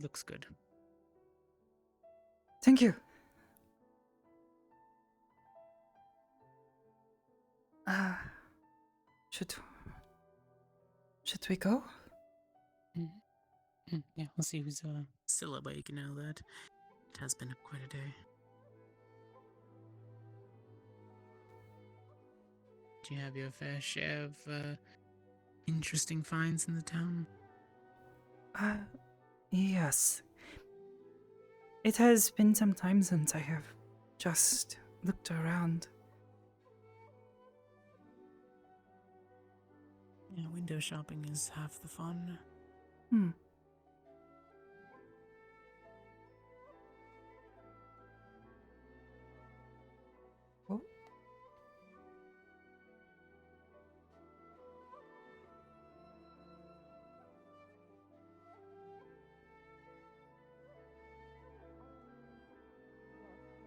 looks good. Thank you. Should we go? Yeah, we'll see who's still awake now that it has been quite a day. Do you have your fair share of interesting finds in the town? Yes. It has been some time since I have just looked around. Yeah, window shopping is half the fun. Oh.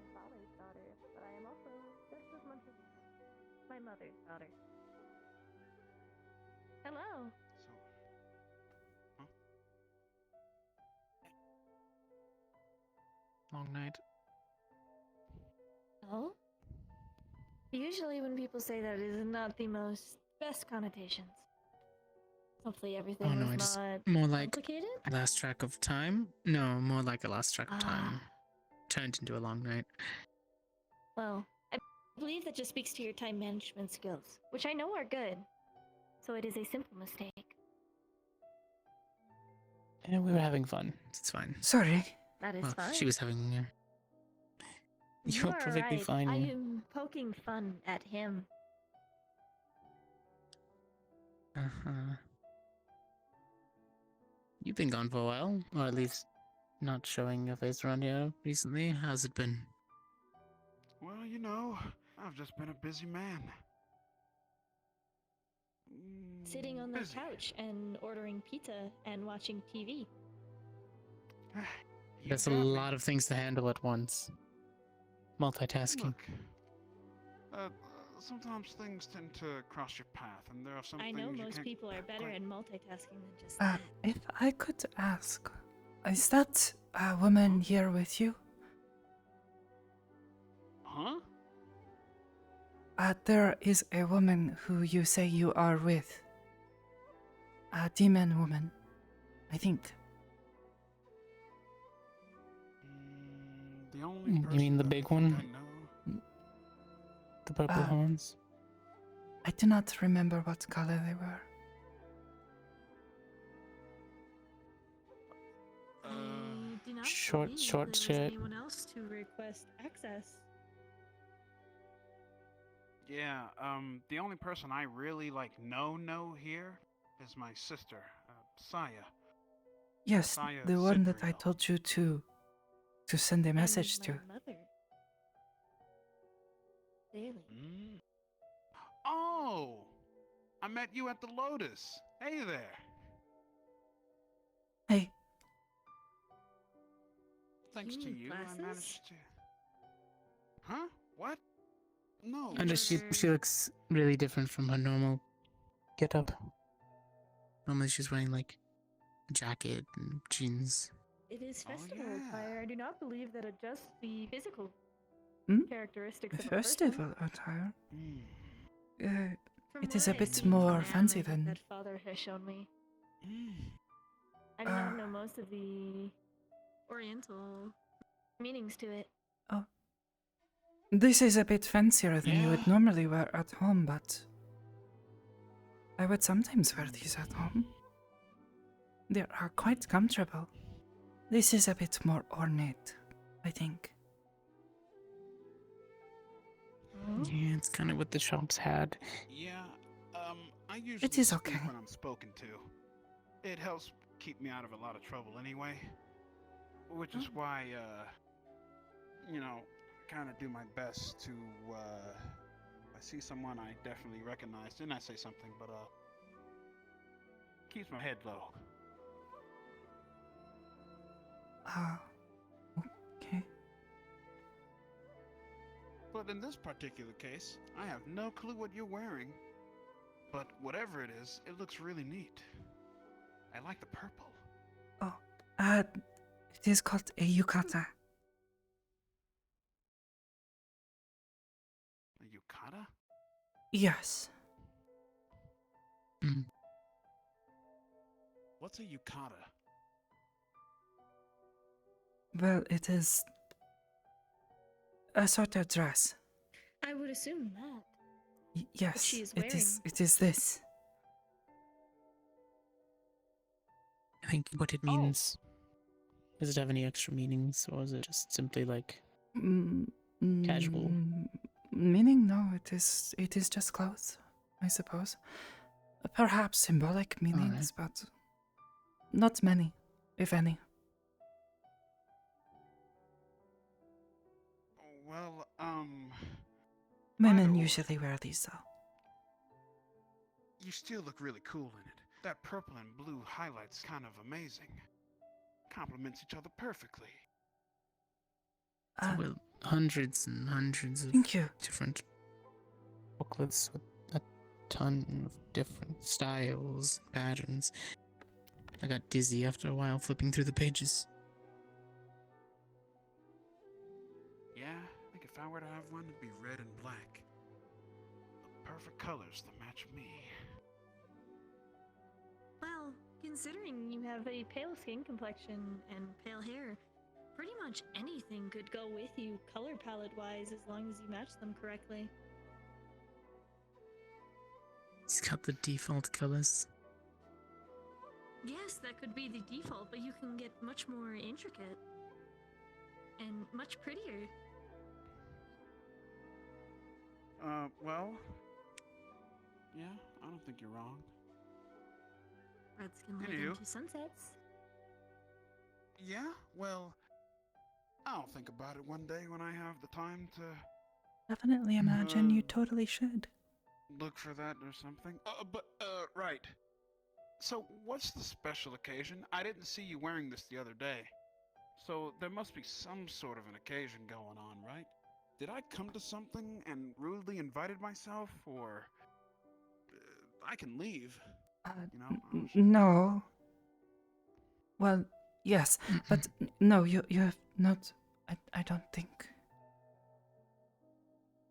My father's daughter, but I am also just as much as my mother's daughter. Hello. Long night. Oh? Usually when people say that, it is not the most best connotations. Hopefully everything no, was it's not more like complicated? a last track of time. No, more like a last track of time turned into a long night. Well, I believe that just speaks to your time management skills, which I know are good. So it is a simple mistake. Yeah, we were having fun. It's fine. Sorry. That is fine. She was having. You You're are perfectly right. fine. I am poking fun at him. You've been gone for a while, or at least not showing your face around here recently. How's it been? Well, you know, I've just been a busy man. Sitting on the Busy. couch and ordering pizza and watching TV. There's a lot of things to handle at once. Multitasking. Look, sometimes things tend to cross your path, and there are some I things know you most can't people are better quite- at multitasking than just that. If I could ask, is that a woman here with you? Huh? There is a woman who you say you are with. A demon woman, I think. The only You person mean the that big I think one? I know. The purple horns? I do not remember what color they were. I do not Short believe shirt. there was anyone else to request access. Yeah, the only person I really know here is my sister, Saya. Yes, Saya the one that I Zidriel. told you to send a message And to. my mother. Really? Oh! I met you at the Lotus. Hey there. Hey. Thanks to you, Glasses? I managed to... Huh? What? No. And she looks really different from her normal getup. Normally she's wearing like a jacket and jeans. It is festival attire. I do not believe that adjusts the physical characteristics of a Festival person. attire? From It is what a I've bit seen more from the fancy anime than... that father has shown me. I do not know most of the oriental meanings to it. Oh. This is a bit fancier than you would normally wear at home, but... I would sometimes wear these at home. They are quite comfortable. This is a bit more ornate, I think. Yeah, it's kind of what the shops had. Yeah, I usually It is speak okay. when I'm spoken to. It helps keep me out of a lot of trouble anyway. Which is why, you know, kind of do my best to, if I see someone I definitely recognize, then I say something, but, keeps my head low. Okay. But in this particular case, I have no clue what you're wearing. But whatever it is, it looks really neat. I like the purple. It is called a yukata. A yukata? Yes. Mm. What's a yukata? Well, it is a sort of dress. I would assume that. Yes, she is it is. wearing. It is this. I think what it means. Does it have any extra meanings, or is it just simply like Mm, casual? Meaning? No, it is. It is just clothes, I suppose. Perhaps symbolic meanings, but not many, if any. Well, Women either or. usually wear these, though. You still look really cool in it. That purple and blue highlight's kind of amazing. Complements each other perfectly. So well, hundreds and hundreds of Thank you. different booklets with a ton of different styles, patterns. I got dizzy after a while flipping through the pages. Yeah, I think if I were to have one, it'd be red and black. The perfect colors to match me. Well, considering you have a pale skin complexion and pale hair, pretty much anything could go with you color palette wise as long as you match them correctly. He's got the default colors. Yes, that could be the default, but you can get much more intricate and much prettier. Well, yeah, I don't think you're wrong. Red skin light Anywho. into sunsets. Yeah, well, I'll think about it one day when I have the time to Definitely imagine you totally should. look for that or something. Right. So, what's the special occasion? I didn't see you wearing this the other day. So, there must be some sort of an occasion going on, right? Did I come to something and rudely invited myself, or I can leave? You know, No. Well, yes, but no, you have not. I don't think.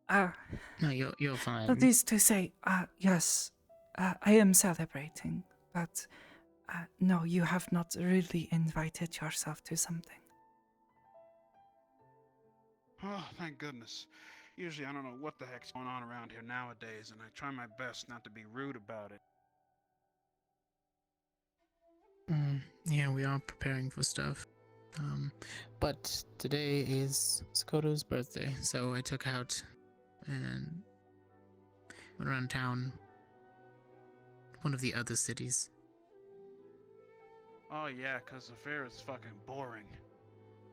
No, you're fine. That is to say, yes, I am celebrating, but no, you have not really invited yourself to something. Oh, thank goodness. Usually I don't know what the heck's going on around here nowadays, and I try my best not to be rude about it. Yeah, we are preparing for stuff. But today is Sakoto's birthday, so I took out and went around town. One of the other cities. Oh yeah, 'cause the fair is fucking boring.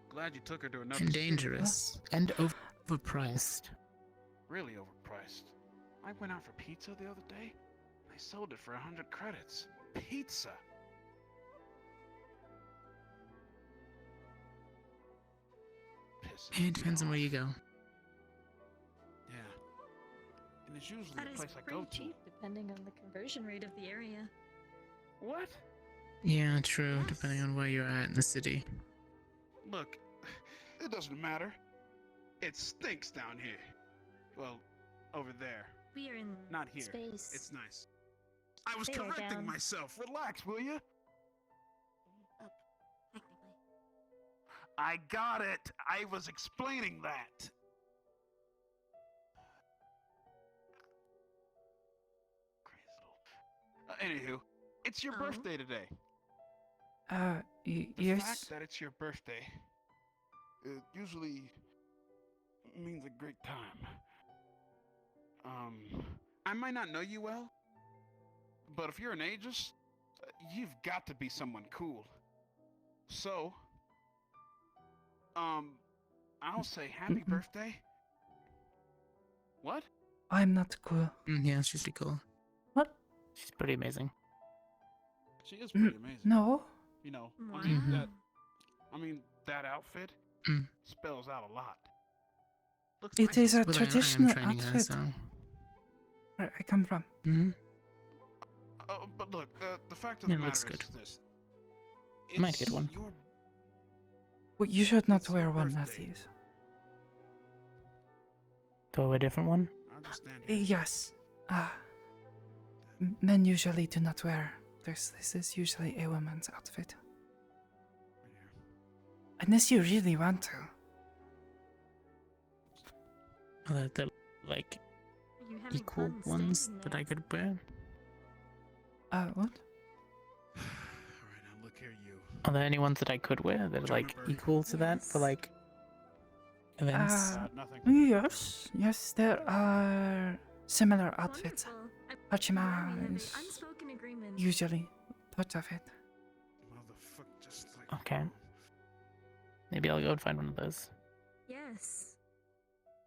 Glad you took her to another And city. dangerous. And overpriced. Really overpriced. I went out for pizza the other day. I sold it for 100 credits. Pizza! Pissing It depends me on where you off. go. Yeah. And it's usually That a is place I pretty go to. cheap depending on the conversion rate of the area. What? Yeah, true, Yes. depending on where you're at in the city. Look, it doesn't matter. It stinks down here. Well, over there. We are in Not here. space. It's nice. I was They are correcting down. myself. Relax, will you? Up, technically. I got it. I was explaining that. Crazy little. Anywho, it's your Oh. birthday today. The Yes. fact that it's your birthday, it usually means a great time. I might not know you well, but if you're an ageist, you've got to be someone cool. So, I'll say happy birthday. What? I'm not cool. Yeah, she's pretty cool. What? She's pretty amazing. She is pretty amazing. No. You know, Wow. I mean that outfit Mm. spells out a lot. Looks It nice. is a Well, traditional I am training her, outfit. so. Where I come from. Mm-hmm. But look, the fact of Yeah, the looks matter good. is this. Might get It's one. Well, you should not It's your wear one of birthday. these. Go a different one. I'll just stand here. Yes. Men usually do not wear this. This is usually a woman's outfit. Right here. Unless you really want to. They're like Are you having equal fun ones standing that there? I could wear. What? All right, now look here, you. Are there any ones that I could wear that are Jonah like Bird. equal to that for Yes. like events? Nothing. Yes, there are similar outfits. Wonderful. Hachima Glad we have is an unspoken agreement. usually part of it. Motherfucker, just like. Okay. Maybe I'll go and find one of those. Yes.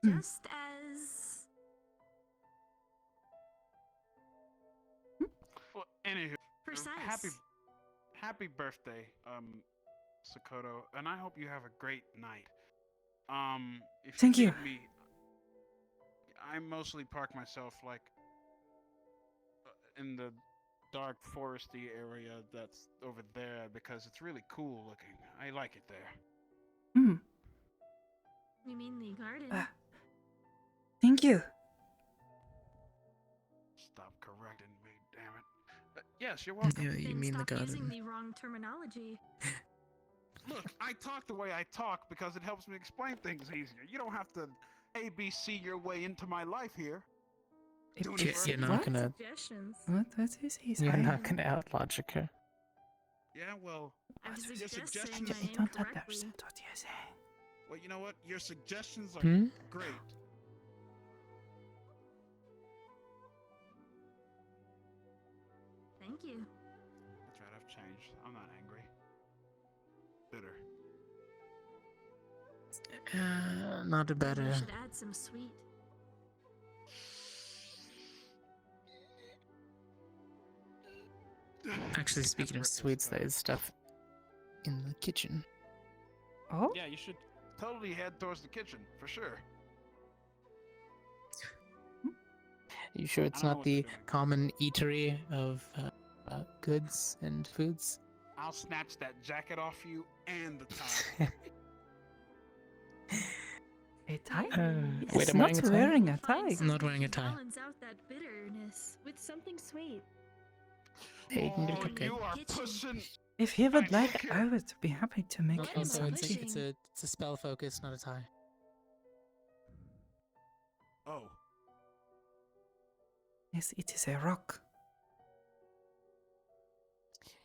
Hmm. Just as Well, anywho, precise. happy birthday, Sakoto, and I hope you have a great night. If Thank you. need me, I mostly park myself like in the dark foresty area that's over there because it's really cool looking. I like it there. Hmm. You mean the garden? Thank you. Stop correcting me, damn it. Yes, you're welcome. Yeah, you Then mean the stop using garden? the wrong terminology. Look, I talk the way I talk because it helps me explain things easier. You don't have to ABC your way into my life here. Doing it for You're not What? gonna. Suggestions. What is he You're saying? not gonna outlogic her. Yeah, well, I was Your suggesting suggestions- my I name don't correctly. understand what you're saying. well, you know what? Your suggestions are Hmm? great. Thank you. That's right, I've changed. I'm not angry. Bitter. Not a Maybe better. we should add some sweet. Actually, speaking of sweets, there is stuff in the kitchen. Oh? Yeah, you should totally head towards the kitchen, for sure. Are you sure it's I don't know not what the you're doing. common eatery of goods and foods? I'll snatch that jacket off you and the tie. A tie? Wait, It's I'm not wearing a tie? wearing a We'll find tie. Not something wearing a to tie. Balance out that bitterness with something sweet. Hey, you can get a Oh, cupcake. you are Kitchen. pushing. If he would Fine, like, look I here. would be happy to make Not him also, something. pushing. it's a spell focus, not a tie. Oh, Yes, it is a rock.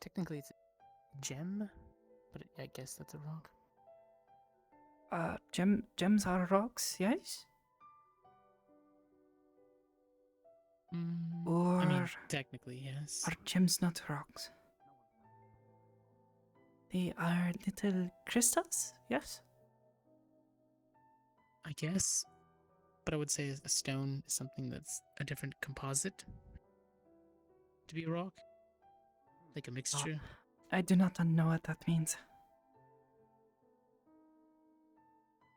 Technically, it's a gem, but I guess that's a rock. Gems are rocks, yes? I mean, Or technically, yes. are gems not rocks? They are little crystals, yes? I guess. But I would say a stone is something that's a different composite to be a rock. Like a mixture. I do not know what that means.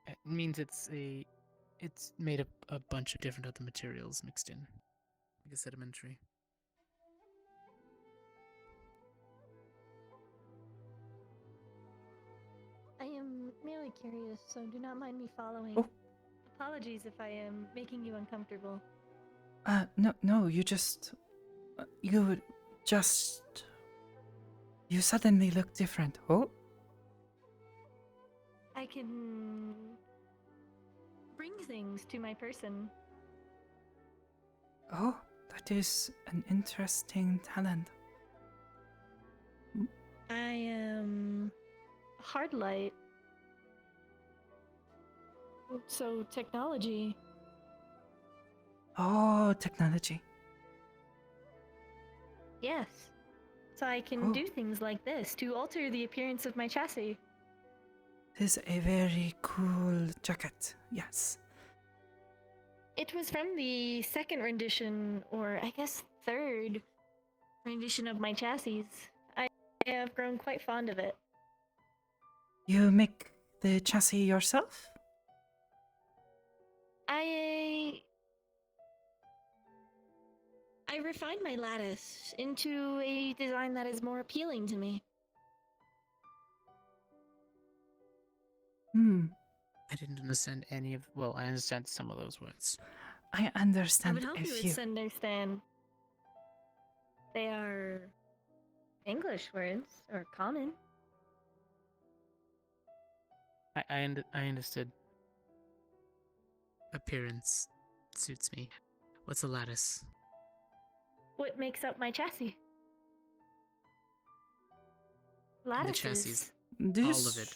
It means it's made up a bunch of different other materials mixed in. Like a sedimentary. I am merely curious, so do not mind me following. Oh. Apologies if I am making you uncomfortable. No, you suddenly look different. Oh, I can bring things to my person. oh, that is an interesting talent. I am hard light. So technology. Oh, technology. Yes. So I can Oh. do things like this to alter the appearance of my chassis. This is a very cool jacket. Yes. It was from the second rendition, or I guess third rendition of my chassis. I have grown quite fond of it. You make the chassis yourself? I refined my lattice into a design that is more appealing to me. Hmm. I didn't understand any of. Well, I understand some of those words. I I understand would hope a you few. would understand. They are English words or common. I understood. Appearance suits me. What's a lattice? What makes up my chassis? The Lattices. chassis. This All of it.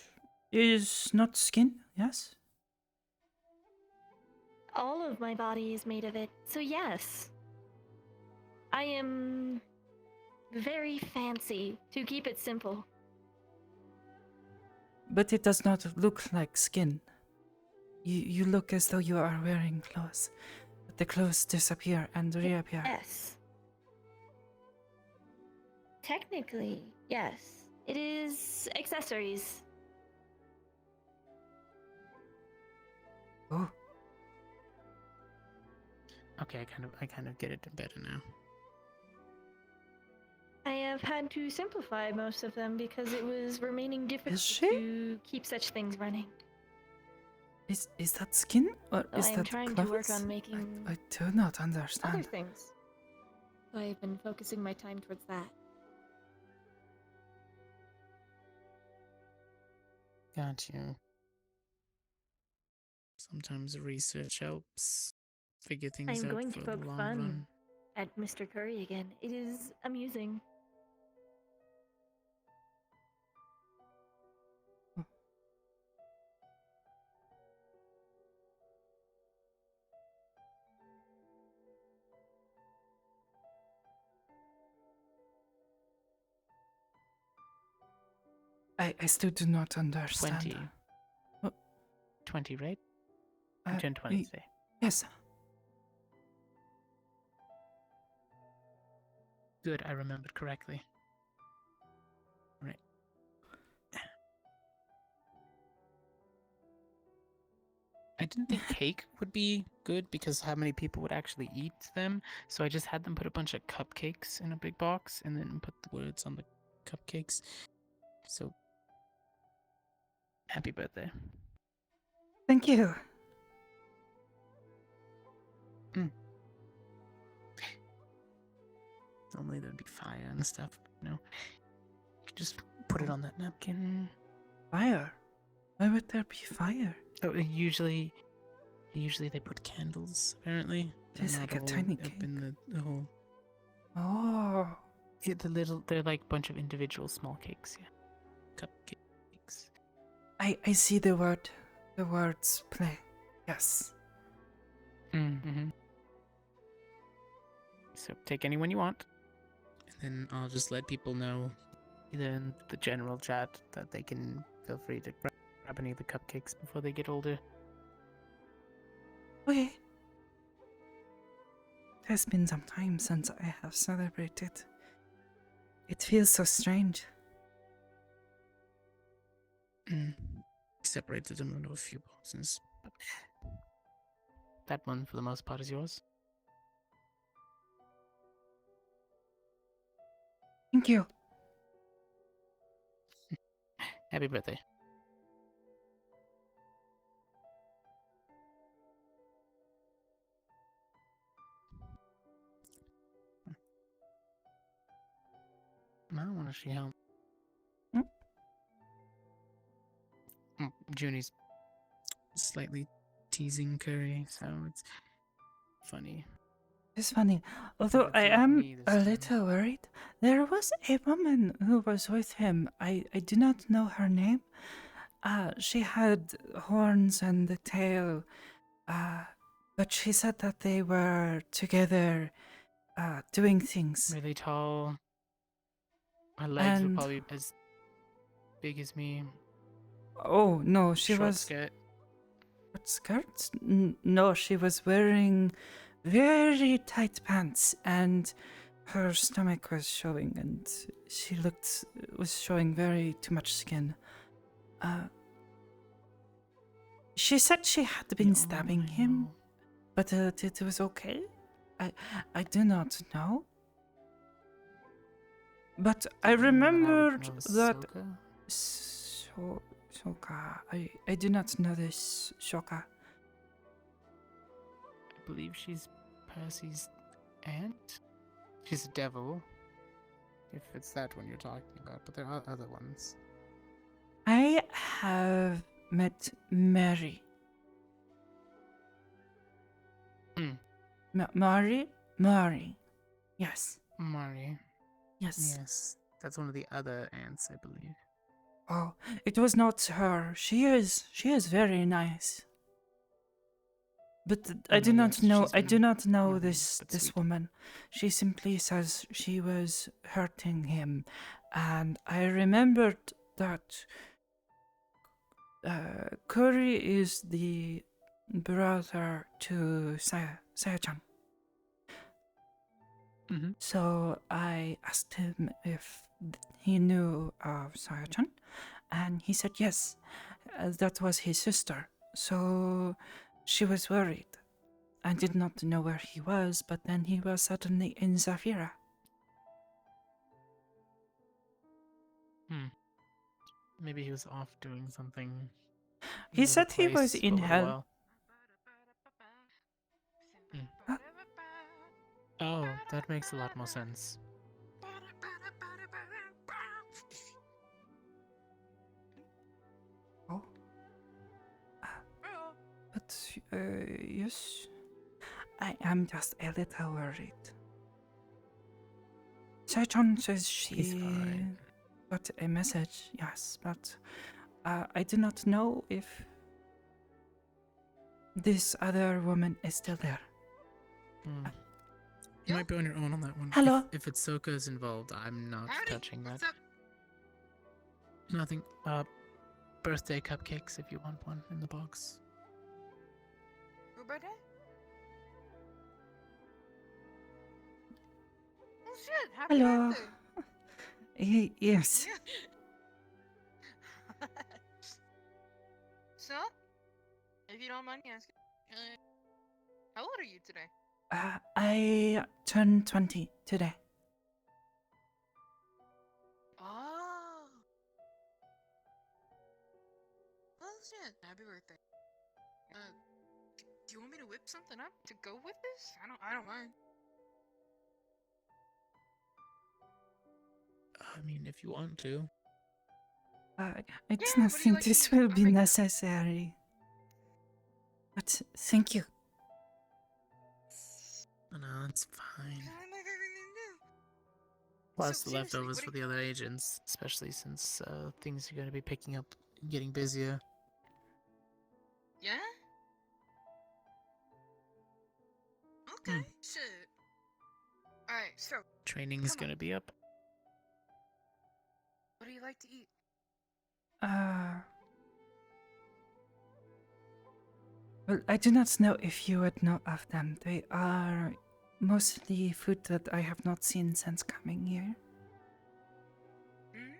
is not skin, yes? All of my body is made of it, so yes. I am very fancy, to keep it simple. But it does not look like skin. You look as though you are wearing clothes, but the clothes disappear and reappear. Yes. Technically, yes. It is accessories. Oh, Okay, I kind of get it better now. I have had to simplify most of them because it was remaining difficult she? to keep such things running. is that skin or So is I am that trying clothes? to work on making I do not other understand. things. So I've been focusing my time towards that. Got you. Sometimes research helps figure things I'm out going for to the poke long fun run. at Mr. Curry again. It is amusing. I still do not understand. 20. Oh. 20, right? You Uh, turned 20 y- today. Yes. Good, I remembered correctly. Right. I didn't think cake would be good because how many people would actually eat them. So I just had them put a bunch of cupcakes in a big box and then put the words on the cupcakes. So, happy birthday. Thank you. Normally there'd be fire and stuff. You know, you could just put it on that napkin. Fire? Why would there be fire? Oh, usually they put candles. Apparently, Tastes Not like a all tiny up in the whole. Oh, Yeah, they're like a bunch of individual small cakes. Yeah, cupcakes. I see the words play. Yes. Mm-hmm. So take any one you want, and then I'll just let people know, either in the general chat, that they can feel free to grab any of the cupcakes before they get older. Okay. It has been some time since I have celebrated. It feels so strange. Separated them into a few boxes. But that one, for the most part, is yours. Thank you. Happy birthday. I don't want to see how. Junie's slightly teasing Curry, so it's funny. It's funny. It's Although like I it's not am me this a time. little worried. There was a woman who was with him. I do not know her name. She had horns and a tail. But she said that they were together, doing things. Really tall. Her legs were And probably as big as me. oh no, she Short was skirt. short skirts. No, she was wearing very tight pants, and her stomach was showing, and she was showing very too much skin. She said she had been Yeah, stabbing I him, know. but it was okay. I do not know. But I Did anyone that I would remembered know is that Soka? Shoka. I do not know this, Shoka. I believe she's Percy's aunt. She's a devil. If it's that one you're talking about, but there are other ones. I have met Mary. Mari? Mari. Yes. Mari. Yes. Yes. That's one of the other aunts, I believe. Oh, it was not her. She is very nice. But I do no, not yes, know. she's I do been not know rude, this but this sweet. woman. She simply says she was hurting him, and I remembered that Curry is the brother to Saya-chan. Mm-hmm. So I asked him if he knew of Saya-chan, and he said yes, that was his sister. So she was worried. I did not know where he was, but then he was suddenly in Zafira. Maybe he was off doing something. He in another said he was place for in a little hell. while. Oh, that makes a lot more sense. Oh. But, yes. I am just a little worried. Sai-chan says He's she fine. got a message, yes, but I do not know if this other woman is still there. You might be on your own on that one. Hello. If it's Soka's involved, I'm not touching that. What's up? Nothing. Birthday cupcakes if you want one in the box. Your birthday? Oh shit! Happy Hello. birthday! Yes. Yeah. So, if you don't mind me asking, how old are you today? I turned 20 today. Oh. Oh shit! Happy birthday. Do you want me to whip something up to go with this? I don't mind. I mean, if you want to. I Yeah, do what not do you think like to this eat? will I'll be make it up. necessary. But thank you. No, it's fine. I like everything new. Plus So the seriously, leftovers what for do the other agents, especially since things are going to be picking up and getting busier. Yeah? Okay, shit. Alright, so, Training's Come on. going to be up. what do you like to eat? Well, I do not know if you would know of them. They are mostly food that I have not seen since coming here. Hmm?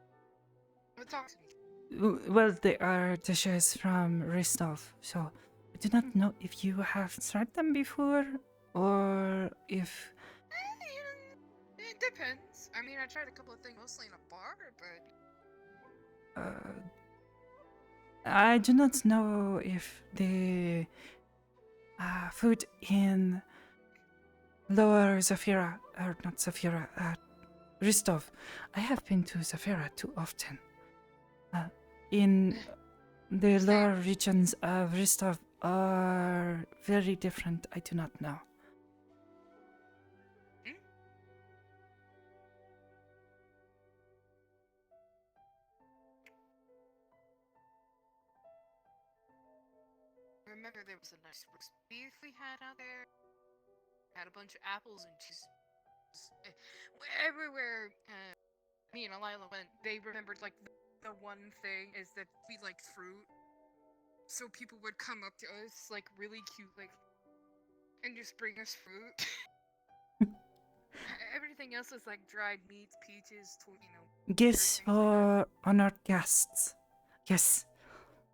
Well, talk to me. Well, they are dishes from Ristov, so I do not know if you have tried them before or if. It depends. I mean, I tried a couple of things mostly in a bar, but I do not know if the food in Lower Zafira, or not Zafira, Ristov. I have been to Zafira too often. In the lower regions of Ristov are very different. I do not know. I remember there was a nice roast beef we had out there. Had a bunch of apples and cheese. Everywhere me and Alila went, they remembered like the one thing is that we liked fruit. So people would come up to us like really cute, like, and just bring us fruit. Everything else was like dried meats, peaches, Gifts things like that. for honored guests. Yes,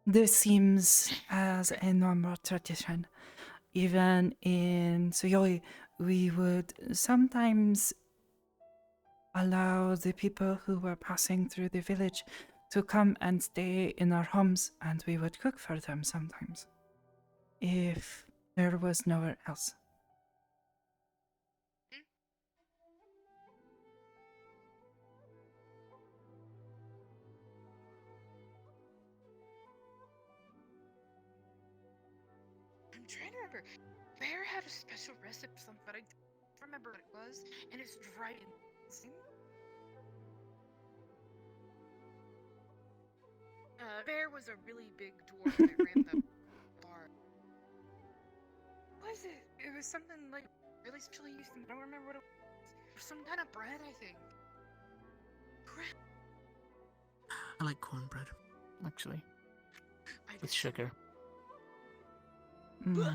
this seems as a normal tradition. Even in Suyoi, we would sometimes allow the people who were passing through the village to come and stay in our homes, and we would cook for them sometimes if there was nowhere else. I'm trying to remember. Bear had a special recipe, something, but I don't remember what it was, and it's dried in. Bear was a really big dwarf that ran the bar. What was it? It was something like really special used. I don't remember what it was. Some kind of bread, I think. Bread. I like cornbread, actually, with did sugar. We I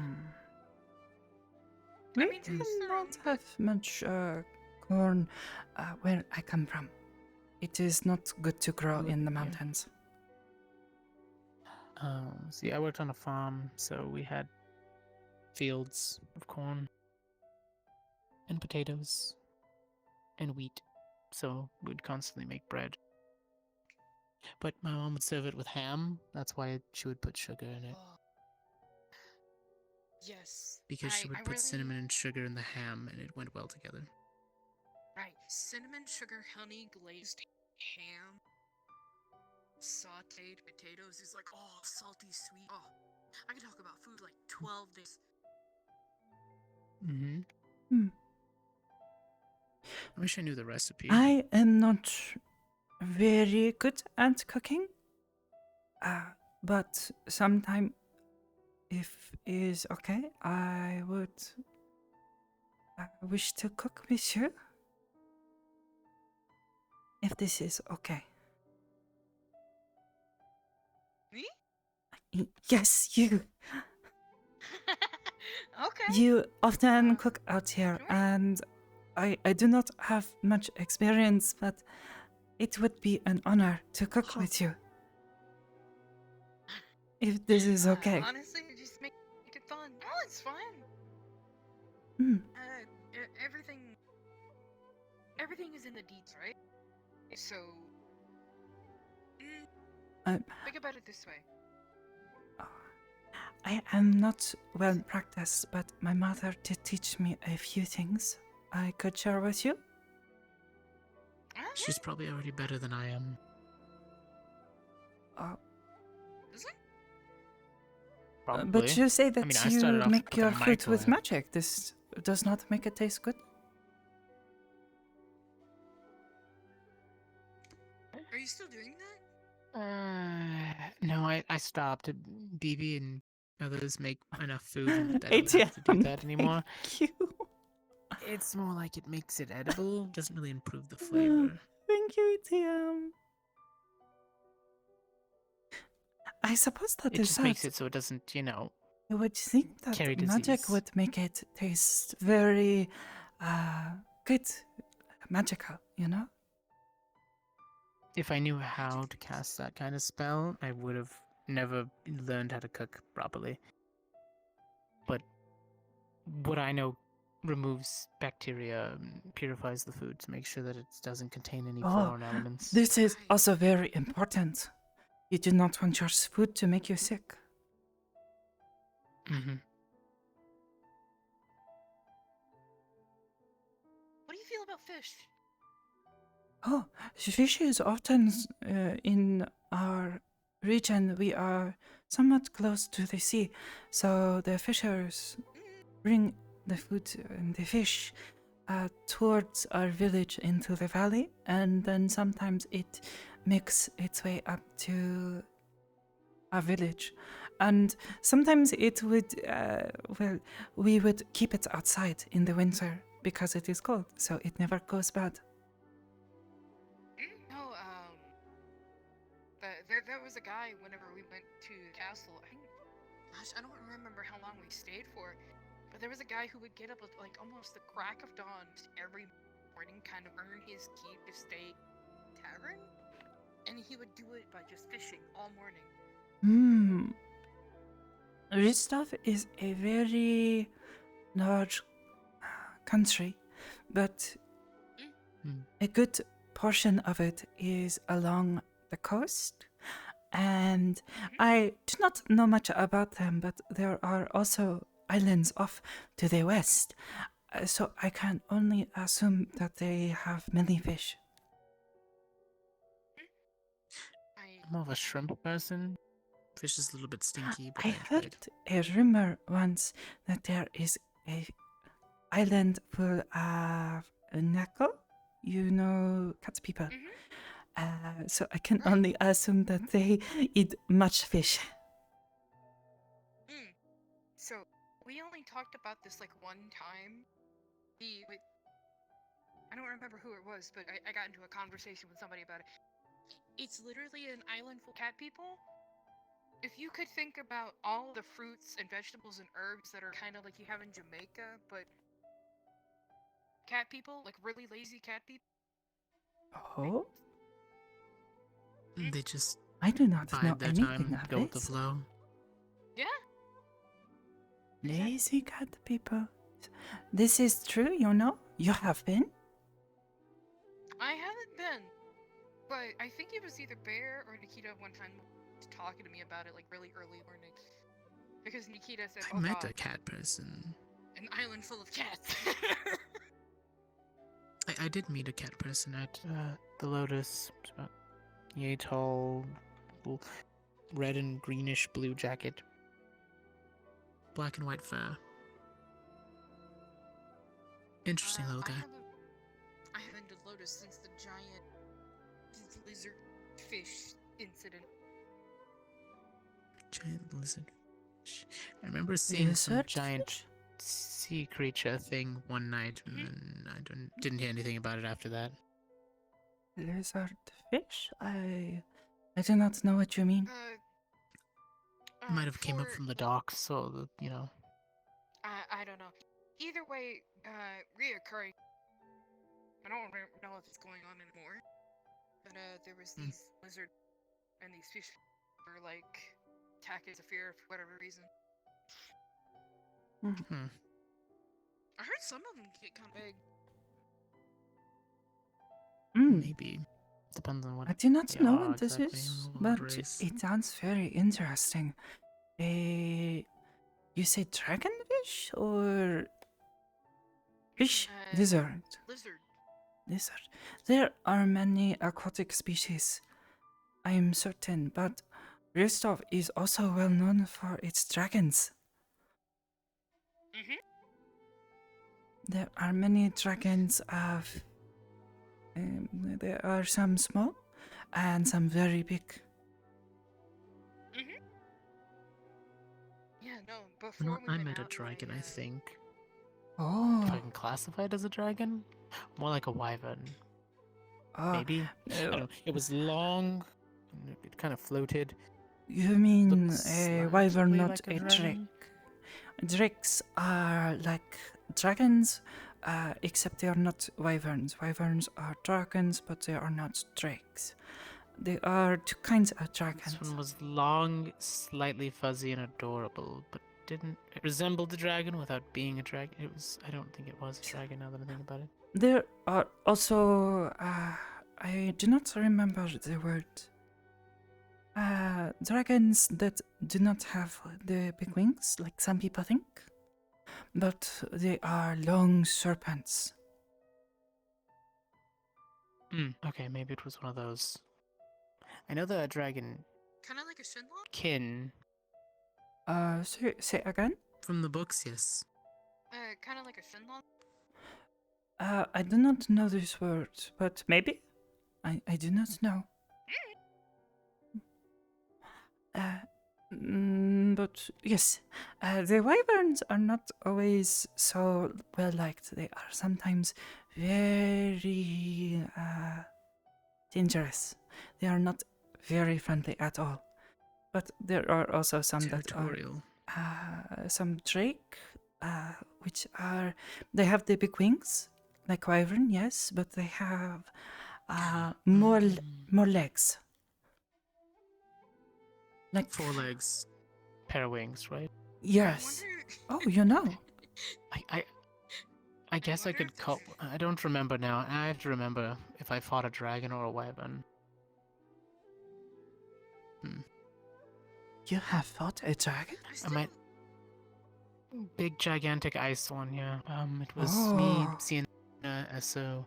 mean, to do each their not own, have much corn where I come from. It is not good to grow in the Yeah. mountains. See, I worked on a farm, so we had fields of corn and potatoes and wheat, so we'd constantly make bread. But my mom would serve it with ham. That's why she would put sugar in it, Oh. Yes. because she would I put really, cinnamon and sugar in the ham, and it went well together. Right. Cinnamon, sugar, honey, glazed ham, sauteed potatoes is like, oh, salty, sweet. Oh, I can talk about food like 12 days. Mm-hmm. I wish I knew the recipe. I am not very good at cooking, but sometime, if is okay, I would wish to cook with you. If this is okay. Me? Yes, you. Okay. You often cook out here, sure. and I do not have much experience, but it would be an honor to cook with you. If this is okay. Honestly, just make it fun. No, it's fine. Mm. Everything is in the deeds, right? So, think about it this way. I am not well practiced, but my mother did teach me a few things I could share with you. She's probably already better than I am. Is it? Probably. But you say that I mean, I you started off make with your a food with microwave. magic. This does not make it taste good. Are you still doing that? No, I stopped. BB and others make enough food that I don't have to do that anymore. Thank you. It's more like it makes it edible. Doesn't really improve the flavor. Thank you, TM. I suppose that It just makes dessert, it so it doesn't, you would think that carry magic disease. would make it taste very good, magical, you know? If I knew how to cast that kind of spell, I would have never learned how to cook properly. But what I know removes bacteria, purifies the food to make sure that it doesn't contain any foreign elements. This is also very important. You do not want your food to make you sick. Mm-hmm. What do you feel about fish? Oh, fish is often in our region. We are somewhat close to the sea, so the fishers bring the food and the fish towards our village into the valley, and then sometimes it makes its way up to our village. And sometimes it would, we would keep it outside in the winter because it is cold, so it never goes bad. No, there was a guy whenever we went to the castle. I don't remember how long we stayed for, but there was a guy who would get up at like almost the crack of dawn every morning, kind of earn his keep to stay tavern, and he would do it by just fishing all morning. Ridstaff is a very large country, but a good portion of it is along the coast, and I do not know much about them, but there are also islands off to the west, so I can only assume that they have many fish. I I'm more of a shrimp person. Fish is a little bit stinky, but I I enjoy heard it. a rumor once that there is a island full of neko, you know, cat people. So I can Right. only assume that they eat much fish. So we only talked about this like one time. I don't remember who it was, but I got into a conversation with somebody about it. It's literally an island full of cat people. If you could think about all the fruits and vegetables and herbs that are kind of like you have in Jamaica, but cat people, like really lazy cat people. Oh, They just I do not know bide their anything time, of go with the this. flow. Yeah. Lazy cat people. This is true, you know? You have been? I haven't been, but I think it was either Bear or Nikita one time was talking to me about it like really early morning. Because Nikita said, I "Oh met God, a cat person. an island full of cats." I did meet a cat person at the Lotus. It's about yay tall, red and greenish blue jacket, black and white fur. Interesting little guy. I haven't been to Lotus since the giant lizard fish incident. Giant lizard. I remember seeing some Lizard giant fish? sea creature thing one night, and then I didn't hear anything about it after that. Lizard fish? I do not know what you mean. It might have came up from the docks, so you know. I don't know. Either way, reoccurring. I don't know if it's going on anymore. But there was these lizard and these fish were like attacking Zephyr for whatever reason. I heard some of them get kind of big. Maybe. Depends on what I do not they know are what this exactly, is, what but race. it sounds very interesting. You say dragonfish or fish? Lizard. Lizard. Lizard. There are many aquatic species, I am certain, but Rostov is also well known for its dragons. There are many dragons of. There are some small and some very big. Yeah, no, You before know, we I went met a out, dragon, I think. If Oh. I can classify it as a dragon? More like a wyvern. Ah, Maybe? I don't know. It was long, and it kind of floated. You mean Looked a wyvern, slightly not like a drake? dragon. Drakes are like dragons, except they are not wyverns. Wyverns are dragons, but they are not drakes. They are two kinds of dragons. This one was long, slightly fuzzy, and adorable, but didn't it resembled a dragon without being a dragon. It was. I don't think it was a dragon now that I think about it. There are also, I do not remember the word. Dragons that do not have the big wings, like some people think, but they are long serpents. Okay, maybe it was one of those. I know the dragon kind of like a Shenlong. kin Say again? from the books. Yes. Kind of like a Shenlong. I do not know this word, but maybe? I do not know. But yes, the wyverns are not always so well liked. They are sometimes very dangerous. They are not very friendly at all. But there are also some that Territorial. are some drake, which are they have the big wings like wyvern, yes, but they have more legs. Like 4 legs, pair of wings, right? Yes. Oh, you know. I guess I wonder could if call. I don't remember now. I have to remember if I fought a dragon or a wyvern. You have fought a dragon? I might. Big, gigantic ice one, yeah. It was me, Oh. Sienna, Esso,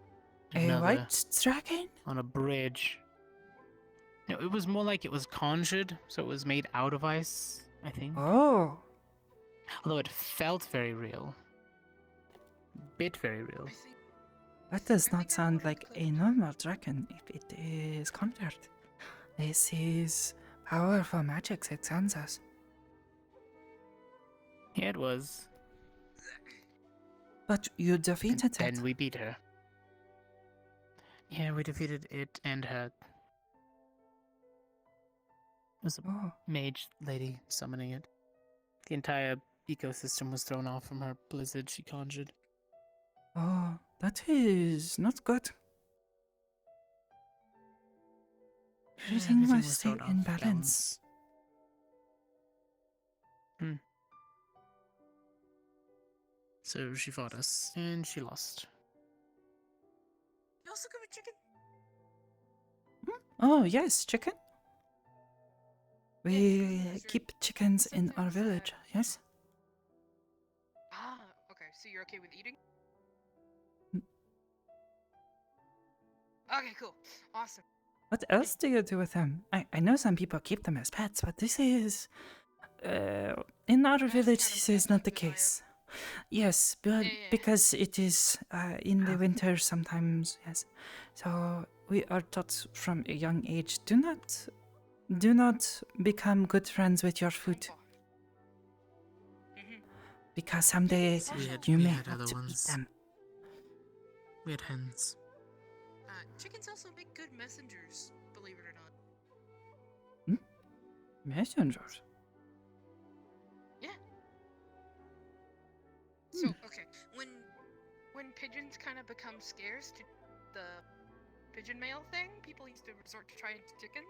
A another white dragon? on a bridge. No, it was more like it was conjured, so it was made out of ice, I think. Oh. Although it felt very real. Bit very real. I think That does I think not I sound know like what a it normal dragon if it is conjured. This is powerful magic, it sounds as. Yeah, it was. But you And defeated then it. we beat her. Yeah, we defeated it and her. It was a Oh. mage lady summoning it. The entire ecosystem was thrown off from her blizzard she conjured. Oh, that is not good. Everything Everything must was stay thrown in off balance. So she fought us, and she lost. You also go with chicken? Oh, yes, chicken. We because keep chickens in our sometimes, village, yes? Ah, okay. So you're okay with eating? Mm. Okay, cool. Awesome. What else do you do with them? I know some people keep them as pets, but this is. In our That's village, kind of this an is not the expensive case. Yes, but Yeah, yeah. because it is in the Ah. winter sometimes, yes. So we are taught from a young age, do not become good friends with your food, Mm-hmm. because someday you we may had want other to eat ones. them. We had hens. Chickens also make good messengers, believe it or not. Messengers. So okay, when pigeons kind of become scarce to the pigeon mail thing, people used to resort to trying chicken.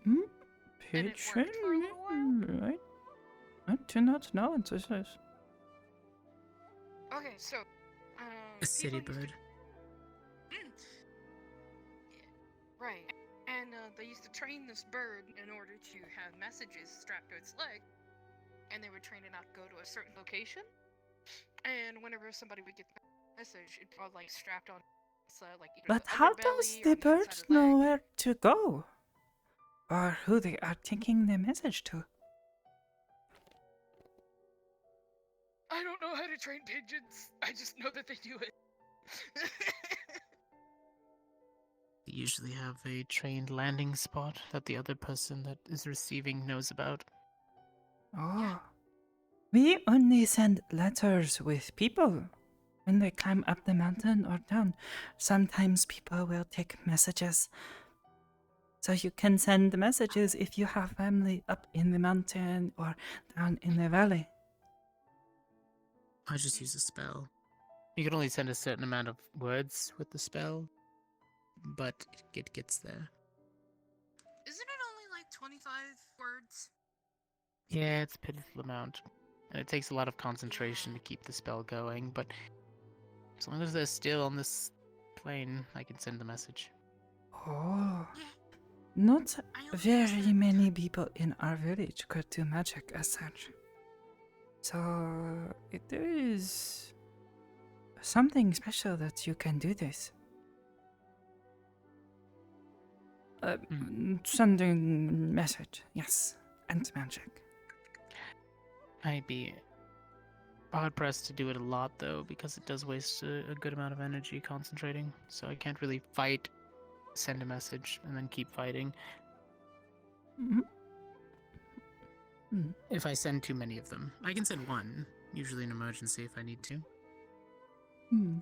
And it worked for a little while? I do not know what this is. Okay, so A city people used bird. Right, and they used to train this bird in order to have messages strapped to its leg, and they would train it out to go to a certain location. And whenever somebody would get the message, it'd be like strapped on its like either But the how underbelly does or the on the bird inside of the know leg. where to go? Or who they are taking the message to? I don't know how to train pigeons. I just know that they do it. We usually have a trained landing spot that the other person that is receiving knows about. Oh. We only send letters with people when they climb up the mountain or down. Sometimes people will take messages. So you can send messages if you have family up in the mountain or down in the valley. I just use a spell. You can only send a certain amount of words with the spell, but it gets there. Isn't it only like 25 words? Yeah, it's a pitiful amount. And it takes a lot of concentration to keep the spell going, but as long as they're still on this plane, I can send the message. Oh. Yeah. Not I only use very them many people in our village could do magic as such. So it is something special that you can do this. Sending message, yes, and magic. I'd be hard pressed to do it a lot though, because it does waste a good amount of energy concentrating. So I can't really fight, send a message, and then keep fighting. Mhm. Mm. If I send too many of them, I can send one, usually an emergency if I need to. Hmm.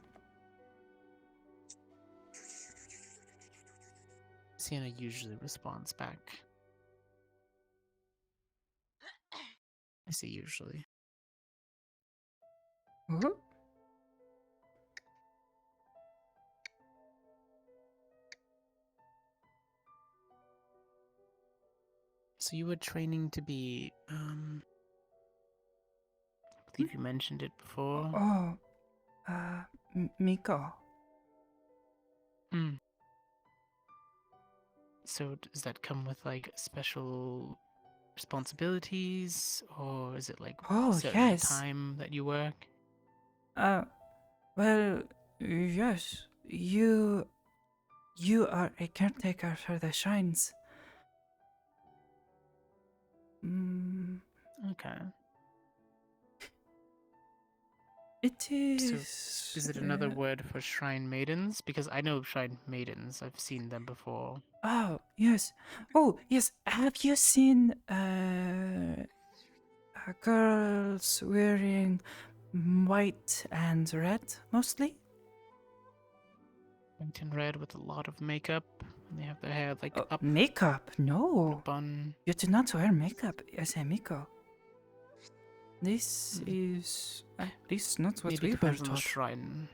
Sienna usually responds back. I say usually. Oh. So you were training to be, I believe you mentioned it before. Oh. Miko. So does that come with like special responsibilities, or is it like Oh, certain yes. time that you work? Well, yes. You are a caretaker for the shrines. Mm, Okay. it So, is. is it another word for shrine maidens? Because I know shrine maidens. I've seen them before. Oh, yes. Oh, yes. Have you seen girls wearing white and red mostly? White and red with a lot of makeup, and they have their hair like Oh, up makeup? in a No. bun. You do not wear makeup as a Miko. This is at least not what Maybe we it were depends on the taught. shrine.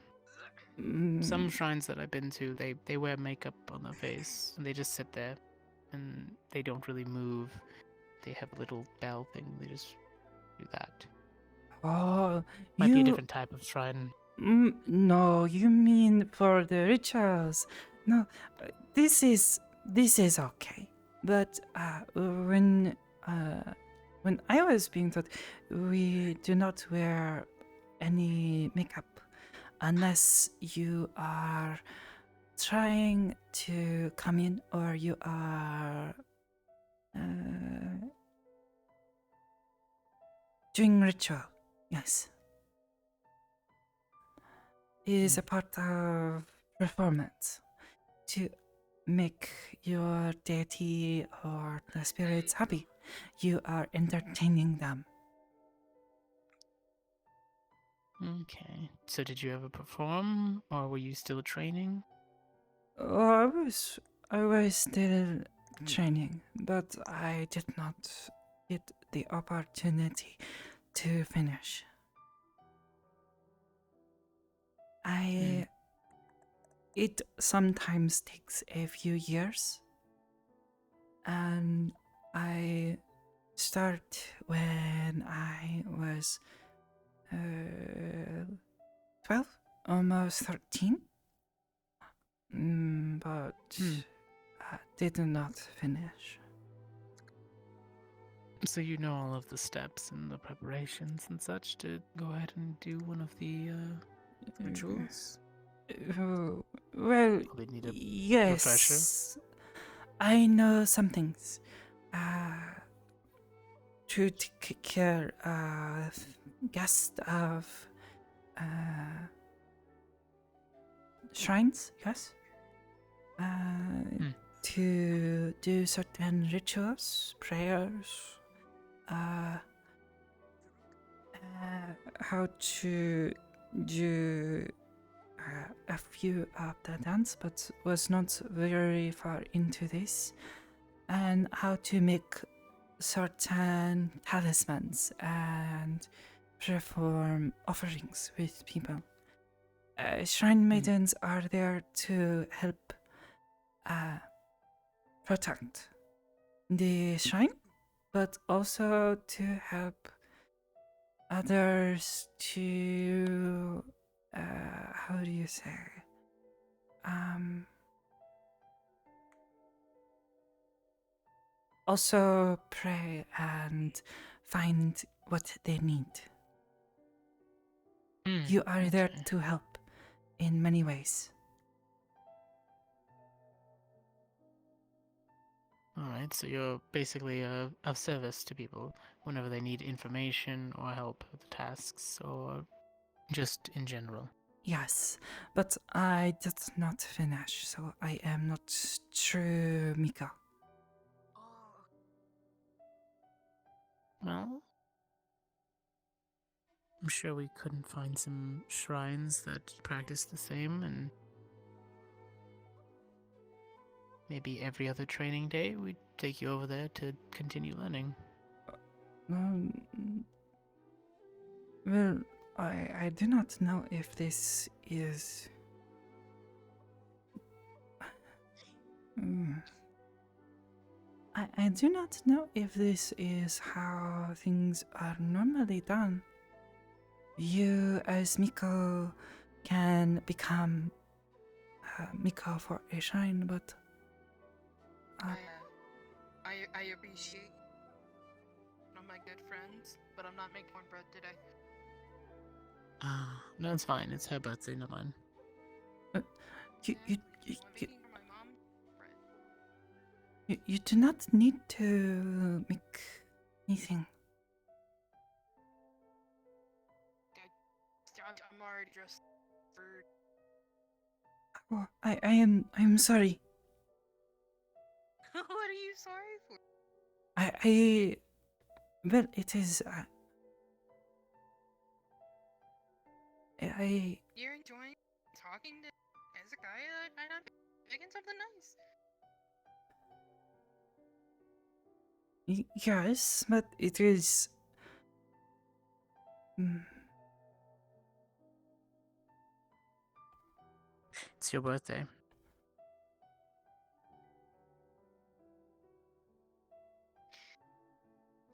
Mm, Some shrines that I've been to, they wear makeup on their face, and they just sit there, and they don't really move. They have a little bell thing. They just do that. oh, Might be a you. different type of shrine. No, you mean for the rituals. No, this is okay. But when I was being taught, we do not wear any makeup unless you are trying to come in or you are doing ritual. Yes, is a part of performance to make your deity or the spirits happy. You are entertaining them. Okay. So did you ever perform, or were you still training? Oh, I was still training, but I did not get the opportunity to finish. It sometimes takes a few years, and I start when I was 12, almost 13. But I did not finish. So you know all of the steps and the preparations and such to go ahead and do one of the rituals? Well, Probably need a refresher. yes. I know some things. To take care of guests of shrines, yes. To do certain rituals, prayers, how to do a few of the dance, but was not very far into this, and how to make certain talismans and perform offerings with people. Shrine maidens are there to help protect the shrine, but also to help others to how do you say also pray and find what they need. You are there to help in many ways. Alright, so you're basically of service to people whenever they need information or help with tasks or just in general. Yes, but I did not finish, so I am not true Mika. Well, I'm sure we couldn't find some shrines that practice the same, and maybe every other training day we'd take you over there to continue learning. Well, I do not know if this is. I do not know if this is how things are normally done. You, as Miko, can become Miko for a shrine, but I appreciate. of my good friends, but I'm not making cornbread today. No, it's fine. It's her birthday, not mine. You, you, you, I'm you, making for my mom bread. you do not need to make anything. I'm already dressed for. Oh, I am sorry. What are you sorry for? Well, it is, You're enjoying talking to as a guy that I'm making something nice. yes, but it is, It's your birthday.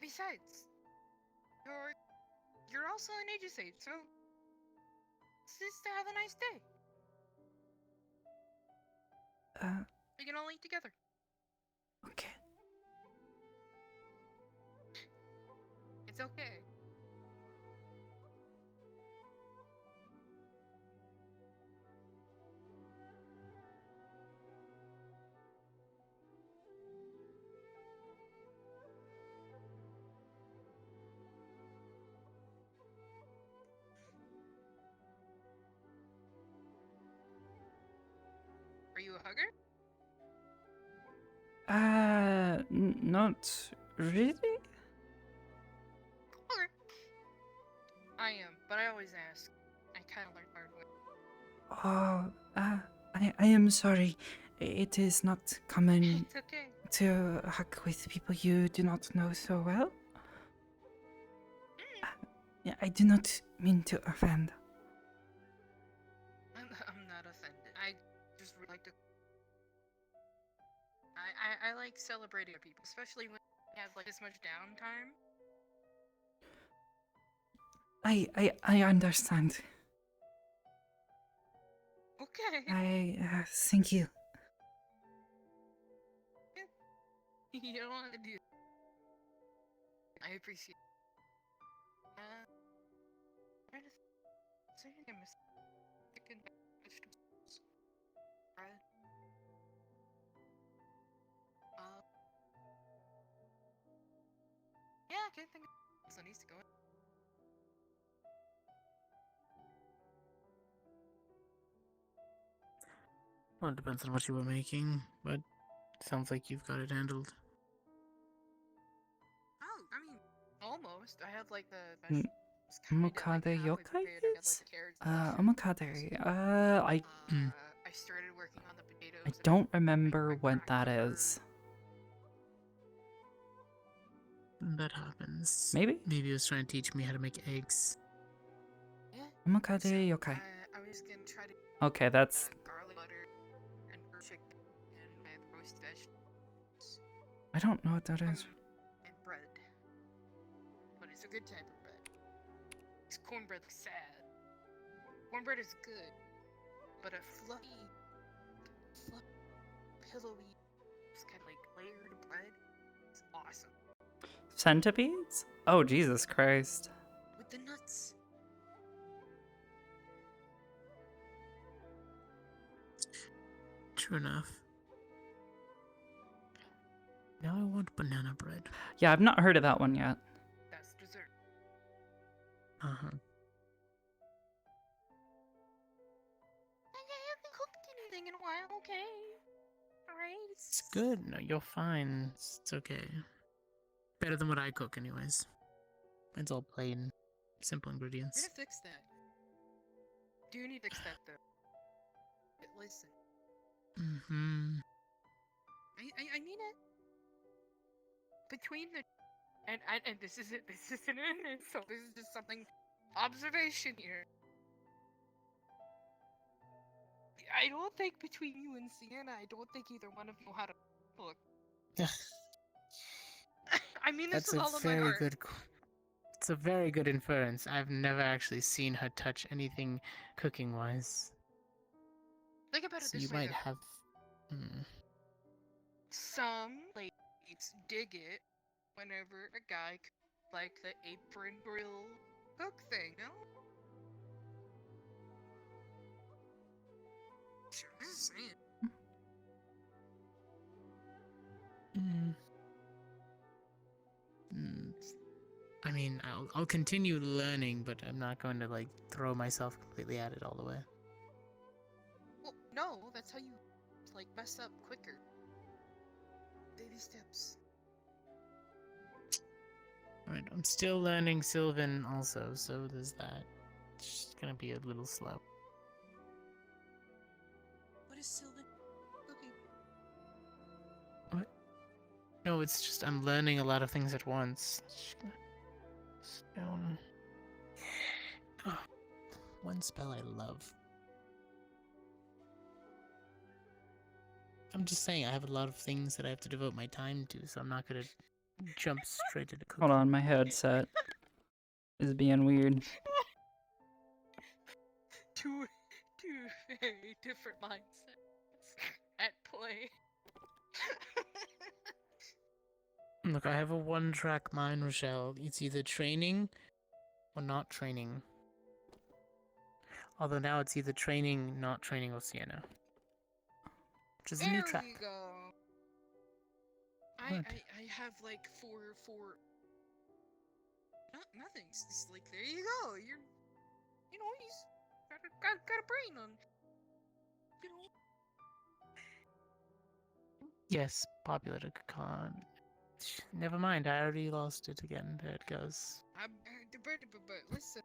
Besides, you're also an aegis age, so just to have a nice day. We can all eat together. okay. It's okay. Are you a hugger? Not really? Okay. I am, but I always ask. I kind of learned hard way. Oh, I am sorry. It is not common It's okay. to hug with people you do not know so well. Yeah, I do not mean to offend. I'm not offended. I just really like to. I like celebrating people, especially when we have like this much downtime. I understand. Okay. Thank you. You don't want to do. I appreciate. Trying to say I miss chicken vegetables bread. Yeah, I can't think of so needs to go. Well, it depends on what you were making, but sounds like you've got it handled. Oh, I mean, almost. I had like the Mm, vegetables kind of Omokade like halfway prepared. I had like yokais? the carrots and mushrooms. Omokade. I started working on the potatoes. I and don't I remember what cracked that the bird. is. That happens. Maybe? Maybe he was trying to teach me how to make eggs. Yeah. Omokade So, yokai. I was gonna try to Okay, that's. garlic butter and chicken and with roast vegetables. I don't know what that is. And bread. But it's a good type of bread. This cornbread looks sad. Cornbread is good, but a fluffy, pillowy, just kind of like layered bread is awesome. Centipedes? Oh, Jesus Christ. With the nuts. True enough. Now I want banana bread. Yeah, I've not heard of that one yet. That's dessert. Uh-huh. I haven't cooked anything in a while, okay? Alright? It's good. No, you're fine. It's okay. Better than what I cook, anyways. It's all plain, simple I'm ingredients. gonna fix that. Do you need to fix that though? But listen. Mm-hmm. I need it. Between the and this isn't an insult. This is just something observation here. I don't think between you and Sienna, I don't think either one of you know how to cook. I mean this That's with a all of my very heart. good. It's a very good inference. I've never actually seen her touch anything cooking-wise. Think about it So this you way might though. have. Some ladies dig it whenever a guy like the apron grill cook thing, no? Sure, I'm just saying. Mm. Mm. I mean, I'll continue learning, but I'm not going to like throw myself completely at it all the way. Well, no, that's how you like mess up quicker. Baby steps. Alright, I'm still learning Sylvan also, so there's that. It's just gonna be a little slow. What is Sylvan cooking? No, it's just I'm learning a lot of things at once. Stone. Oh, one spell I love. I'm just saying I have a lot of things that I have to devote my time to, so I'm not gonna jump straight to the cooking. Hold on, my headset is being weird. Two very different mindsets at play. Look, I have a one-track mind, Rochelle. It's either training or not training. Although now it's either training, not training, or Sienna. Which is a new There track. we go. Good. I have like four. Nothing. It's just like there you go. He's got a brain on. You know. Yes, populated con. Never mind, I already lost it again. There it goes. But listen.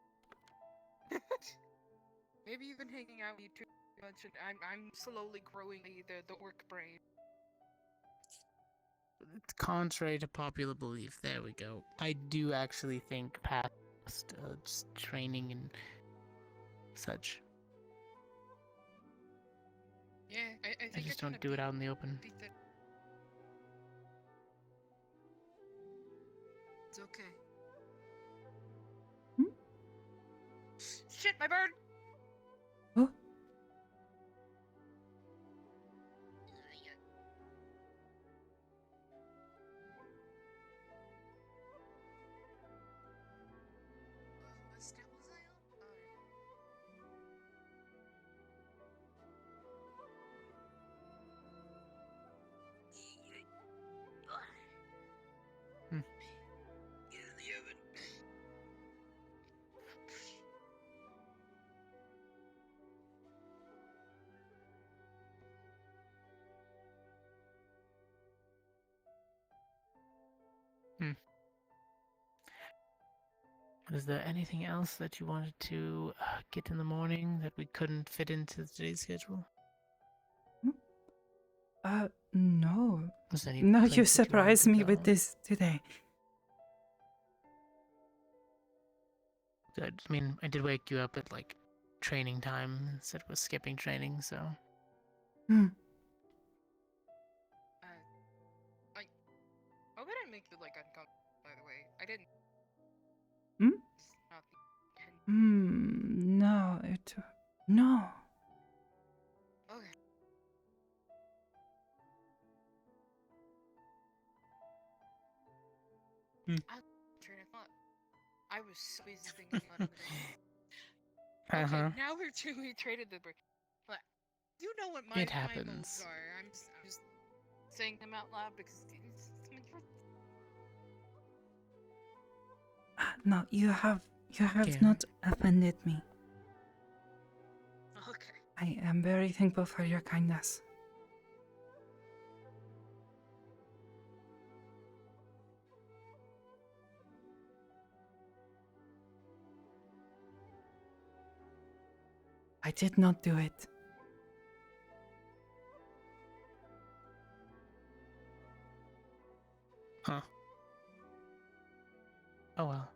Maybe you've been hanging out with you too much, and I'm slowly growing the orc brain. Contrary to popular belief, there we go. I do actually think past just training and such. Yeah, I think I just kinda don't do it out in the open. beat that. It's okay. Hmm? Shit, my bird! Oh, What step was I on? Hmm. Get in the oven. Is there anything else that you wanted to get in the morning that we couldn't fit into today's schedule? no. Was there any No, place you that surprised wanted me to with go? this today. Good. I mean, I did wake you up at like training time instead of skipping training, so. Hmm. I wouldn't make you like uncomfortable. By the way, I didn't. Hmm? It's not the intent. No, no. Okay. Train of thought. I was so busy thinking about it. Okay, now we traded the break. But you know what my It modes happens. are. I'm just saying them out loud because No, you have Yeah. not offended me. okay. I am very thankful for your kindness. I did not do it. Huh. Oh well.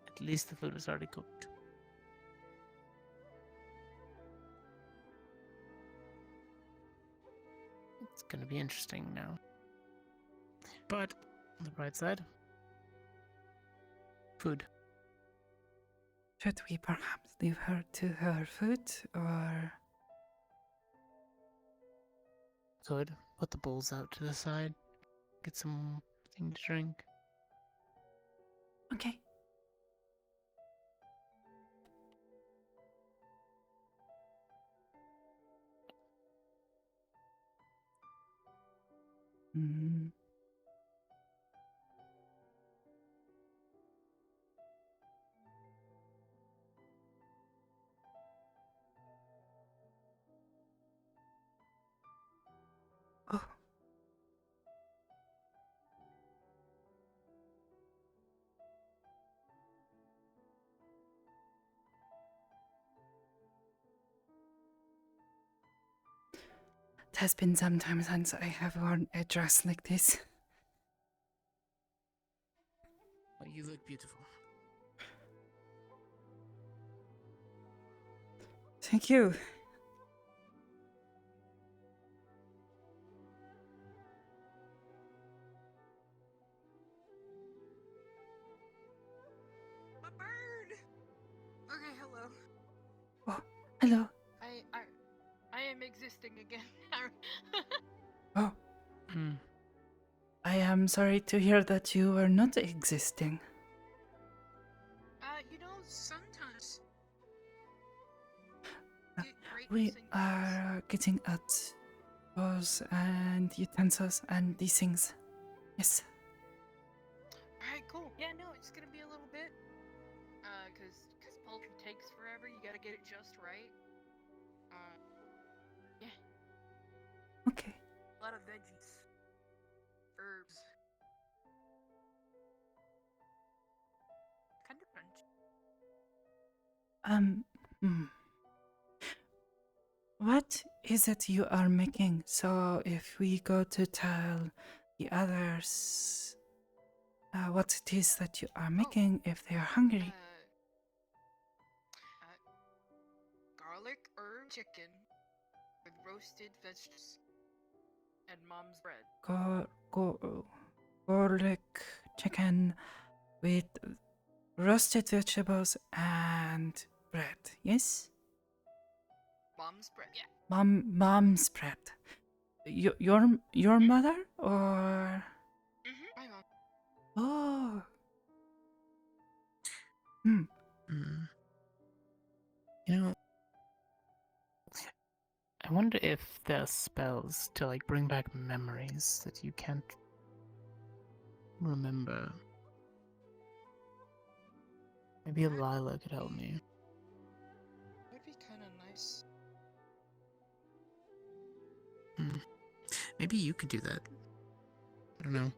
At least the food was already cooked. It's gonna be interesting now. But, on the bright side, food. Should we perhaps leave her to her food, or... Good. Put the bowls out to the side. get something to drink. Okay. Mm. Oh. It has been some time since I have worn a dress like this. Oh, you look beautiful. Thank you. A bird. Okay, hello. Oh, hello. I am existing again. Oh, Hmm. I am sorry to hear that you are not existing. Sometimes greatness We and chaos. are getting at bows and utensils and these things. Yes. Alright, cool. Yeah, no, it's gonna be a little bit. Cause poultry takes forever. You gotta get it just right. Yeah, Okay. a lot of veggies, herbs, kind of crunchy. Hmm. What is it you are making? So if we go to tell the others what it is that you are making, if they are hungry. Garlic herb chicken with roasted vegetables and mom's bread. Garlic chicken with roasted vegetables and bread. Yes? Mom's bread. Yeah. Mom's bread. Your mother or My mom. oh Hmm. You know, I wonder if there are spells to like bring back memories that you can't remember. Maybe Lila could help me. Would be kind of nice. Maybe you could do that. I don't know.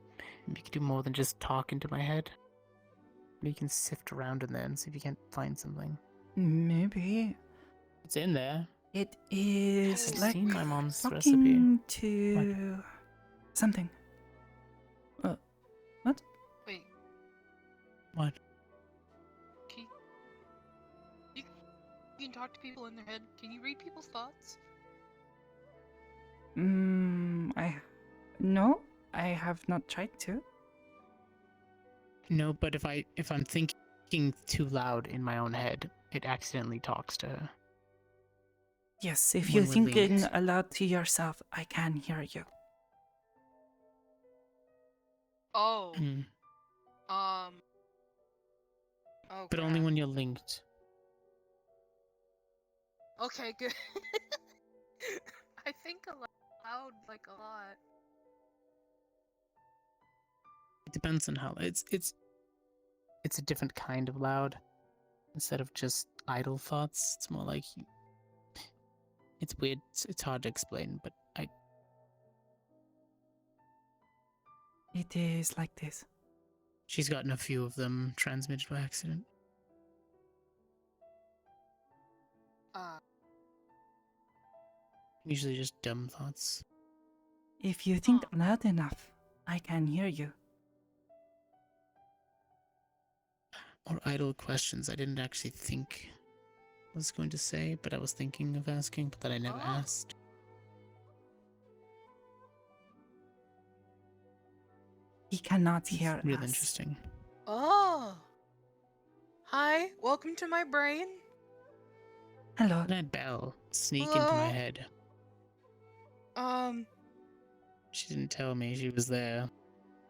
Maybe you could do more than just talk into my head. Maybe you can sift around in there and see if you can't find something. maybe It's in there. it is I've like seen my mom's talking recipe. to something. What? Wait, What? can you can talk to people in their head? Can you read people's thoughts? No, I have not tried to. No, but if I'm thinking too loud in my own head, it accidentally talks to her. Yes, if When you're we're thinking linked. aloud to yourself, I can hear you. Oh. Hmm. Oh. But only crap. when you're linked. Okay, good. I think aloud like a lot. It depends on how it's a different kind of loud. Instead of just idle thoughts, it's more like it's weird. It's hard to explain, but It is like this. she's gotten a few of them transmitted by accident. Usually just dumb thoughts. If you think loud enough, I can hear you. Or idle questions I didn't actually think I was going to say, but I was thinking of asking, but that I never asked. He cannot It's hear really us. interesting. Oh. Hi, welcome to my brain. Hello. That Belle sneak into my head. She didn't tell me she was there.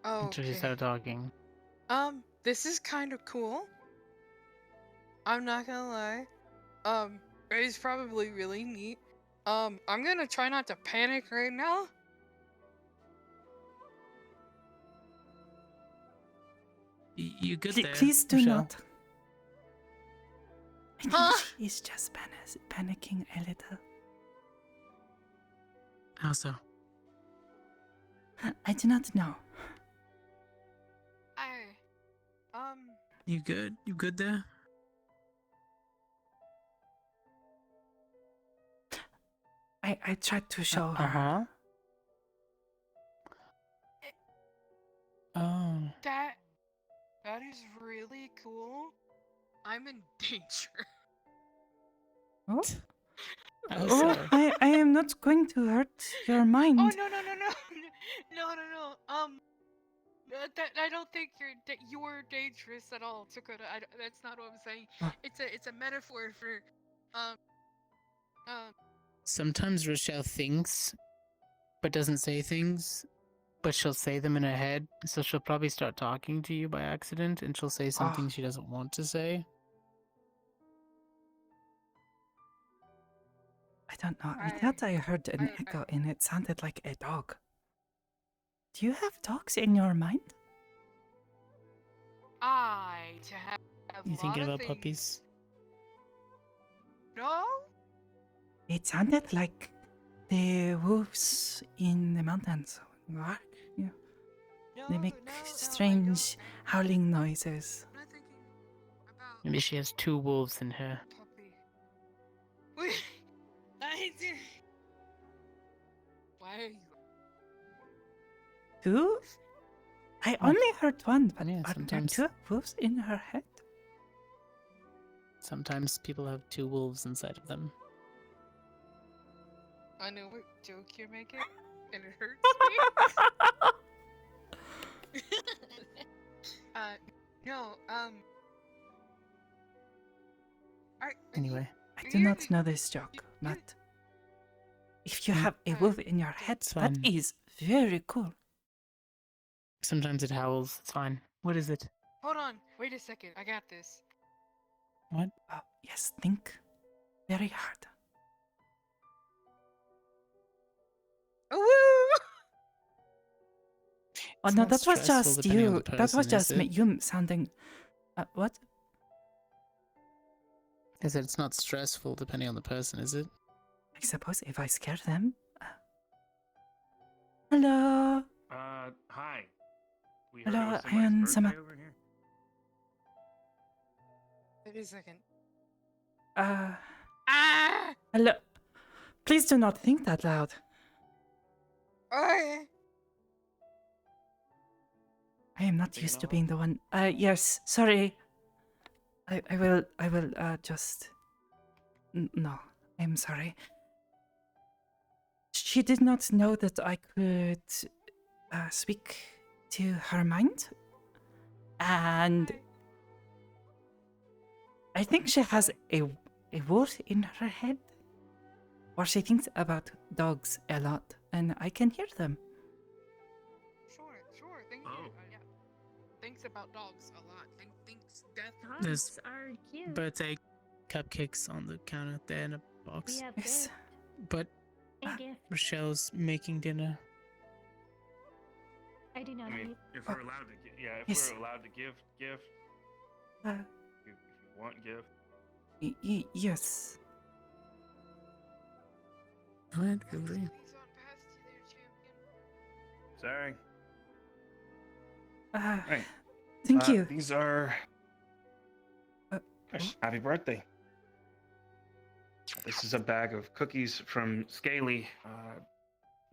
Oh, until she okay. started talking. This is kind of cool. I'm not gonna lie. It's probably really neat. I'm gonna try not to panic right now. You good there? Please do Rochelle? not. I think Huh? she is just panicking a little. How so? I do not know. You good? You good there? I tried to show her. Uh-huh. Oh. That is really cool. I'm in danger. Oh, I'm oh sorry. I am not going to hurt your mind. Oh no. That I don't think you're dangerous at all, Sakoto. That's not what I'm saying. Oh. It's a metaphor for um. Sometimes Rochelle thinks, but doesn't say things, but she'll say them in her head. So she'll probably start talking to you by accident, and she'll say something she doesn't want to say. I don't know. I thought I heard an echo and it sounded like a dog. Do you have dogs in your mind? You thinking about puppies? No. It sounded like the wolves in the mountains. What? Yeah. They make strange howling noises. I'm not thinking about Maybe she has 2 wolves in her. puppy. Wait. I did. Why are you? 2? I Oh. only heard 1, but Yeah, are there sometimes. 2 wolves in her head? Sometimes people have 2 wolves inside of them. I know what joke you're making, and it hurts me. No, Anyway, I do not know this joke, but if you have a wolf in your head, It's that fine. is very cool. sometimes it howls. It's fine. What is it? hold on, wait a second, I got this. What? Oh, yes, think very hard. Oh, woo! Oh It's no, not that was stressful just depending on you. the That was person, just is it? you sounding. What? I said it's not stressful depending on the person, is it? I suppose if I scare them. Hello. Hi. We heard Hello, it was somebody's handsome. birthday over here. Wait a second. Ah. Ah! Hello. Please do not think that loud. Okay. I am not Think used to aloud? being the one. Yes. Sorry. I will. Just. No. I'm sorry. She did not know that I could speak to her mind, and I think she has a wolf in her head, or she thinks about dogs a lot, and I can hear them. Sure. Thank you. Oh. Yeah. Thinks about dogs a lot. Thinks death. There's Dogs are cute. birthday cupcakes on the counter there in a We box. have Yes. But a gift. Rochelle's making dinner. I do not I mean, eat. if we're allowed to, if Yes. we're allowed to give gift, Uh, if you want gift, yes. Go ahead, feel free. Please on past you there, champion. sorry. Right. Thank you. These are. Uh, Happy birthday. This is a bag of cookies from Scaly,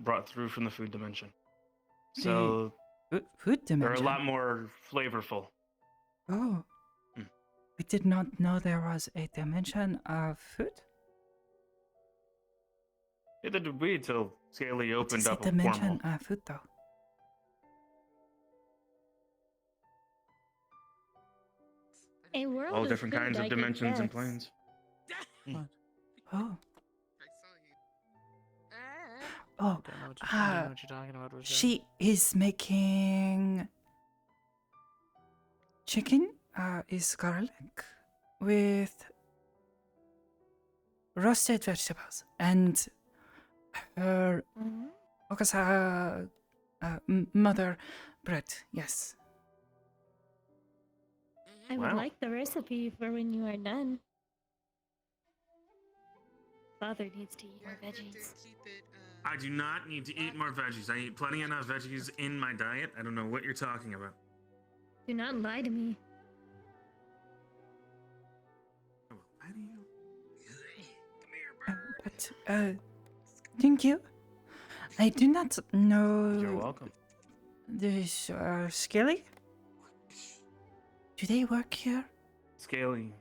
brought through from the food dimension. So Food they're dimension. a lot more flavorful. Oh. Hmm. I did not know there was a dimension of food. Neither did we till Scaly What opened is a up a dimension portal. of food, though? A world All of different food, kinds I of could dimensions and guess. planes. Oh. I saw you. Oh, I don't know ah, what you're talking about. Rochelle. she is making chicken, is garlic with roasted vegetables, and her Mhm. mother bread. Yes. I would Wow. like the recipe for when you are done. Father needs to eat Yeah, more you have to veggies. keep it. I do not need to eat more veggies. I eat plenty enough veggies in my diet. I don't know what you're talking about. Do not lie to me. Oh, why do you? Come here, bird. But thank you. I do not know. You're welcome. This Skelly. Do they work here? Scaly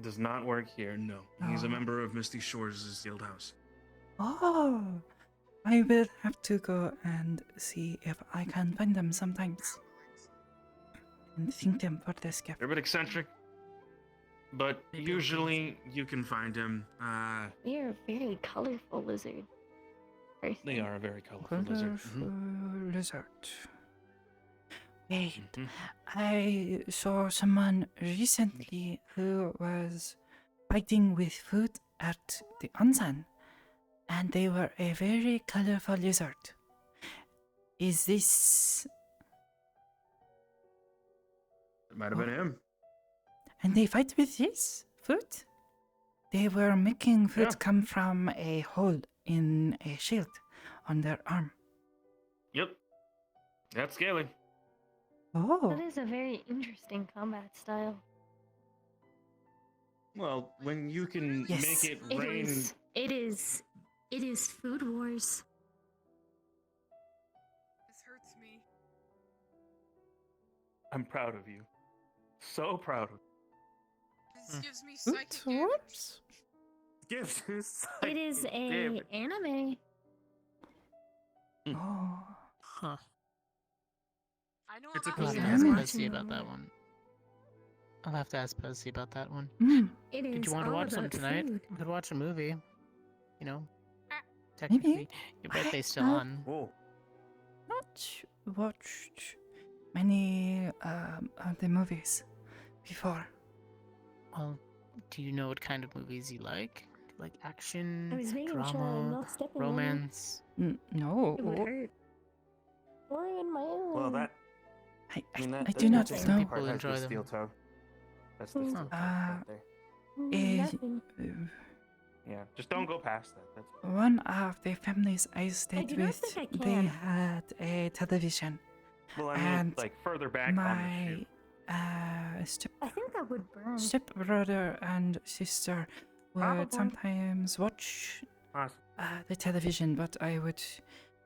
does not work here. No, he's a Oh. member of Misty Shores' guild house. Oh, I will have to go and see if I can find them sometimes and thank them for this gift. They're a bit eccentric, but They do usually you can find him. You're a very colorful lizard. Person. They are a very colorful lizard. Colorful lizard. Wait, Mhm. I saw someone recently who was fighting with food at the onsen, and they were a very colorful lizard. Is this... It might have been him. And they fight with this food? They were making food Yeah. come from a hole in a shield on their arm. Yep, that's Scaly. Oh, That is a very interesting combat style. Well, when you can Yes. make it It rain, is. It is. It is food wars. This hurts me. I'm proud of you. So proud of This gives me oops, psychic damage. whoops. you. Gives you It is psychic a damage. anime. Oh, Huh. I know It's a about I'll have to Yeah. ask Yeah. Percy about that one. I'll have to ask Percy about that one. It is Did you want to all watch them about tonight? food. We could watch a movie. You know, Ah. technically, your birthday's still I- on. Whoa. not watched many of the movies before. Oh. Well, do you know what kind of movies you like? Do you like action, I was making sure I'm drama, not stepping romance? No, on it. It would hurt. Or in my own. Well, that I do not that's Some know. people enjoy them. steel toe. That's the Hmm. steel toe Uh, right there. Nothing. Yeah, just don't go past that. That's One of the families I stayed do not with, think I they can. had a television. well, I mean, And like further back on the My ship. I think that would burn. stepbrother and sister would Probably. sometimes watch Awesome. the television, but I would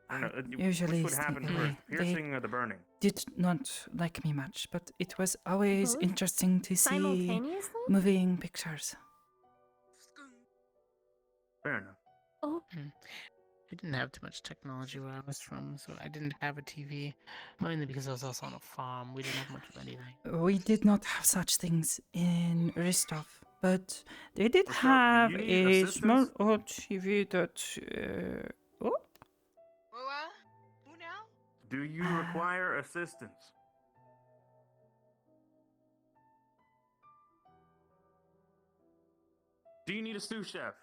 I don't know, usually which would stay happen away. first, They piercing or the burning? did not like me much, but it was always Both? interesting to see Simultaneously? moving pictures. Fair enough. Oh, I didn't have too much technology where I was from, so I didn't have a TV. Mainly because I was also on a farm. We didn't have much of anything. We did not have such things in Ristov, but they did What's up? have You need a small assistance? old TV that. Oh, Well, who now? Do you Ah. require assistance? Do you need a sous chef?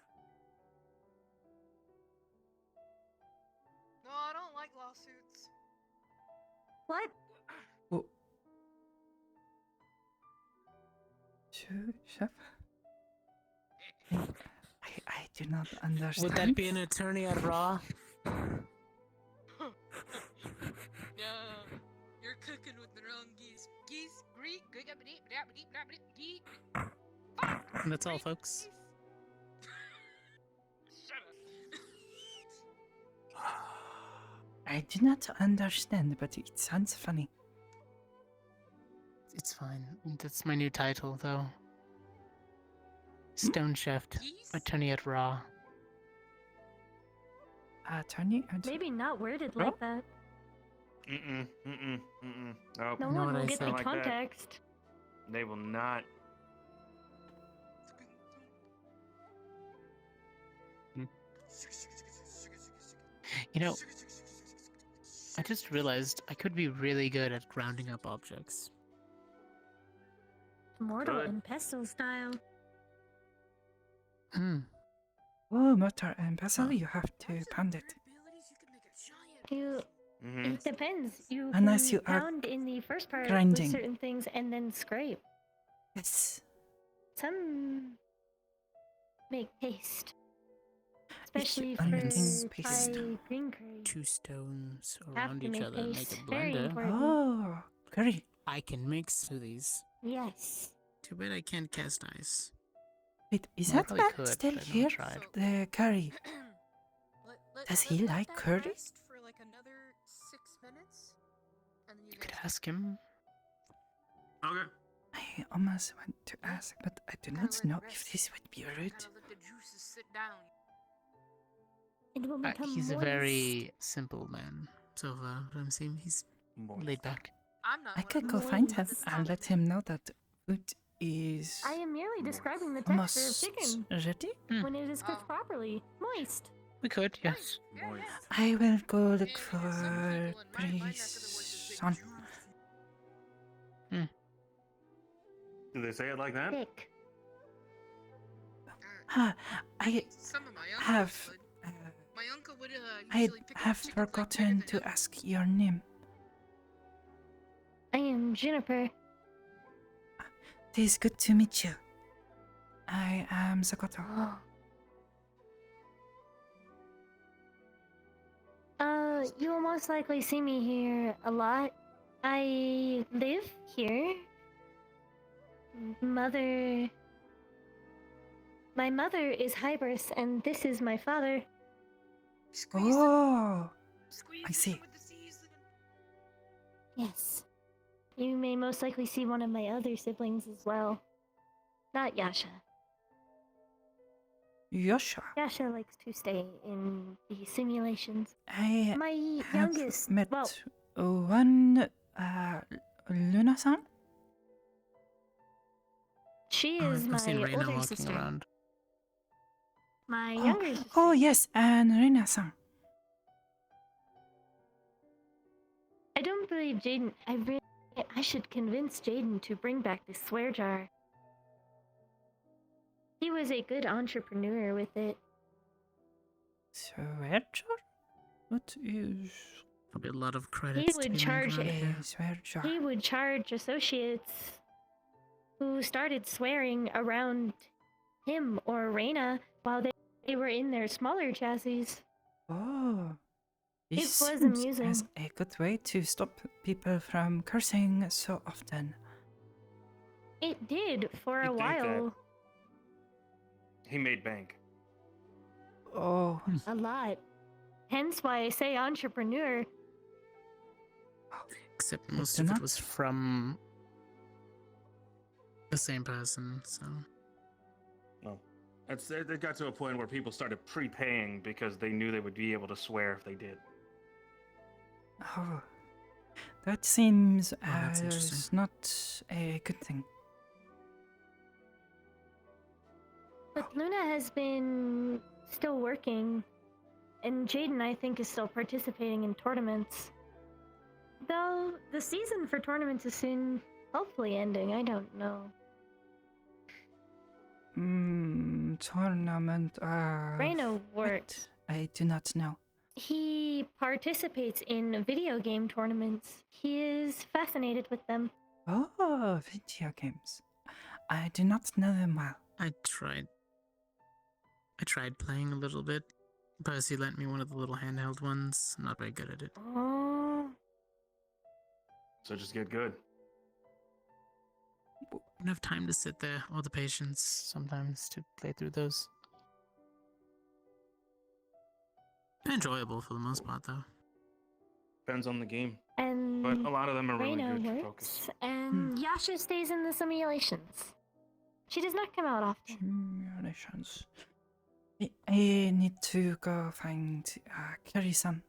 No, I don't like lawsuits. what? oh. Chef? I do not understand. Would that be an attorney at Raw? No, you're cooking with the wrong geese. Geese, Greek, geese. And that's all, folks. Shut up. I do not understand, but it sounds funny. It's fine. That's my new title, though. Stone Chef, Geese? attorney at Raw. Attorney? Maybe not worded Oh. like that. Mm-mm. Nope. No You know one what will I get said? the Like that. context. They will not. You know, I just realized I could be really good at grounding up objects. Mortal Good. and pestle style. Hmm. Oh, mortar and pestle, Oh. you have to pound it. You. Mm-hmm. It depends. You Unless can you are pound in the first part grinding. with certain things and then scrape. Yes. Some make paste, especially are for making paste. Thai green curry. 2 stones Have around to each make other and make paste. a Very blender. important. Oh, curry. I can mix smoothies. Yes. Too bad I can't cast ice. Wait, is Well, I that probably man could, still but I've here? never tried. The curry. Does he like that curry? rest for like another 6 minutes, and then you You could guys ask him. Okay. I almost want to ask, but I do Kinda not let it know if rest. this would be rude. kind of let the juices sit down. It will become He's a moist. very simple man. So far, what I'm seeing, he's Moist. laid back. I'm not. I one of could those go people find who him doesn't and stop let it. him know that food is I am merely Moist. describing the texture of almost chicken ready. when it is cooked Oh. properly. Moist. We could, yes. Yeah, Moist. I will go look And for some people in my neck of the woods is Prison. juicy. Do they say it like that? Thick. Ah, I Some of my uncles have. would. Uh, My uncle would I usually pick up have chickens, like, bigger forgotten than to him. ask your name. I am Juniper. It is good to meet you. I am Sakoto. Oh. You will most likely see me here a lot. I live here. My mother is Hybris, and this is my father. Squeeze them, Oh, squeeze I them see. with the seasoning. Yes. You may most likely see one of my other siblings as well. Not Yasha. Yosha. Yasha likes to stay in the simulations. I My have youngest, met well, one Luna-san. she Oh, is I've seen my Reina older walking sister. around. My Oh, younger sister. oh yes, and Reina-san. I don't believe Jaden. I should convince Jaden to bring back the swear jar. He was a good entrepreneur with it. Swear jar? What is Probably a lot of credits to would be made charge around it. here. a swear jar? He would charge associates who started swearing around him or Reina while they were in their smaller chassis. Oh, this It was seems amusing. as a good way to stop people from cursing so often. It did for a You'd think that- while. He made bank. Oh, A lot. Hence why I say entrepreneur. Except I most do of not- it was from the same person, so. They got to a point where people started prepaying because they knew they would be able to swear if they did. oh, that seems that's as interesting. not a good thing. But Luna has been still working, and Jaden, I think, is still participating in tournaments. Though the season for tournaments is soon hopefully ending, I don't know. Tournament. Reino what? works. I do not know. He participates in video game tournaments. He is fascinated with them. Oh, video games. I do not know them well. I tried playing a little bit. Percy lent me one of the little handheld ones. I'm not very good at it. Oh, So just get good. I don't have time to sit there or the patience sometimes to play through those. They're enjoyable for the most part, though. Depends on the game. and But a lot of them are really Reina good to works, focus. and Yasha stays in the simulations. She does not come out often. Simulations. I need to go find Carrie-san.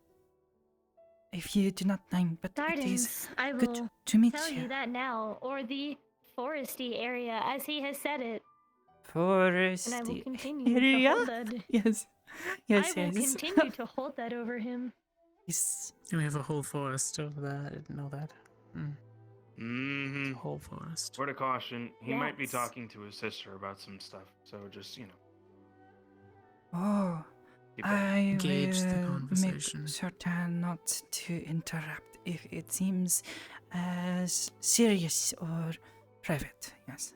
If you do not mind, but it is Gardens, I good will to meet tell you. you that now, or the foresty area, as he has said it. forest And I will continue area. to hold that. Yes, yes, I will yes. continue to hold that over him. Yes. And we have a whole forest over there. I didn't know that. Mm-hmm. A whole forest. Word of caution, he might be Yes. talking to his sister about some stuff, so just, Oh, keep that. I Gauge the will make conversation. certain not to interrupt if it seems as serious or private. Yes.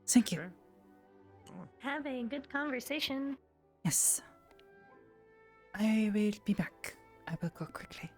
Thank you. Sure. Have a good conversation. Yes. I will be back. I will go quickly.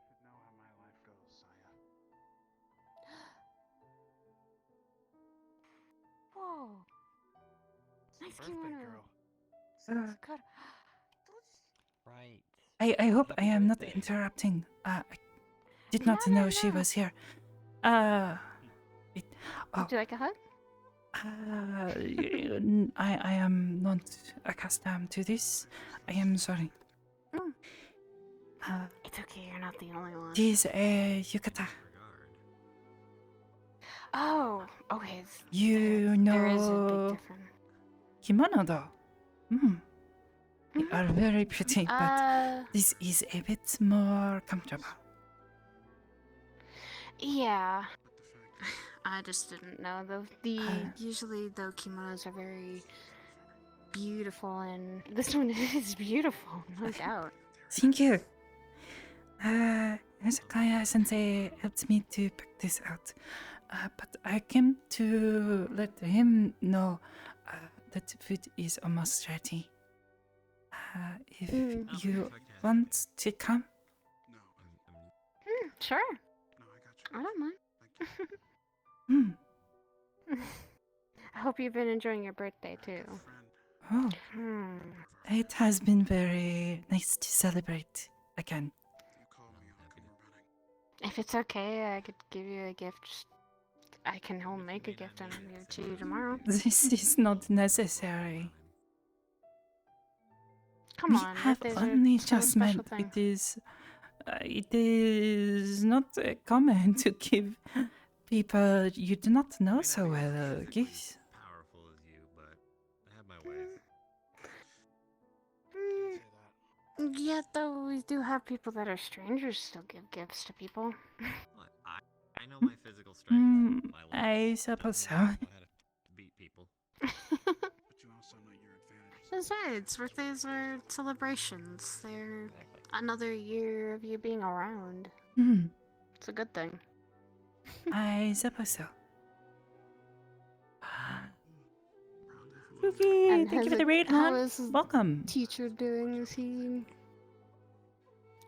Should know how my life goes, Saya. Whoa. It's the Nice birthday kimono. girl. Sakoto. Right. I hope I Happy am not birthday. interrupting. I did not No, no, know she no. was here. Would you like a hug? I am not accustomed to this. I am sorry. Mm. Uh, It's okay, you're not the only one. this yukata. Oh, okay. You there is a big know difference. kimono though. They Mhm. are very pretty, but this is a bit more comfortable. Yeah. What the fuck? I just didn't know. The usually the kimonos are very beautiful, and this one is beautiful, no doubt. Thank you. Sakaya sensei helped me to pick this out. But I came to let him know that food is almost ready. If you want to come, No, Sure, no, I got you. I don't mind. Thank you. I hope you've been enjoying your birthday I too. got a friend. oh, Hmm. it has been very nice to celebrate again. You call me, I'll come running. If it's okay, I could give you a gift. I can home make a gift and I'll give it to you tomorrow. This is not necessary. Come We on, have birthdays only are still a just special met. thing. It is not common to give people you do not know so well gifts. Powerful as you, but I have my ways. Mm, Say that. Yet though, we do have people that are strangers still give gifts to people. Well, I know my physical strength. My looks, I suppose so. I know how to beat people. But you also know your advantages. Besides, birthdays are celebrations. They're Exactly. another year of you being around. It's a good thing. I suppose so. Proud of who Okay, And thank you has for the it- raid, how hon. is Welcome. teacher doing? Is he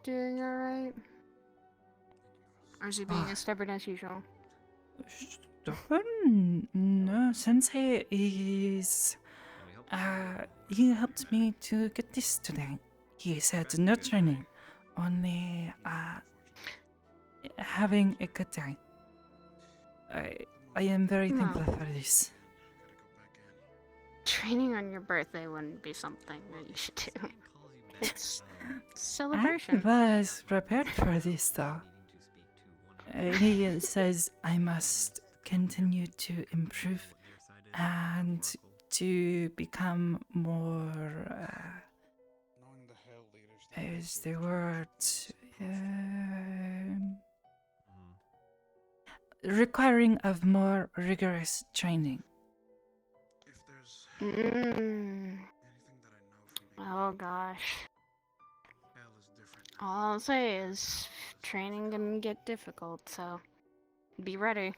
doing alright? Or is he being as stubborn as usual? Stubborn? No, Sensei is. And we hope He helped me to get this today. He said no training, only having a good time. I am very No. thankful for this. Gotta go back in. Training on your birthday wouldn't be something that you should do. calls you back. It's celebration. I was prepared for this though. He says I must continue to improve and to become more Knowing the Hell Leaders is the word requiring of more rigorous training. If there's Mm. anything that I know from being Oh gosh. hell is different. All I'll say is training can get difficult, so be ready.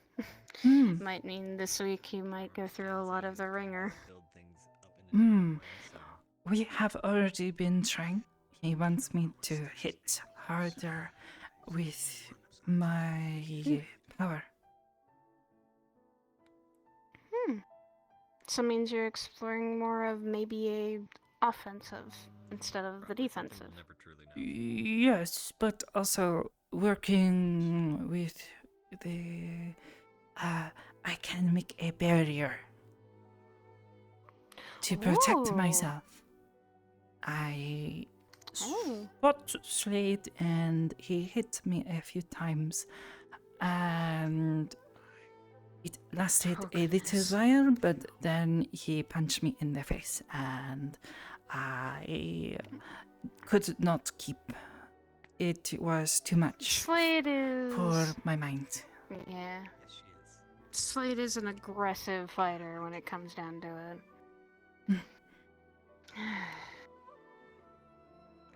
Hmm. Might mean this week you might go through a lot of the ringer. Build things up in a Hmm. different way, so We have already been trying. He wants me to hit harder with my power. So it means you're exploring more of maybe a offensive instead of the probably something defensive. we'll never truly know. Yes, but also working with the. I can make a barrier to protect Ooh. myself. I Oh. fought Slade and he hit me a few times, and it lasted Oh, a little goodness. while, but then he punched me in the face and I could not keep. It was too much Slade is. for my mind. Yeah. Yes, she is. Slade is an aggressive fighter when it comes down to it.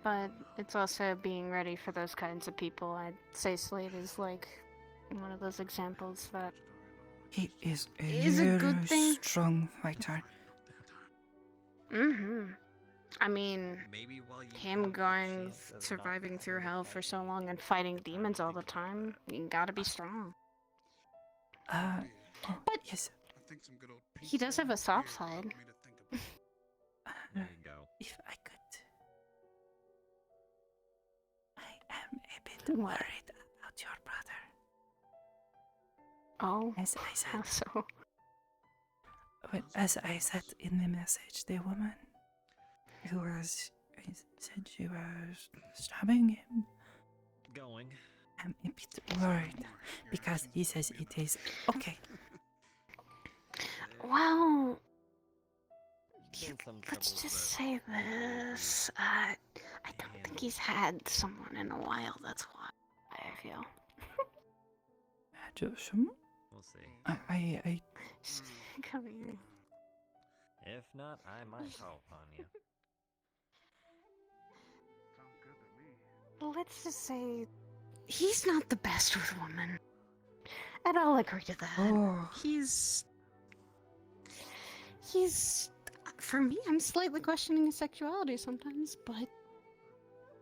But it's also being ready for those kinds of people. I'd say Slade is like one of those examples that He is a Is a very good thing. strong fighter. I mean, Maybe while you him have the going, chance of surviving not through having hell to for fight so them, long and fighting I demons all the think about time, it. you gotta be strong. Oh, But- yes. I think some good old He does pizza have a and soft beer side. helped me to think about it. There you go. If I could. I am a bit What? worried about your brother. Oh, As I said, how so? as I said in the message, the woman who said she was stabbing him, Going. I'm a bit worried because he says it is okay. Well, Been some let's troubles, just but say hopefully this. I don't think he's had someone in a while, that's why I feel. Joshua? we'll see. I Come here. If not, I might call upon you. Sounds good to me. Let's just say he's not the best with women. And I'll agree to that. oh, He's for me, I'm slightly questioning his sexuality sometimes, but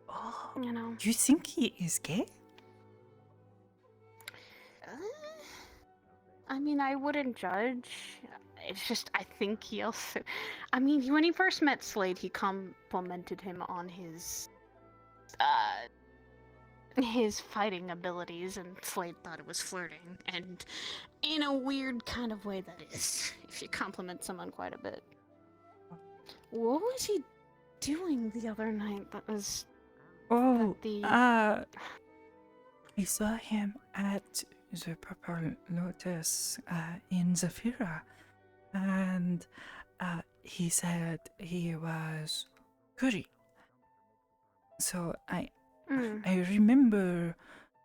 oh. you know. You think he is gay? I mean, I wouldn't judge. It's just I think he also I mean, when he first met Slade, he complimented him on his fighting abilities, and Slade thought it was flirting, and in a weird kind of way that is, if you compliment someone quite a bit. What was he doing the other night that was Oh, at the... I saw him at the Purple Lotus in Zafira, and he said he was curry. So I remember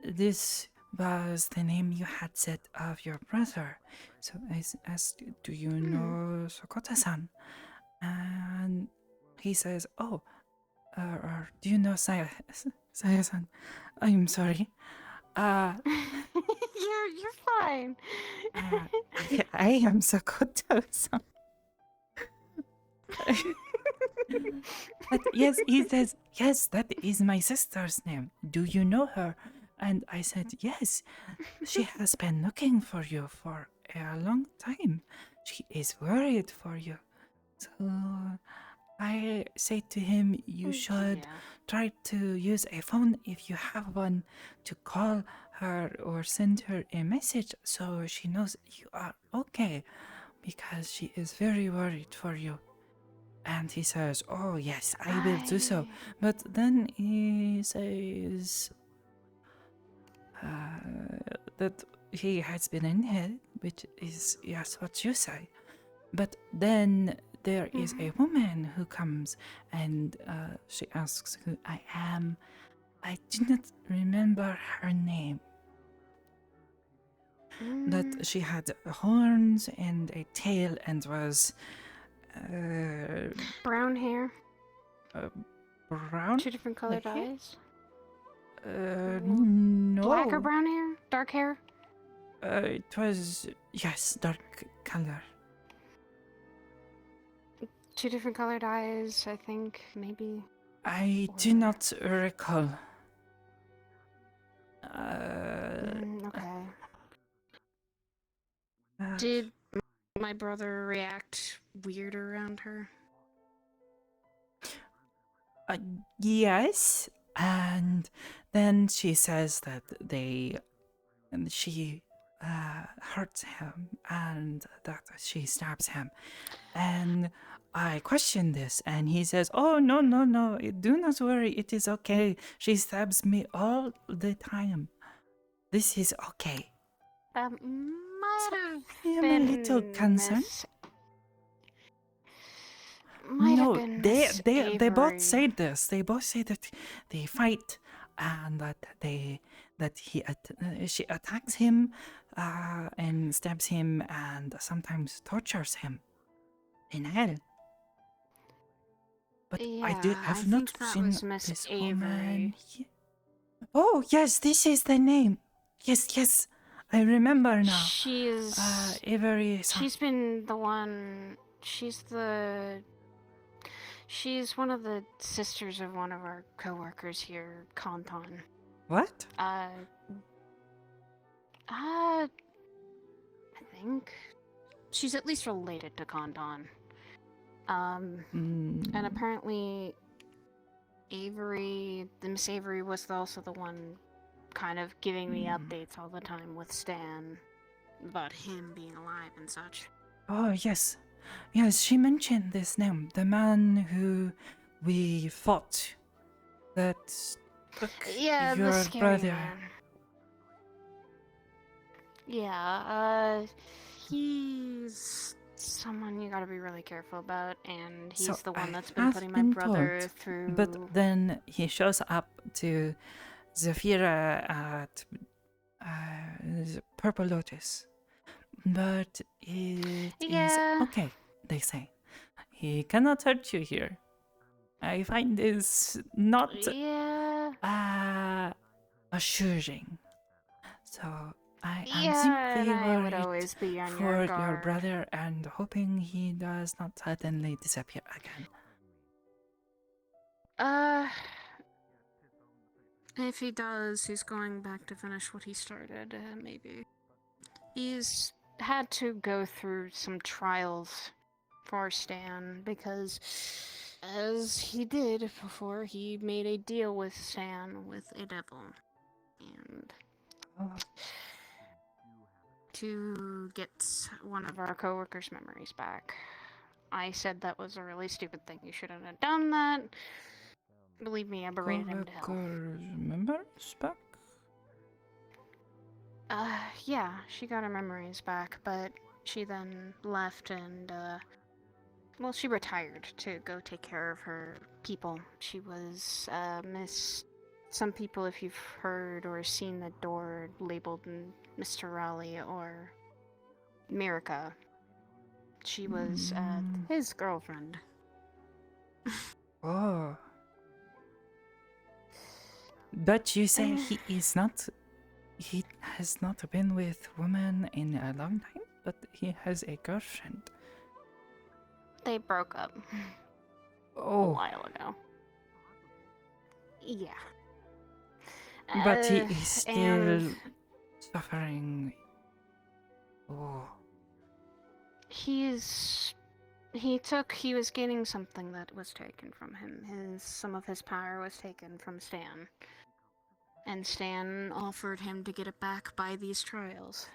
this was the name you had said of your brother. So I asked, do you know Sakoto-san? And he says, oh, or do you know Saya-san? I'm sorry. You're fine. I am Sakoto-san. But yes, he says, yes, that is my sister's name. Do you know her? And I said, yes, she has been looking for you for a long time. She is worried for you. So I say to him, you should try to use a phone if you have one to call her or send her a message so she knows you are okay, because she is very worried for you. And he says, oh yes, I will do so. But then he says that he has been in hell, which is yes what you say. But then there is a woman who comes and she asks who I am. I do not remember her name, but she had horns and a tail and was Brown hair, brown. 2 different colored hair? eyes. No. Black or brown hair? Dark hair? It was, yes, dark color. 2 different colored eyes, I think, maybe. I do Or- not recall. Okay. Uh, Did my brother react weird around her? yes, and then she says that she hurts him and that she stabs him. And I question this, and he says, "Oh, no, no, no, do not worry, it is okay. She stabs me all the time. This is okay." That might So, have I am been a little concerned. Might No, have been they Miss they both Avery. say this. They both say that they fight and that she attacks him and stabs him and sometimes tortures him in hell. But I Yeah, have I not think that seen was Miss this Avery. woman. Oh yes, this is the name. Yes, yes, I remember now. She's Avery. she's been the one. She's one of the sisters of one of our coworkers here, Kanton. What? I think she's at least related to Kanton. And apparently Miss Avery was also the one kind of giving me updates all the time with Stan about him being alive and such. Oh, yes. Yes, she mentioned this name. The man who we fought. That took Yeah, your the scary brother. man. Yeah, he's someone you gotta be really careful about, and he's So the one I that's been have putting my been brother told, through. But then he shows up to Zafira at Purple Lotus. But it is okay, they say. He cannot hurt you here. I find this not assuring. So I am simply and I would worried always be on for your your guard. brother and hoping he does not suddenly disappear again. If he does, he's going back to finish what he started, maybe. He's had to go through some trials for Stan, because as he did before, he made a deal with Stan with a devil. And to get one of our coworkers' memories back. I said that was a really stupid thing. You shouldn't have done that. Believe me, I berated him to hell. Members back? Yeah, she got her memories back, but she then left and, well, she retired to go take care of her people. She was, some people, if you've heard or seen the door labeled Mr. Raleigh or Mirica, she was, his girlfriend. Oh. But you say he has not been with women in a long time, but he has a girlfriend. They broke up a Oh. while ago. Yeah. But he is still and suffering. Oh. he was getting something that was taken from him. Some of his power was taken from Stan. And Stan offered him to get it back by these trials.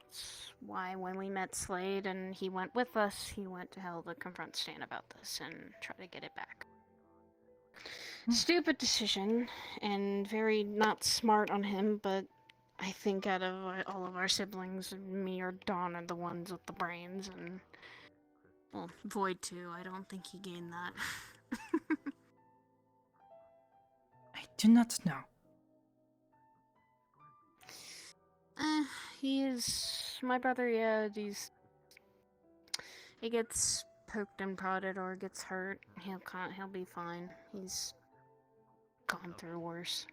That's why when we met Slade and he went with us, he went to hell to confront Stan about this and try to get it back. Stupid decision, and very not smart on him, but I think out of all of our siblings, me or Dawn are the ones with the brains, and Well, Void too. I don't think he gained that. I do not know. He is my brother. Yeah, he gets poked and prodded or gets hurt. He'll be fine. He's gone through worse.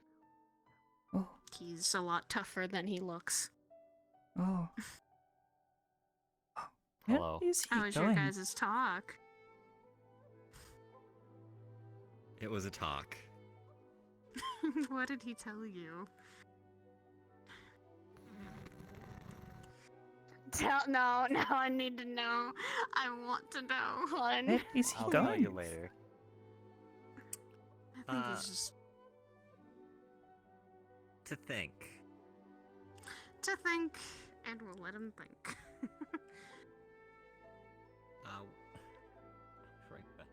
Oh, He's a lot tougher than he looks. oh. Where Hello. is he How was your going? guys' talk? It was a talk. What did he tell you? No, I need to know. I want to know, hon. Where is he I'll going? tell you later. I think he's just To think. to think, and we'll let him think. Right back.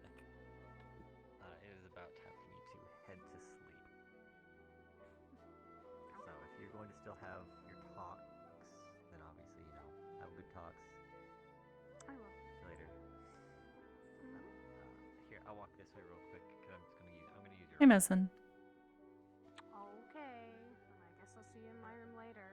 It is about time for me to head to sleep. So if you're going to still have your talks, then obviously, have good talks. I will. See you later. Here, I'll walk this way real quick because I'm gonna use your. Hey, Mason. Okay. I guess I'll see you in my room later.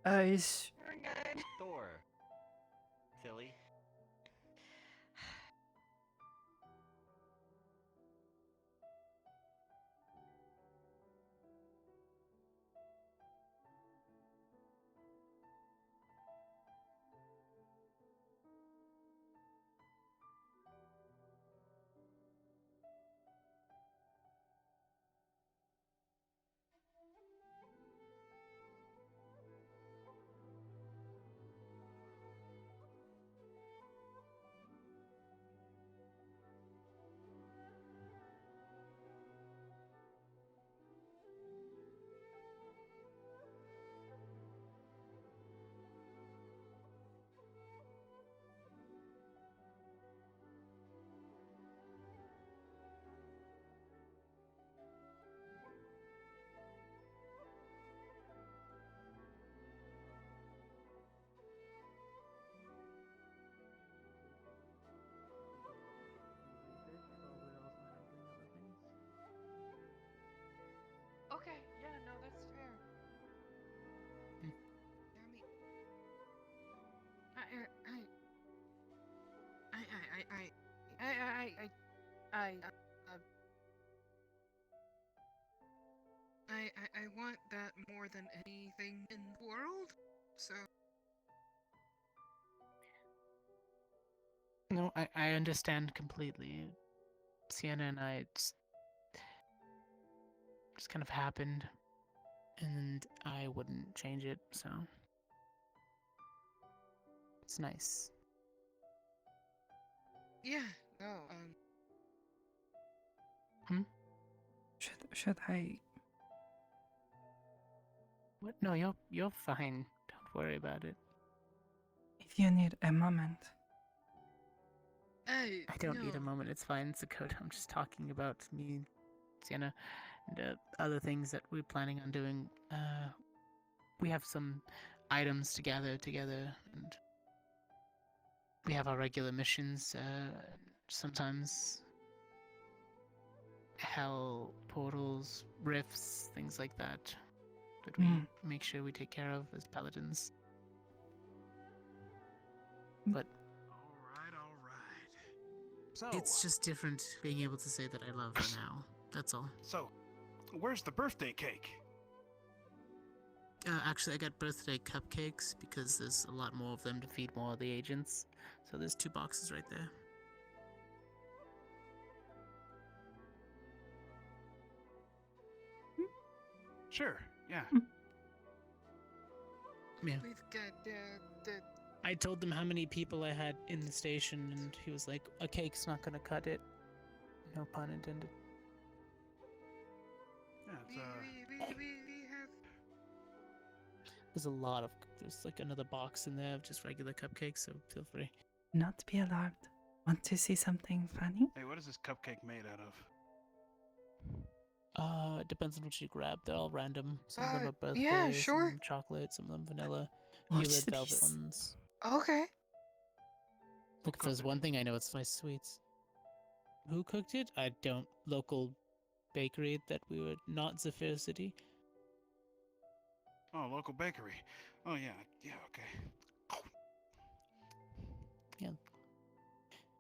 Is We're good. Thor. Silly. Okay, yeah, no, that's fair. Hmm. Yeah, I want that more than anything in the world. So No, I understand completely. Sienna and I just kind of happened, and I wouldn't change it, so it's nice. yeah, no, should I? What? No, you're fine. Don't worry about it. If you need a moment, I don't need a no. moment. It's fine, Sakoto. I'm just talking about me, Sienna, and other things that we're planning on doing. We have some items to gather together, and we have our regular missions. Sometimes hell portals, rifts, things like that we make sure we take care of as paladins. But All right. So, it's just different being able to say that I love her now. That's all. so, where's the birthday cake? Actually, I got birthday cupcakes because there's a lot more of them to feed more of the agents. So there's 2 boxes right there. Sure, yeah. Yeah. We've got I told them how many people I had in the station, and he was like, "A cake's not gonna cut it." No pun intended. Yeah, it's We have. There's a lot of. There's like another box in there of just regular cupcakes, so feel free. Not be alarmed. Want to see something funny? Hey, what is this cupcake made out of? It depends on what you grab. They're all random. Some of them are birthday, Yeah, some sure. of them chocolate, some of them vanilla. Watch Few red velvet these. ones. Okay. Look, if there's one thing I know, it's my sweets. Who cooked it? I don't. Local bakery that we were not Zephyr City. Oh, local bakery. Oh yeah, okay.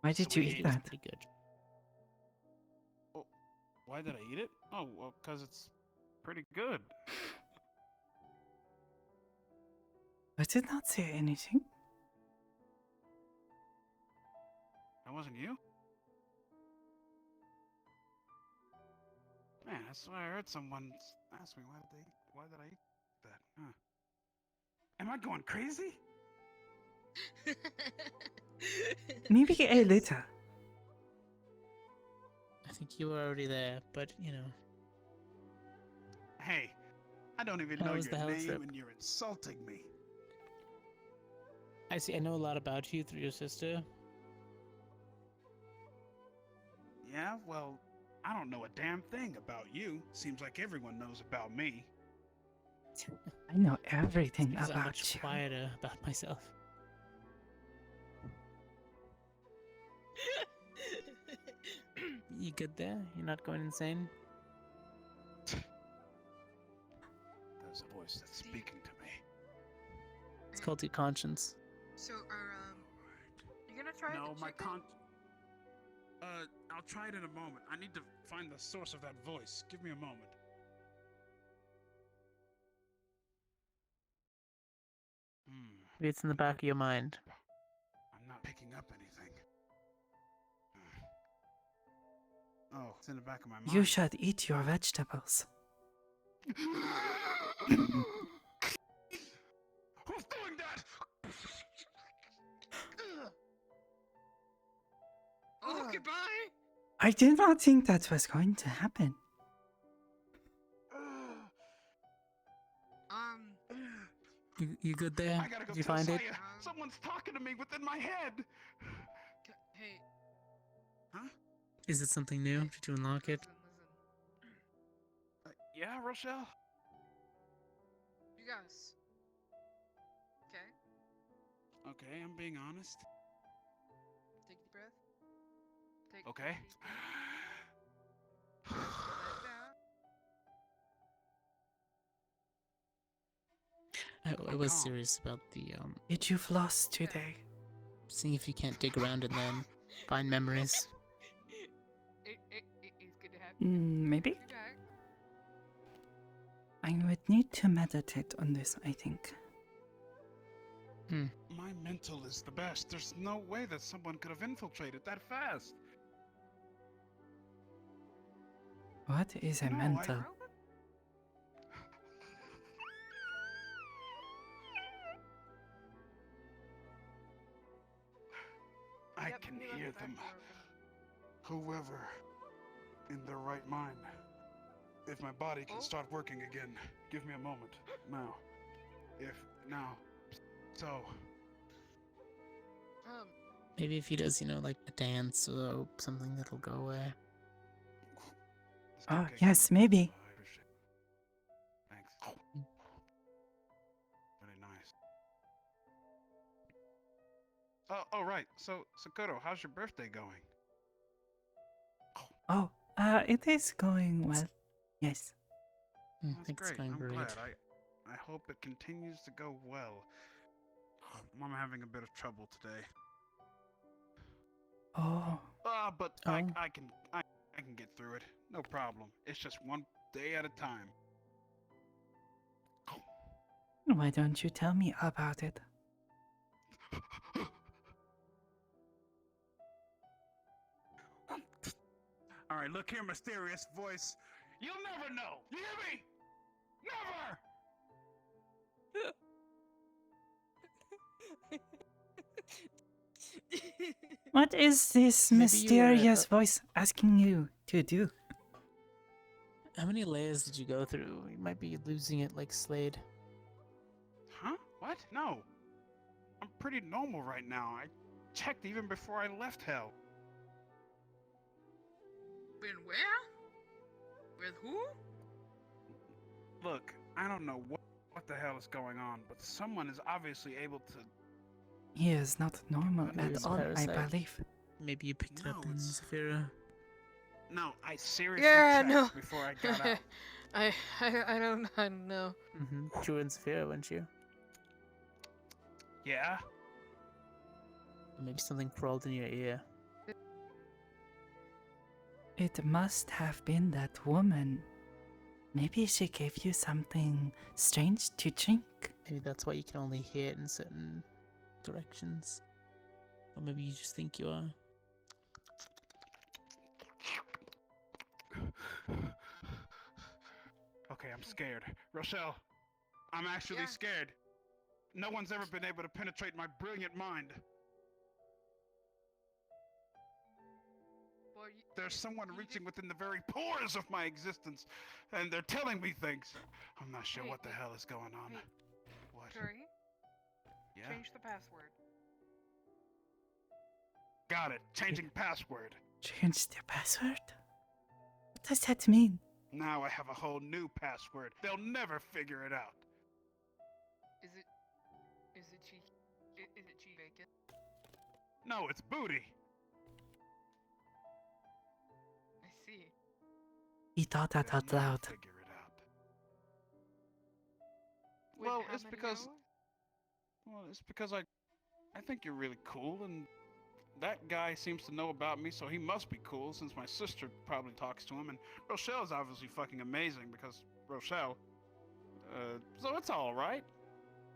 Why did you Sweet. eat It was that? pretty good. Why did I eat it? Oh, well, cause it's pretty good. I did not say anything. That wasn't you? Man, I swear I heard someone ask me why did I eat that? Huh. Am I going crazy? Maybe a later. I think you were already there, but you know. Hey, I don't even How know was your the health name trip? and you're insulting me. I see. I know a lot about you through your sister. Yeah, well, I don't know a damn thing about you. Seems like everyone knows about me. I know everything Because I'm about much you. quieter about myself. You good there? You're not going insane? There's a voice that's speaking to me. It's called your conscience. So, you gonna try No, the my chicken? I'll try it in a moment. I need to find the source of that voice. Give me a moment. Maybe it's in the back of your mind. I'm not picking up anything. Oh, it's in the back of my mind. You should eat your vegetables. Who's doing that? Oh, goodbye. I did not think that was going to happen. You good there? I gotta go Did you tell find it? Saya. Someone's talking to me within my head. Hey, Huh? Is it something new? Did you unlock it? listen. Yeah, Rochelle? You guys. Okay, Okay, I'm being honest. take a deep breath. Take Okay. a deep breath. Let it out. I was calm. serious about the Did you floss today? seeing if you can't dig around and then find memories. It's good to have you. Maybe? You back. I would need to meditate on this, I think. My mental is the best. There's no way that someone could have infiltrated that fast. What is a No, mental? I Yep, can you left hear the back them. door open. Whoever in their right mind. If my body can Oh. start working again, give me a moment. Now. So, Maybe if he does, like a dance or something, that'll go away. this Oh, cupcake yes, is- maybe. I appreciate it. Thanks. Very nice. Oh, right. So, Sakoto, how's your birthday going? Oh, it is going well. Yes. That's Think it's great. going I'm great. glad. I hope it continues to go well. I'm having a bit of trouble today. Oh, But Oh. I can get through it. No problem. It's just one day at a time. why don't you tell me about it? All right, look here, mysterious voice. You'll never know. You hear me? Never. What is this Maybe you were, mysterious voice asking you to do? How many layers did you go through? You might be losing it like Slade. Huh? What? No. I'm pretty normal right now. I checked even before I left hell. Been where? With who? Look, I don't know what the hell is going on, but someone is obviously able to. He is not normal Maybe at it's a all, I parasite. believe. Maybe you picked it No, up in it's- Zafira. No, I seriously Yeah, checked no. before I got out. I don't know. Mm-hmm. You were in Zafira, weren't you? Yeah? Maybe something crawled in your ear. It must have been that woman. Maybe she gave you something strange to drink. Maybe that's why you can only hear it in certain directions. Or maybe you just think you are. Okay, I'm scared. Rochelle, I'm actually Yeah. scared. No one's ever been able to penetrate my brilliant mind. Well, There's someone reaching within the very pores of my existence, and they're telling me things. I'm not sure Hey, what the hey, hell is going on. hey, What? Curry, Yeah? change the password. Got it. Changing password. Change the password? What does that mean? Now I have a whole new password. They'll never figure it out. Is it cheese? Is it cheese bacon? No, it's booty. I see. He thought that They'll out never loud. figure it out. With Well, how it's many because- hours? Well, it's because I think you're really cool, and that guy seems to know about me, so he must be cool, since my sister probably talks to him, and Rochelle's obviously fucking amazing, because Rochelle. So it's alright.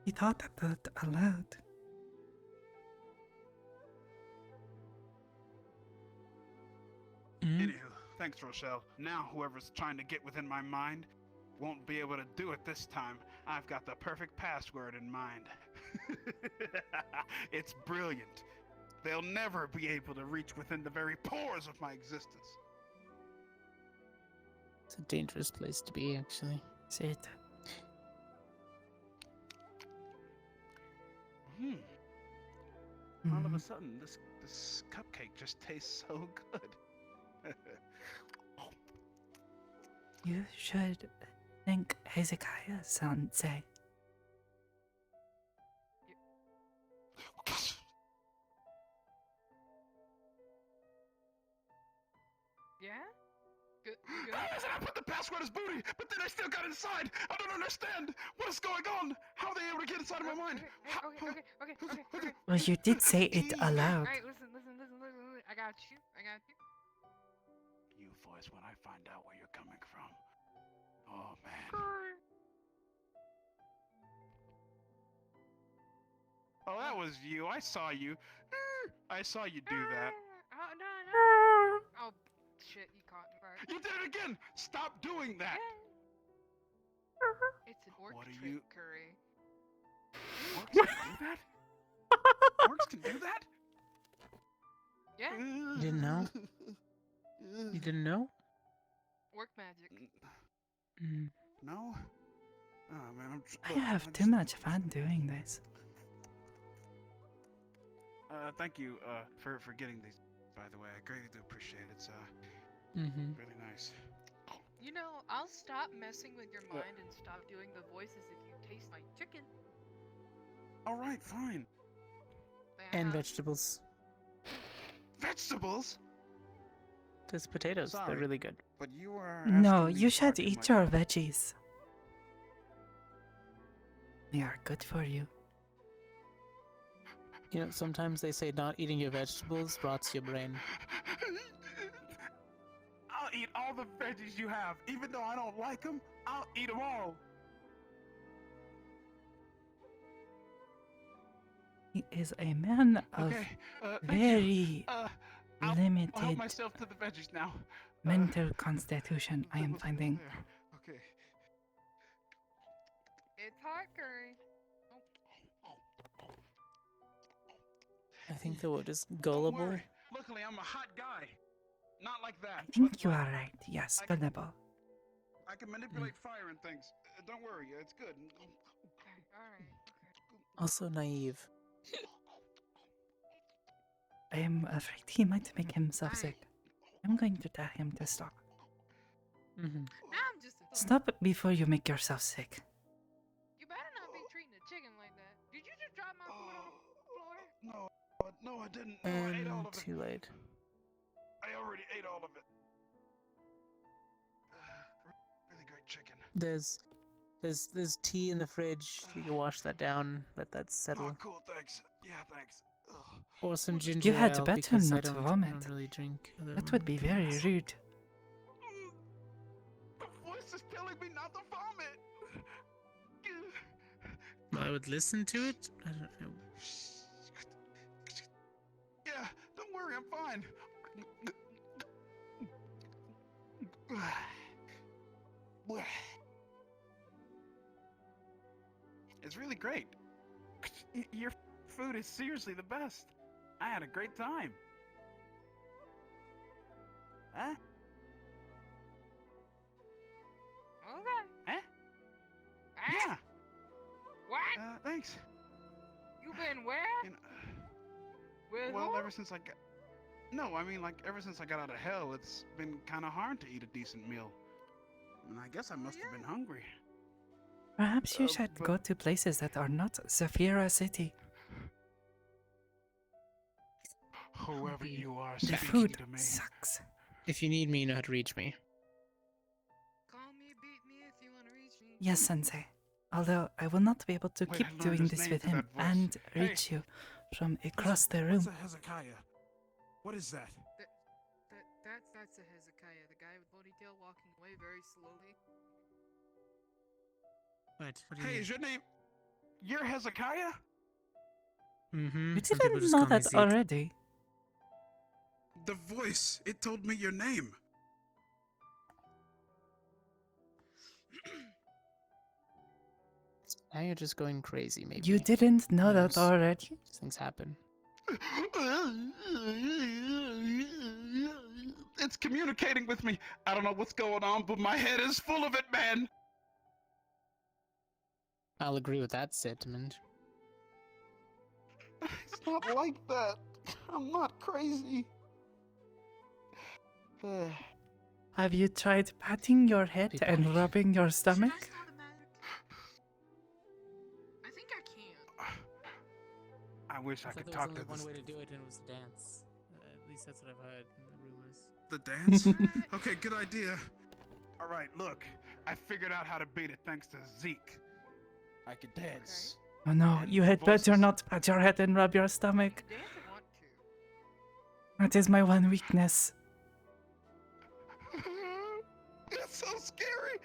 He thought that out aloud. Mm? Anywho, thanks, Rochelle. Now whoever's trying to get within my mind won't be able to do it this time. I've got the perfect password in mind. It's brilliant. They'll never be able to reach within the very pores of my existence. It's a dangerous place to be, actually. Is it? All of a Mhm. sudden, this cupcake just tastes so good. You should think Hezekiah's son say. Yeah? Good. You good? I said I put the password as booty, but then I still got inside. I don't understand. What is going on? How are they able to get inside of my mind? Okay. Well, you did say it aloud. Alright, listen. I got you. You voice when I find out where you're coming from. Oh man. Oh, that was you. I saw you. I saw you do that. Oh, no. Oh, shit, you caught me. Right. You did it again. Stop doing that. It's an orc What are trick, you- Curry. Orcs can do that? Orcs can do that? Yeah, You didn't know? You didn't know? orc magic. Mm. No? Oh man, I have too much fun doing this. Thank you, for getting these, by the way. I greatly do appreciate it. It's, Mm-hmm. really nice. You know, I'll stop messing with your mind and stop doing the voices if you taste my chicken. Alright, fine. And Uh-huh. vegetables. Vegetables? There's potatoes. Sorry. They're really good. But you are. No, asking me you to should argue eat my your point. veggies. They are good for you. You know, sometimes they say not eating your vegetables rots your brain. I'll eat all the veggies you have. Even though I don't like them, I'll eat them all. He is a man of Okay, thank you. very I'll help limited myself to the veggies now. mental constitution, I am finding. There, okay. It's hot, Curry. I think the word is Don't gullible. worry. Luckily, I'm a hot guy. Not like that. I think but you like, are right. Yes, I can- gullible. I can manipulate fire and things. Don't worry, it's good. Okay, alright, okay. Also naive. I am afraid he might make himself Aye. sick. I'm going to tell him to stop. Mm-hmm. Now I'm just a thought. Stop before you make yourself sick. You better not be treating a chicken like that. Did you just drop my food on the floor? No, I didn't. No, I ate all And of it. too late. I already ate all of it. Really great chicken. There's tea in the fridge. You can wash that down. Let that settle. Oh, cool. Thanks. Yeah, thanks. Ugh. Or some What is- ginger You had ale better because not I don't vomit. really drink. Other That would be very wines. rude. The voice is telling me not to vomit. I would listen to it. I don't know. Yeah, don't worry, I'm fine. It's really great. Your food is seriously the best. I had a great time. Huh? Okay. Huh? Ah, Yeah. What? Thanks. You been where? You know, With well, who? ever since I got... No, I mean, like, ever since I got out of hell, it's been kind of hard to eat a decent meal. And I guess I must have been hungry. Perhaps you should but- go to places that are not Zafira City. Whoever you are The speaking food to me. sucks. If you need me, you know how to reach me. Call me, beat me if you want to reach me. Yes, Sensei. Although I will not be able to Wait, keep I learned doing his this name with through him that voice. and Hey, reach you from across the room. What's a Hezekiah? What is that? That's a Hezekiah, the guy with ponytail walking away very slowly. What do you Hey, mean? is your name... You're Hezekiah? Mm-hmm. You Some people didn't just know call me that Zeke. already. The voice. It told me your name. Now you're just going crazy, maybe. You didn't know Who that knows? already. These things happen. It's communicating with me. I don't know what's going on, but my head is full of it, man. I'll agree with that sentiment. It's not like that. I'm not crazy. Have you tried patting your head People and like- rubbing your Should stomach? I start a magic? I think I can. I wish I thought could there was talk only to one this. way to do it, and it was to dance. At least that's what I've heard in the rumors. The dance? Alright. Okay, good idea. All right, look. I figured out how to beat it thanks to Zeke. I could dance. Oh no, And you had better voices. not pat your head and rub your stomach. Dance I want to. That is my one weakness. It's so scary.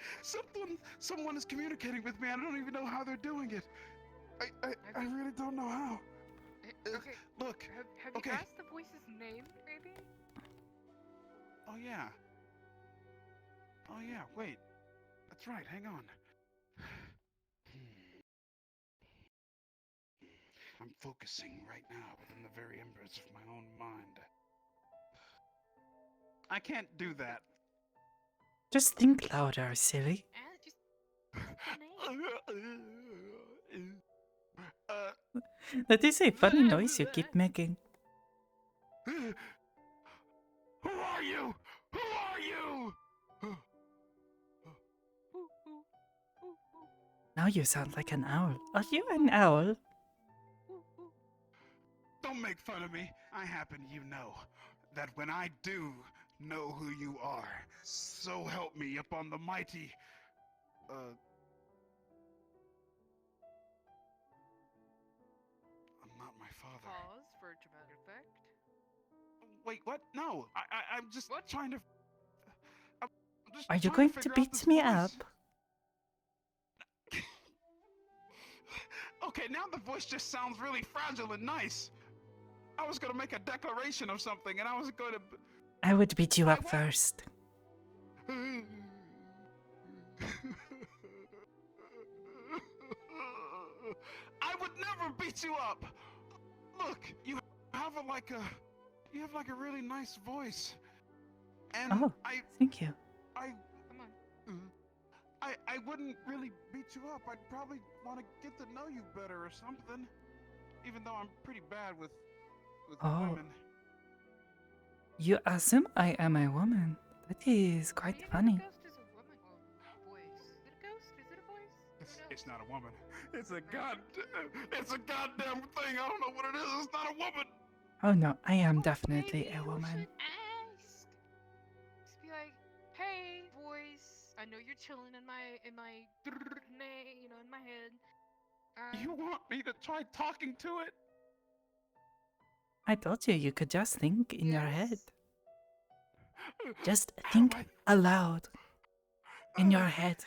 Someone is communicating with me. I don't even know how they're doing it. I really don't know how. Okay, Look. have okay. you asked the voice's name, maybe? Oh yeah. Oh yeah. Wait. That's right. Hang on. I'm focusing right now within the very embers of my own mind. I can't do that. Just think louder, silly. And just That is a funny noise you keep making. Who are you? Who are you? Now you sound like an owl. Are you an owl? Don't make fun of me. I happen you know that when I do know who you are, so help me upon the mighty. I'm not my father. pause for dramatic effect. Wait, what? No, I'm just What? trying to. I'm just Are you trying going to figure out beat this me voice. up? Okay, now the voice just sounds really fragile and nice. I was gonna make a declaration of something, and I was gonna. I would beat you up what? first. I would never beat you up. Look, you have you have like a really nice voice. And Oh, thank you. I Come on. I wouldn't really beat you up. I'd probably want to get to know you better or something. Even though I'm pretty bad with Oh. women. You assume I am a woman. That is quite Maybe funny. The ghost is a woman. Oh, voice. Is it a ghost? Is it a voice? It's not a woman. It's a goddamn thing. I don't know what it is. It's not a woman. Oh no, I am Oh, definitely maybe a you woman. should ask. Just be like, hey, voice. I know you're chilling in my in my head. You want me to try talking to it? I told you you could just think in your head. Yes? Just How think do I- aloud in your head.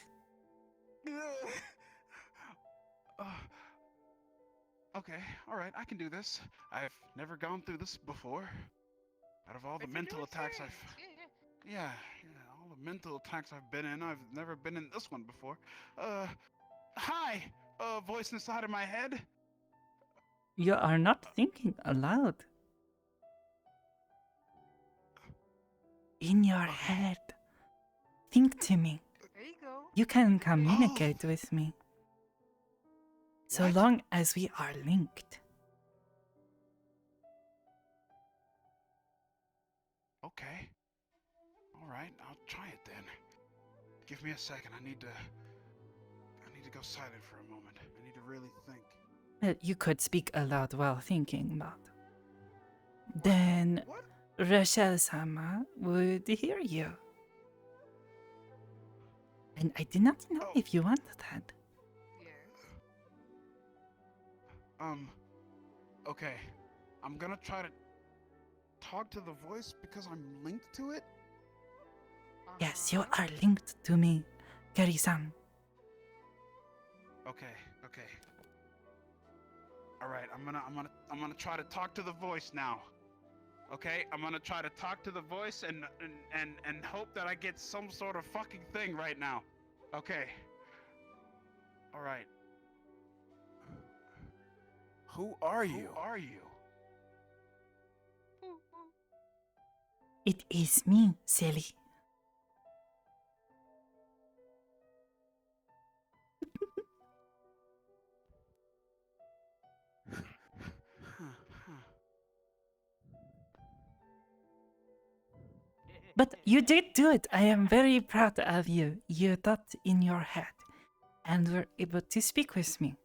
Okay, all right, I can do this. I've never gone through this before. Out of all the It's a new mental attacks experience. Yeah. yeah, all the mental attacks I've been in, I've never been in this one before. Hi, voice inside of my head. You are not thinking aloud. In your head. Think to me. There you go. You can communicate with me. So What? long as we are linked. Okay. All right, I'll try it then. Give me a second. I need to go silent for a moment. I need to really think. You could speak aloud while thinking, but then What? Rachel-sama would hear you. And I do not know Oh. if you want that. Yes. Okay. I'm gonna try to talk to the voice because I'm linked to it. Yes, you Uh-huh. are linked to me, Kari-san. Okay. All right, I'm gonna try to talk to the voice now. Okay, I'm gonna try to talk to the voice and hope that I get some sort of fucking thing right now. Okay. All right. Who are you? It is me, silly. But you did do it. I am very proud of you. You thought in your head and were able to speak with me.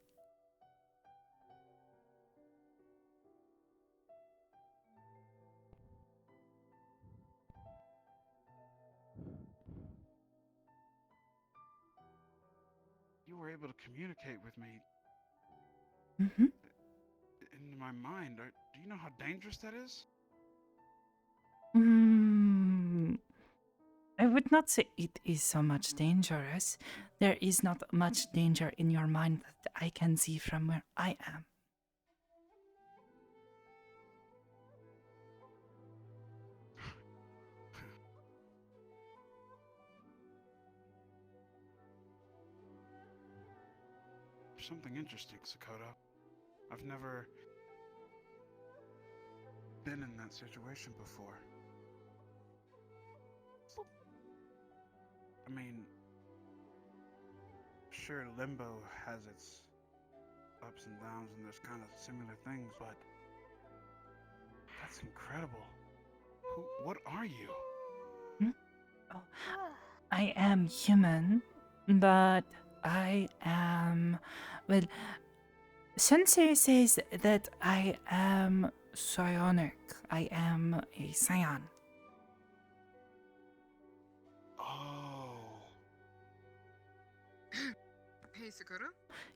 You were able to communicate with me Mm-hmm. in my mind. Do you know how dangerous that is? I would not say it is so much dangerous. There is not much danger in your mind that I can see from where I am. Something interesting, Sakoto. I've never been in that situation before. I mean, sure, limbo has its ups and downs, and there's kind of similar things, but that's incredible. What are you? Oh, I am human, but I am. Well, Sensei says that I am psionic. I am a scion. Oh. Hey, Sakoto.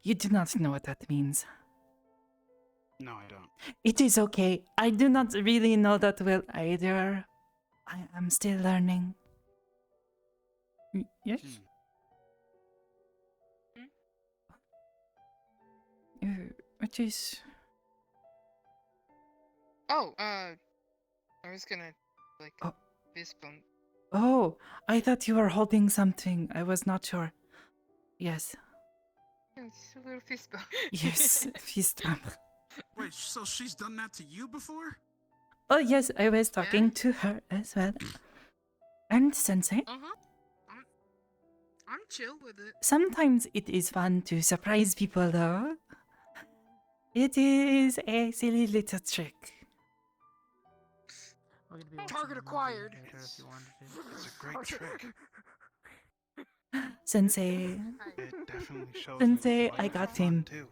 You do not know what that means. No, I don't. It is okay. I do not really know that well either. I am still learning. Yes? What is... Oh, I was gonna like Oh. fist bump. Oh, I thought you were holding something. I was not sure. Yes. It's a little fist bump. Yes, fist bump. Wait, Wait, so she's done that to you before? Oh yes, I was talking to her as well. And Sensei, I'm chill with it. sometimes it is fun to surprise people though. It is a silly little trick. We're gonna be watching Target a movie acquired. later if you wanted to. It's a great trick. Sensei, It definitely shows Sensei, me that I life got is fun, him. too.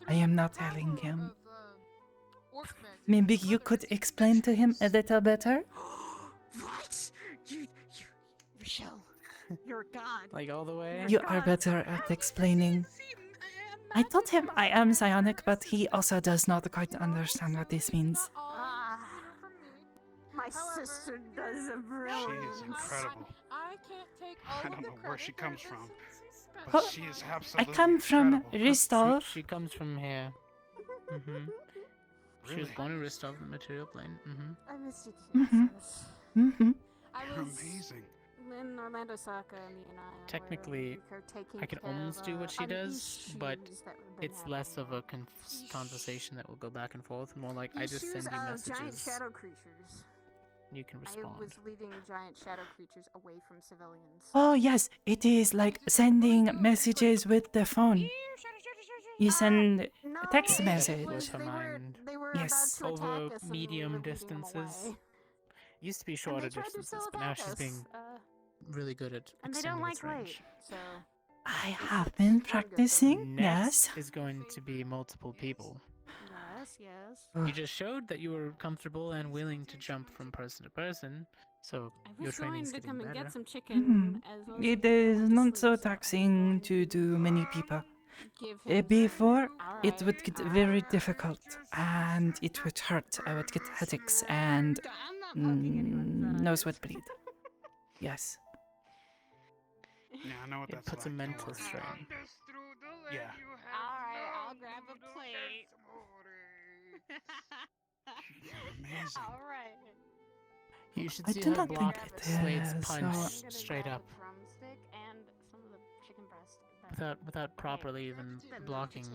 I am not telling him. Maybe you could explain to him a little better? What? You, Rochelle, you're a god. Like all the way? You are better at explaining. I told him I am psionic, but he also does not quite understand what this means. My sister does a She brilliant. is incredible. I can't take I don't know where she comes from, but Oh, she is I absolutely come from incredible. Ristov. She comes from here. Mm-hmm. She was Really? born in Ristov, the material plane. Mm-hmm. I missed you too. Mhm. sis. Mm-hmm. I You're was amazing. in Orlando, Saka, me and I. Technically, I could almost do what she does, but it's less of a conversation that will go back and forth. More like I just send you Giant messages. shadow creatures. You can I respond. was leading giant shadow creatures away from civilians. Oh yes, it is like sending messages with the phone. You send No, a text it message. was- Her they were, mind. they were Yes. about to attack Over us and we medium were leading them distances. away. Used to be And shorter they tried to distances, still but now attack she's us, being really good at and they don't extending like its light, range. so I have been practicing, yes. Next is going to be multiple people. yes. You just showed that you were comfortable and willing to jump from person to person, so I your was training going is to getting come and better. get some chicken as well. It is not so taxing to do many people. Before, it would get very difficult and it would hurt. I would get headaches and nose would bleed. Yes. Yeah, I know what It that's puts a like. don't mental worry. strain. Yeah. Alright, I'll grab a plate. You're amazing. Alright. You should I see do her not block think it Slade's is, punch so- straight up Drumstick and some of the chicken breast. without properly even blocking.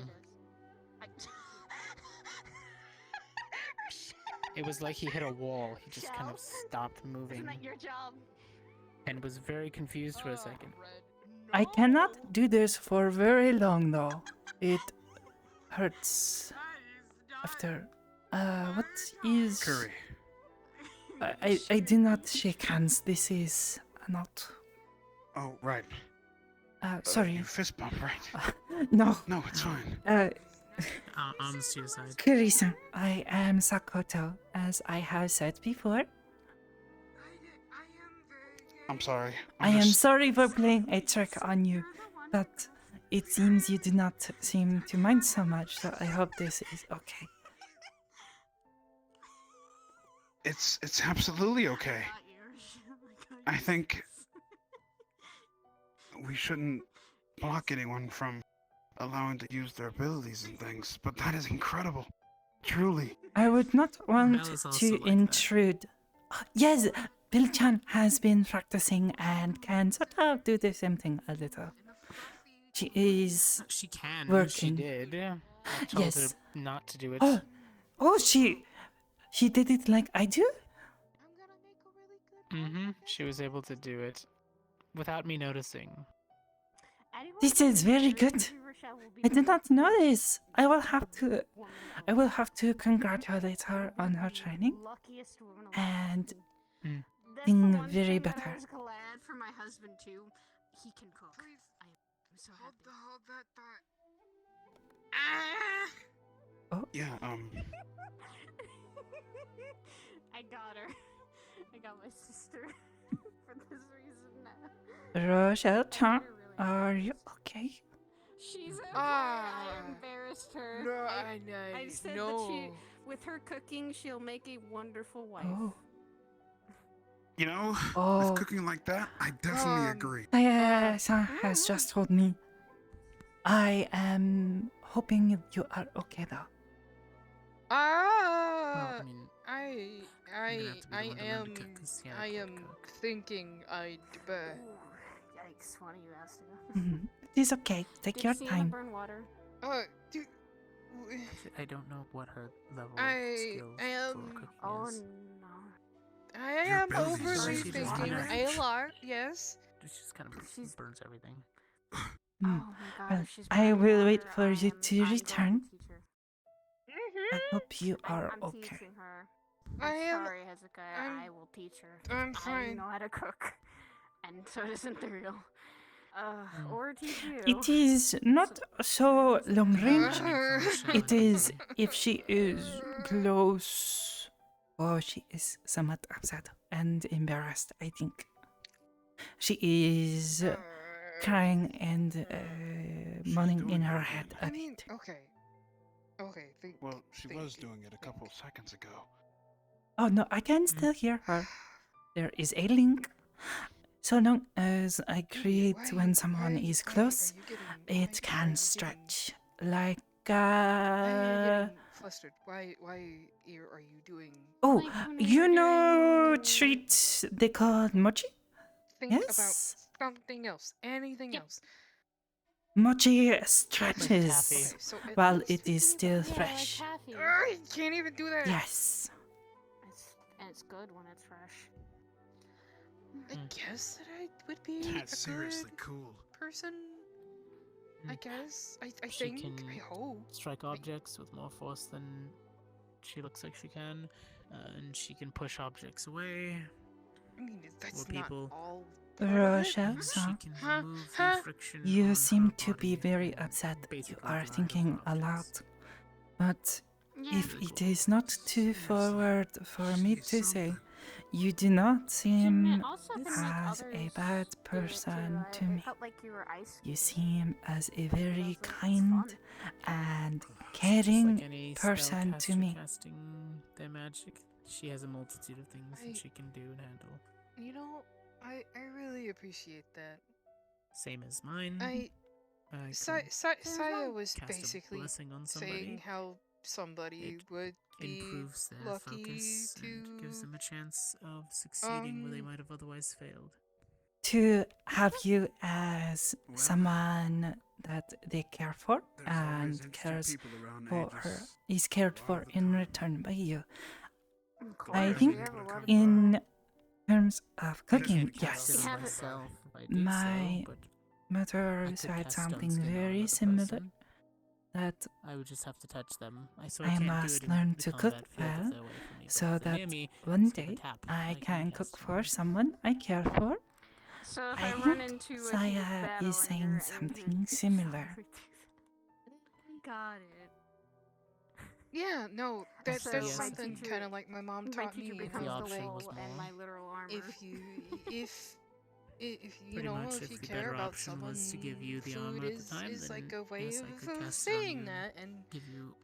It was like he hit a wall. He just kind of stopped moving Isn't that your job? and was very confused for a second. I cannot do this for very long though. It hurts after. What is. Curry. I do not shake hands. This is not. Oh, right. Sorry. You fist bump, right? No. No, it's fine. On suicide. Kirisa, I am Sakoto, as I have said before. I'm sorry. I am sorry for playing a trick on you, but it seems you do not seem to mind so much, so I hope this is okay. It's absolutely okay. I think we shouldn't block anyone from allowing to use their abilities and things, but that is incredible. Truly. I would not want Bella's also to like that. intrude. Yes, Bill-chan has been practicing and can sort of do the same thing a little. She is She can. She working. did. I told Yes. her not to do it. Oh, she did it like I do? Mm-hmm. She was able to do it without me noticing. This is very good. I did not know this. I will have to congratulate her on her training and being very better. I was glad for my husband too. He can cook. I'm so happy. Hold that thought. Yeah, I got her. I got my sister for this reason now. Rochelle-chan, are you okay? She's okay. Ah. I embarrassed her. No, I said that she, with her cooking, she'll make a wonderful wife. Oh. you know, Oh. with cooking like that, I definitely agree. Saya-san has just told me. I am hoping you are okay though. Well, Ah, I mean, I I'm gonna have to be the one to learn to cook 'cause, yeah, I can't cook. thinking I'd. Yikes, why don't you ask her? It is okay. Take Did your you see Anna time. burn water? Do I don't know what her level of I skills am- for cooking Oh is. no. I Your am belly is overly she thinking just- a lot. Yes. She just kind of She's- burns everything. Hmm. Oh my god, Well, if she's I burning will water, wait for you to I'm going return. teach her. I hope you are I'm okay. teaching her. I I'm am- sorry, Hezekiah. I'm- I will teach her. I'm I fine. know how to cook. And so doesn't the real. Mm. Or teach you. It is not so long range. Information It I is can- if she is close. Oh, she is somewhat upset and embarrassed, I think. She is crying and moaning in her head a I mean, bit. okay. Okay, think. Well, she think, was doing it a think. couple seconds ago. Oh no, I can still hear her. There is a link. So long as I create when someone is close, it can stretch like Why are you uh. getting flustered? Why are you doing? Oh, Like when you we're know doing- treat they call mochi? Think Yes. about something else. Anything else. Mochi taffy. stretches Okay, so at while least- it is still Yeah, fresh. like taffy. You can't even do that. Yes. It's good when it's fresh. I guess that I would be That's a seriously good cool. person. I Mm. guess. I She think. I can hope. strike objects with more force than she looks like she can, and she can push objects away. I mean, that's Or not people- all. part of it. Rochelle, And she so can Huh? remove Huh? the friction you on seem her to be body very and upset. You basically are glide thinking over a objects. lot. But Yeah. if it is not too forward for me She's to say, something. you do not You seem also can make as a others bad do it, person too. to I me. felt like you were ice You skating. seem as a It very also- it's kind fun. and Just caring like any person to spellcaster me. casting their magic, she has a multitude of things I- that she can do and handle. You know, I really appreciate that. Same as mine. I I Saya well. was cast basically a blessing on saying somebody. how somebody It would be Improves their lucky focus and gives to them a chance of succeeding where they um, might have otherwise failed. To have you as Well, someone that they care for There's always and interesting cares people around for ages her, is cared all for the in time. return by you. Of I course, think we have a lot of in terms of But if cooking, you Cast yes. it We on have it. myself if I do My so, but mother I could said cast something stone skin on very another similar person. that I would just have to touch them. So I I can't must do it in learn the to cook combat field if well they're away from me, but so if they're that near me, one just with a day tap, I can cast cook it for on. someone I care for. So if I I, run think into a heated Saya battle is and saying you're something injured, similar. shall we do that? Got it. yeah, no, that's So my something teacher- kind of like my mom My taught me. teacher You the becomes know, the option like was wall and more. my literal armor. if you you Pretty know much, if you the care better about option someone, was to give you the food armor at the time, is like then a way yes, I of could cast it on saying you that, and give you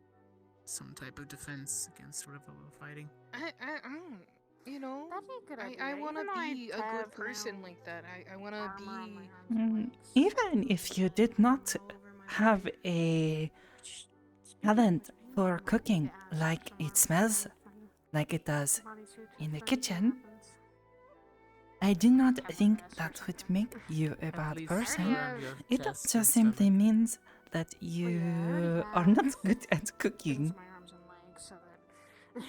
some type of defense against whatever we're fighting. I don't, you know, That'd be a good idea. I want to even though I be a have good person now like that. I want to armor be. on my arms and legs, Even if you did not all over my have body. a Speaking talent of for which, cooking I need to like ask it someone smells when like it does bodysuits in the first kitchen, happens. I do not Have think a that search would on make that. you a At bad least person. around your It chest just and simply stomach. means that you I already are have not good at things cooking. in my arms and legs so that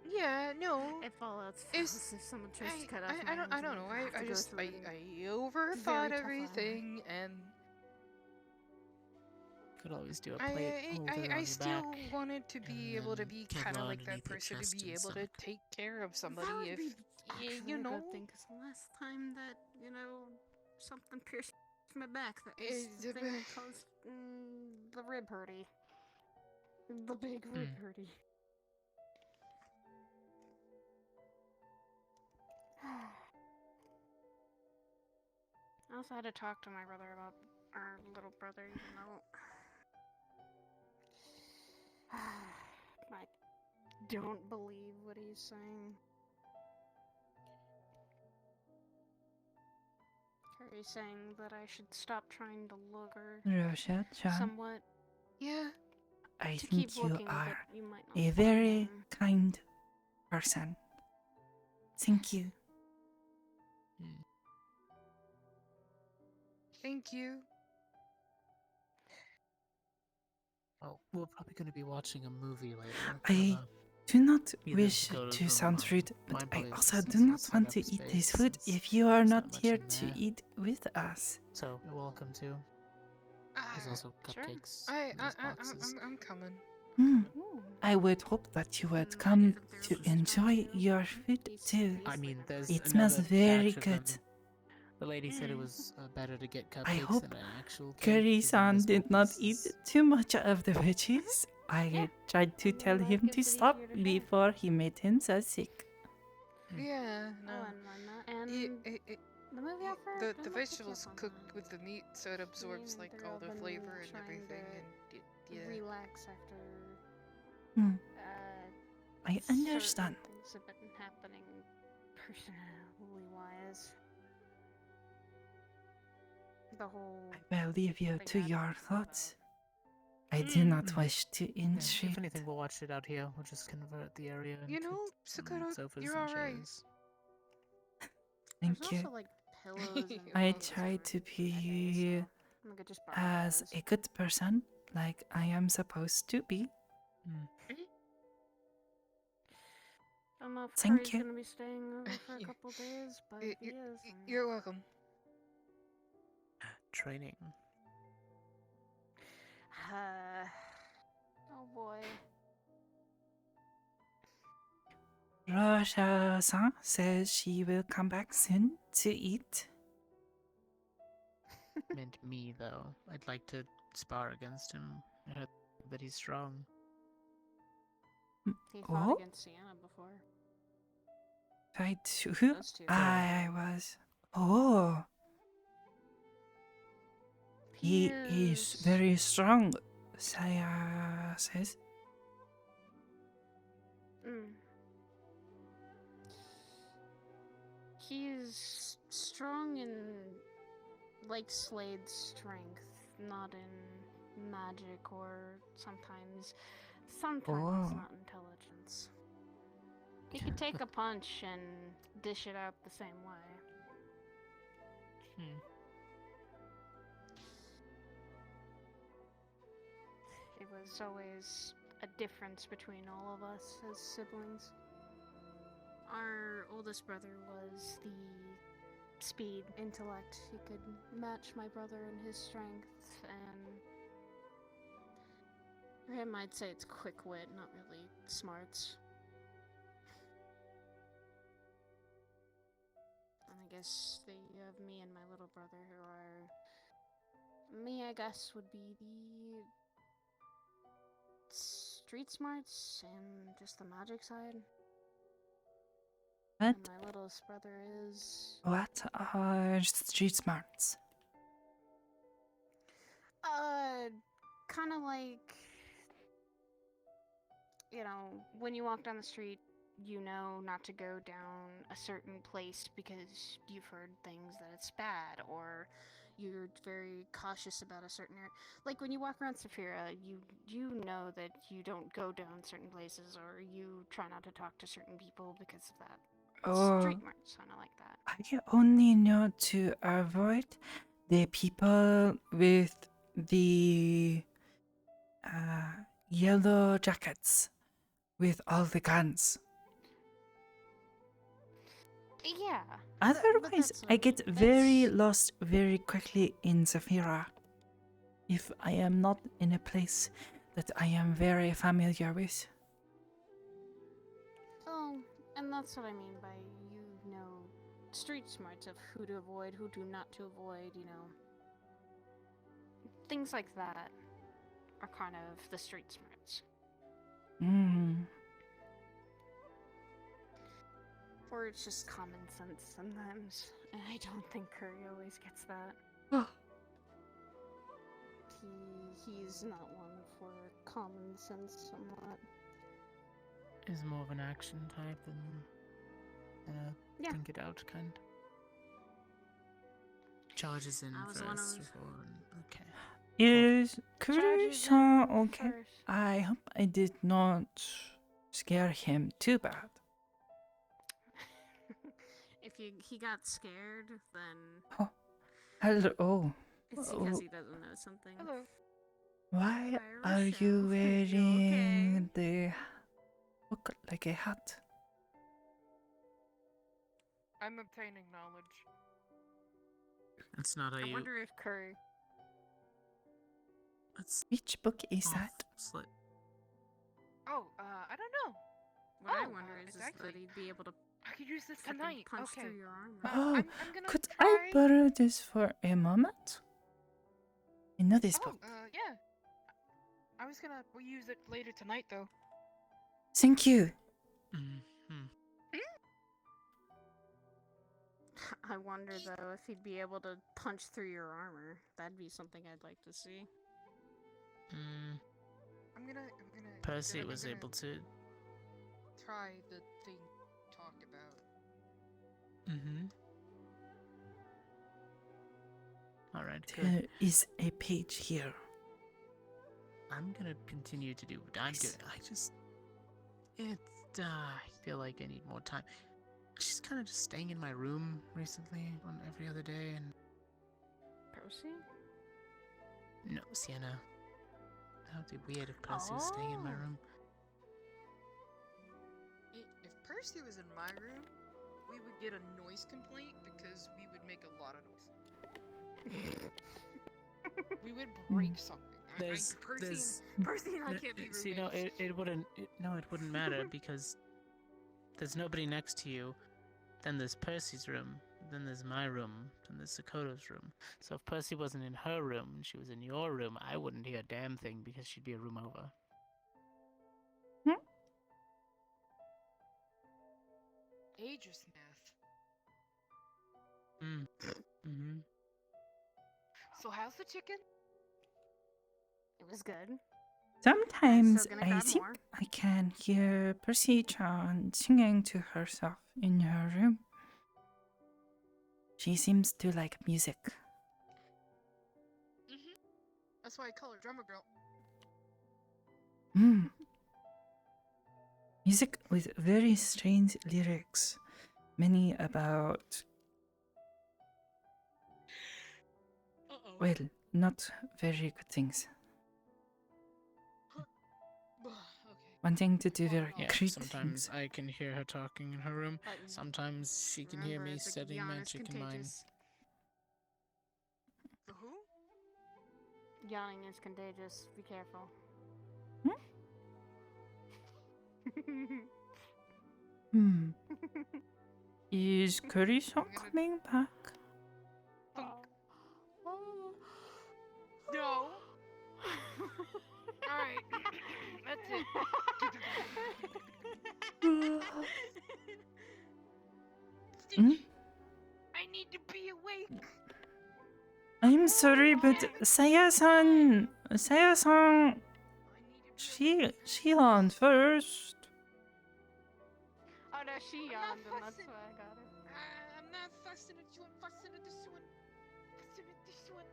Yeah, no. if all else It's- fails, if someone tries to cut I off my don't arms, know. have to I go just through it and I overthought tough armor. everything, and Could always do a plate holder on I your still back. wanted to be and able to then be Kevlar kind of like that underneath your person to chest be and able to stomach. take care of that somebody would if be you actually know. a good thing because the last time that something pierced my back, that was Is the it thing that ba- caused the rib hurty, the big rib hurty. I also had to talk to my brother about our little brother, even though I don't believe what he's saying. He's saying that I should stop trying to look or Rosha, John, somewhat Yeah, I to keep think you looking, are but you might not a find very him. kind person. Thank you. Hmm. thank you. Well, we're probably going to be watching a movie later. I do not Either wish Sakota's to room sound or rude, my but I boys, also do since not he's want set to up eat this space, food since if you are there's not much here in to there. eat with us. So you're welcome to. There's also Sure. cupcakes I, in those boxes. I'm coming. Hmm. Ooh. I would hope that you would Mm, come there's to a enjoy statue. your food These- too. these I mean, like there's It really smells another very batch of them. good. The lady said it was better to get cupcakes hope than an actual cake. Curry-san given the did not small eat pieces. too much of the veggies. I Yeah. tried to tell That him gives to it stop easier to share. before he made himself sick. Yeah, I no. wouldn't mind that. And the movie Y- offer, the I'm not picky vegetables up on cooked that. with the meat, so it absorbs like they've all all the been flavor and trying everything. to And yeah. relax after Hmm. I certain understand. things have been happening personally wise. The whole I will leave you thing to happened your with thoughts. I do not wish to Yeah, intrude. if anything, we'll watch it out here. We'll just convert the area into You know, Sakoto, sofas you're and alright. chairs. Thank There's you. also like pillows and I things try to be I could just borrow as those. a good person, like I am supposed to be. I don't know if Thank Curry's you. gonna be staying over for a Yeah. couple days, but if he is, then You're welcome. Training. oh boy. Rosa-san says she will come back soon to eat. Meant me, though. I'd like to spar against him. I heard that he's strong. He fought Oh? against Sienna before. Tried to. Those two. I was. Oh. He is very strong, Saya says. Mm. He's strong in like Slade's strength, not in magic or sometimes Oh. not intelligence. He could take a punch and dish it out the same way. It was always a difference between all of us as siblings. Our oldest brother was the speed, intellect. He could match my brother in his strength, and for him, I'd say it's quick wit, not really smarts. And I guess you have me and my little brother who are... Me, I guess, would be the street smarts and just the magic side. What? And my littlest brother is... What are street smarts? Kind of like... You know, when you walk down the street, you know not to go down a certain place because you've heard things that it's bad, or you're very cautious about a certain area. Like when you walk around Saphira, you know that you don't go down certain places, or you try not to talk to certain people because of that. Oh, Street marks, kind of like that. I only know to avoid the people with the yellow jackets with all the guns. Yeah. Otherwise, that's I what get mean. very That's- lost very quickly in Zafira. If I am not in a place that I am very familiar with. Oh, and that's what I mean by you know street smarts of who to avoid, who to not to avoid, you know. Things like that are kind of the street smarts. Or it's just common sense sometimes. And I don't think Curry always gets that. He's not one for common sense somewhat. Is more of an action type than Yeah. think it out kind. Charges in I was one of first those. before. Okay. Is Charges Kurisa in okay? first. I hope I did not scare him too bad. If he got scared, then Hello. it's Oh. because he doesn't know something. Hello. Why Fire are you Rochelle, wearing the look like a hat? I'm obtaining knowledge. That's not how I you. wonder if Curry. That's Which book is off that? slit. Oh, I don't know. What I Oh, wonder is it's that actually- he'd be able to I could use this fucking tonight. punch Okay. through your armor. Oh, I'm gonna could try. I borrow this for a moment? I know this Oh, book. yeah. I was gonna use it later tonight, though. Thank you. Mm-hmm. I wonder though if he'd be able to punch through your armor. That'd be something I'd like to see. Mm, I'm gonna. Percy I'm was gonna able to. try the thing talked about. Mm-hmm. All right, good. There is a page here. I'm gonna continue to do what I'm Nice. doing. I feel like I need more time. She's kind of just staying in my room recently on every other day, and Percy? no, Sienna. That would be weird if Percy was staying in my Oh. room. If Percy was in my room, we would get a noise complaint because we would make a lot of noise. We would break something. Percy and I can't be roommates. See, no, it wouldn't. It wouldn't matter because there's nobody next to you. Then there's Percy's room. Then there's my room. Then there's Sakoto's room. So if Percy wasn't in her room and she was in your room, I wouldn't hear a damn thing because she'd be a room over. Aegis math. Mm-hmm. So how's the chicken? It was good. Sometimes gonna I grab think more. I can hear Percy-chan singing to herself in her room. She seems to like music. That's why I call her drummer girl. Music with very strange lyrics. Many about, Uh-oh. well, not very good things. Okay. Wanting to do very Yeah, great sometimes things. I can hear her talking in her room. But Sometimes she can hear remember, me the studying yawn is magic in mine. contagious. The who? Yawning is contagious. Be careful. Is Curry-san I'm gonna- coming back? No. Alright. That's it. I need to be awake. I'm sorry, but Saya-san, she on first. Oh no, she I'm not yawned and that's fussing. why I got her. I'm not fussing at you. I'm fussing at this one. Fussing at this one.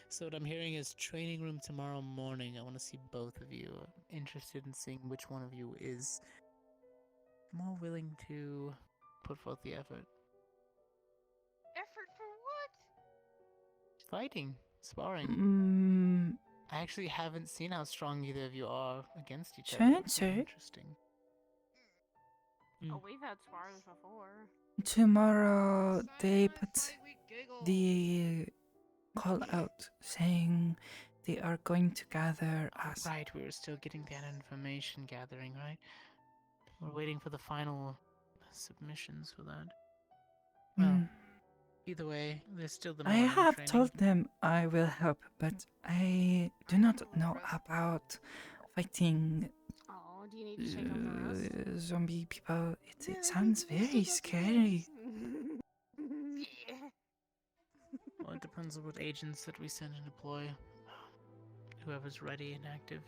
So what I'm hearing is training room tomorrow morning. I want to see both of you. I'm interested in seeing which one of you is more willing to put forth the effort. Effort for what? Fighting, sparring. I actually haven't seen how strong either of you are against each other. It's Sure. interesting. Oh, we've had spars before. Tomorrow Sign they my put fight, we giggle. the call out saying they are going to gather us. Right, we were still getting that information gathering, right? We're waiting for the final submissions for that. Well, either way, there's still the I morning have training. told them I will help, but I do not know about fighting Oh, do you need to shake off the rust? zombie people. It sounds very scary. Yeah. Well, it depends on what agents that we send and deploy. Whoever's ready and active.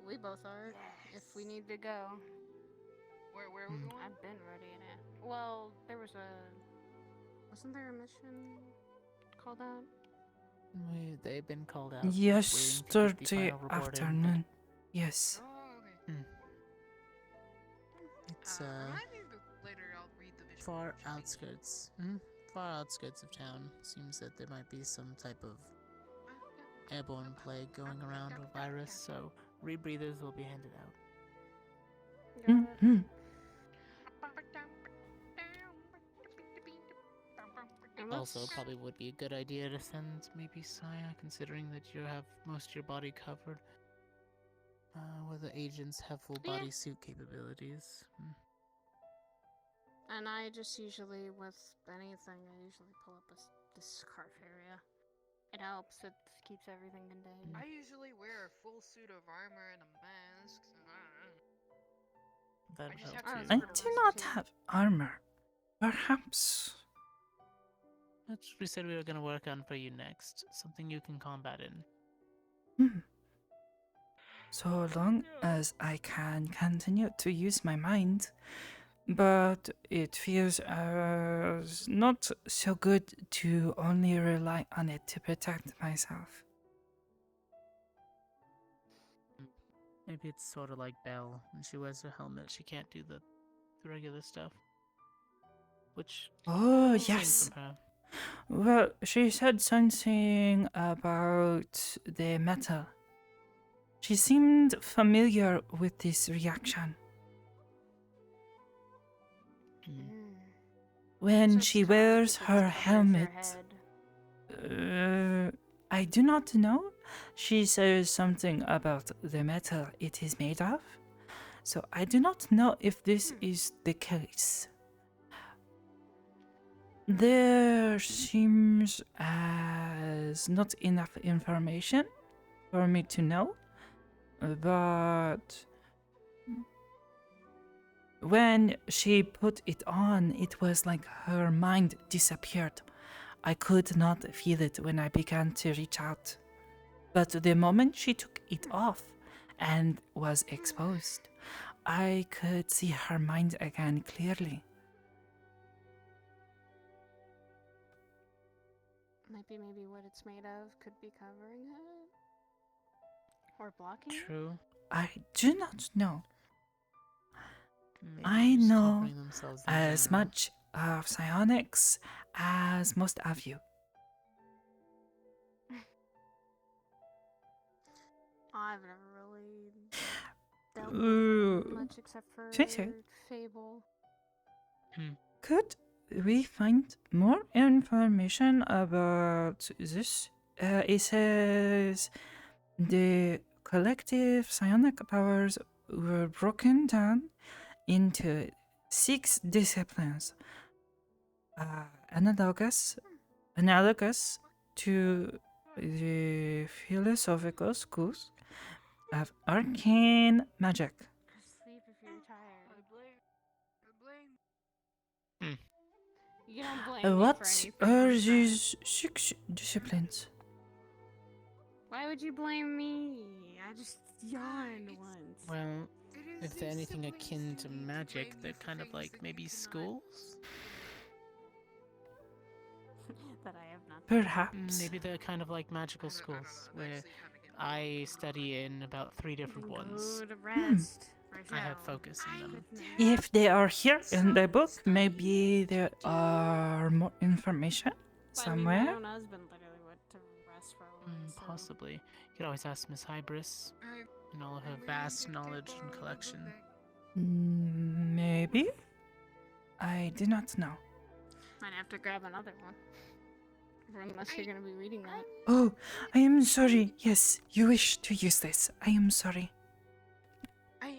We both are. If we need to go. Where are we going? I've been ready in it. Well, there was a... Wasn't there a mission called out? They've been called out. Waiting to get the Yesterday final report in, but- afternoon. Yes. Oh, okay. It's Remind me later. I'll read the visual. far notes, please. outskirts. Far outskirts of town. Seems that there might be some type of airborne plague going around or virus, so rebreathers will be handed out. Got it. Mhm. And Also, let's- probably would be a good idea to send maybe Saya, considering that you have most of your body covered. Where the agents have full Yeah. body suit capabilities. And I just usually, with anything, I usually pull up this scarf area. It helps. It keeps everything contained. I usually wear a full suit of armor and a mask. So That I just helps have to too. I sort of do not too. have armor. Perhaps. That's what we said we were gonna work on for you next. Something you can combat in. So long as I can continue to use my mind. But it feels not so good to only rely on it to protect myself. Maybe it's sort of like Belle. When she wears her helmet, she can't do the regular stuff. Which Oh, came yes. from her. Well, she said something about the metal. She seemed familiar with this reaction. When So she it's kinda like wears it her gets covered helmet, your head. I do not know. She says something about the metal it is made of. So I do not know if this is the case. There seems as not enough information for me to know, but when she put it on, it was like her mind disappeared. I could not feel it when I began to reach out. But the moment she took it off and was exposed, I could see her mind again clearly. Maybe what it's made of could be covering it? Or blocking it? True. I do not know. Maybe I just know covering themselves in as general. much of psionics as most of you. I've never really dealt Ooh. with it much except for Sensei. Fable. Could we find more information about this? It says the collective psionic powers were broken down into 6 disciplines, analogous to the philosophical schools of arcane magic. Sleep if you're tired. I blame. You don't blame me for What anything. are it's these 6 disciplines? Why would you blame me? I just yawned once. Well, It if they're is anything simply akin to silly blame magic, me they're for kind of things like that you maybe cannot- schools? That I have not. Perhaps. Maybe they're kind of like magical I don't know, schools, I'm where actually having it. I study in about 3 different Then ones. Go to rest. I have Razel. focus in them. Good night. If they are here in the book, maybe there are more information I mean, my somewhere. own husband literally went to rest for a while. so- Possibly. You could always ask Miss Hybris I- and all of her I'm willing vast to knowledge borrow and the collection. book. Maybe? I do not know. Might have to grab another one. Unless you're gonna be reading that. Oh, I am sorry. Yes, you wish to use this. I am sorry.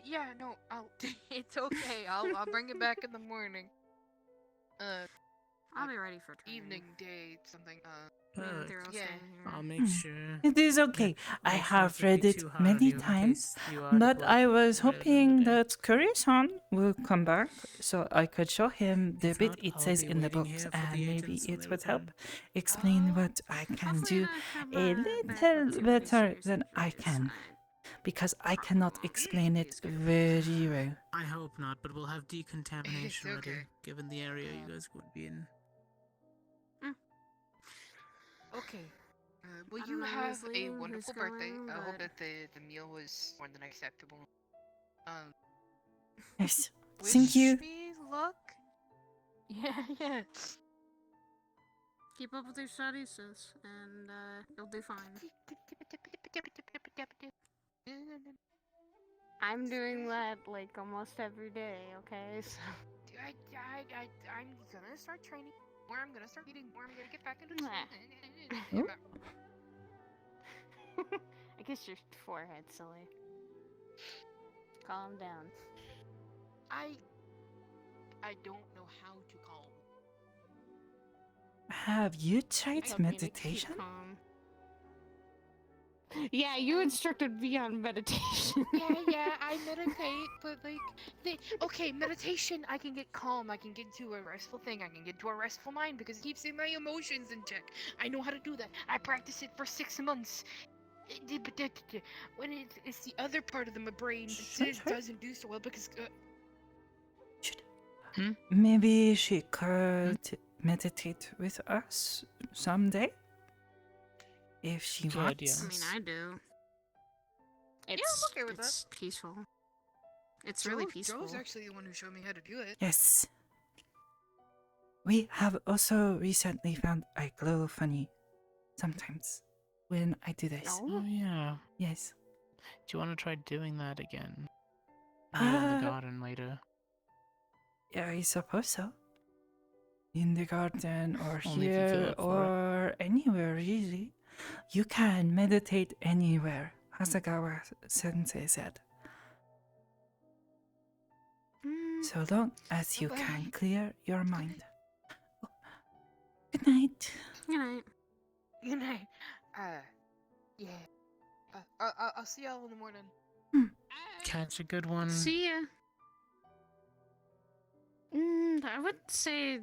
Yeah, no, it's okay. I'll bring it back in the morning. I'll be ready for training. Evening, day, something. Maybe they're all yeah. staying here. I'll make sure. It is okay. I make sure not have to read be it too hard on many you in times, case you are but deployed I later was in the hoping day. that Curry-san will come back so I could show him the If bit not, it I'll says be in the waiting books, here for and the maybe agents when it they would help return. explain what I can Hopefully do not have, a bad little activities better for than I you, can, so because I cannot explain it very well. I hope not, but we'll have decontamination ready, okay. given the area you guys would be in. Okay. Well, I don't you know have who's a leaving, who's wonderful birthday. going, I hope but- that the meal was more than acceptable. Yes. Wish Thank you. me luck. Yeah. Keep up with your studies, sis, and you'll do fine. I'm doing that like almost every day, okay? So I'm gonna start training more. I'm gonna start eating more. I'm gonna get back into the Oh. I guess your forehead, silly. Calm down. I don't know how to calm. Have you tried Help me to keep meditation? calm. Yeah, you instructed me on meditation. Yeah, I meditate, but okay, meditation, I can get calm, I can get to a restful thing, I can get to a restful mind because it keeps my emotions in check. I know how to do that. I practiced it for 6 months. When it's the other part of my brain that Sure. doesn't do so well because Maybe she could meditate with us someday? If she Good wants. idea. I mean, I do. It's, I'm okay with that. it's peaceful. It's really peaceful. Joe's actually the one who showed me how to do it. Yes. We have also recently found I glow funny sometimes when I do this. No? Oh yeah. Yes. Do you want to try doing that again? Maybe in the garden later. Yeah, I suppose so. In the garden or Only if you feel here up for it. or anywhere really. You can meditate anywhere, Hasagawa sensei said. Mm, So long as you Bye. can clear your mind. Good night. good night. Good night. Yeah. I'll see y'all in the morning. Catch a good one. See ya. I would say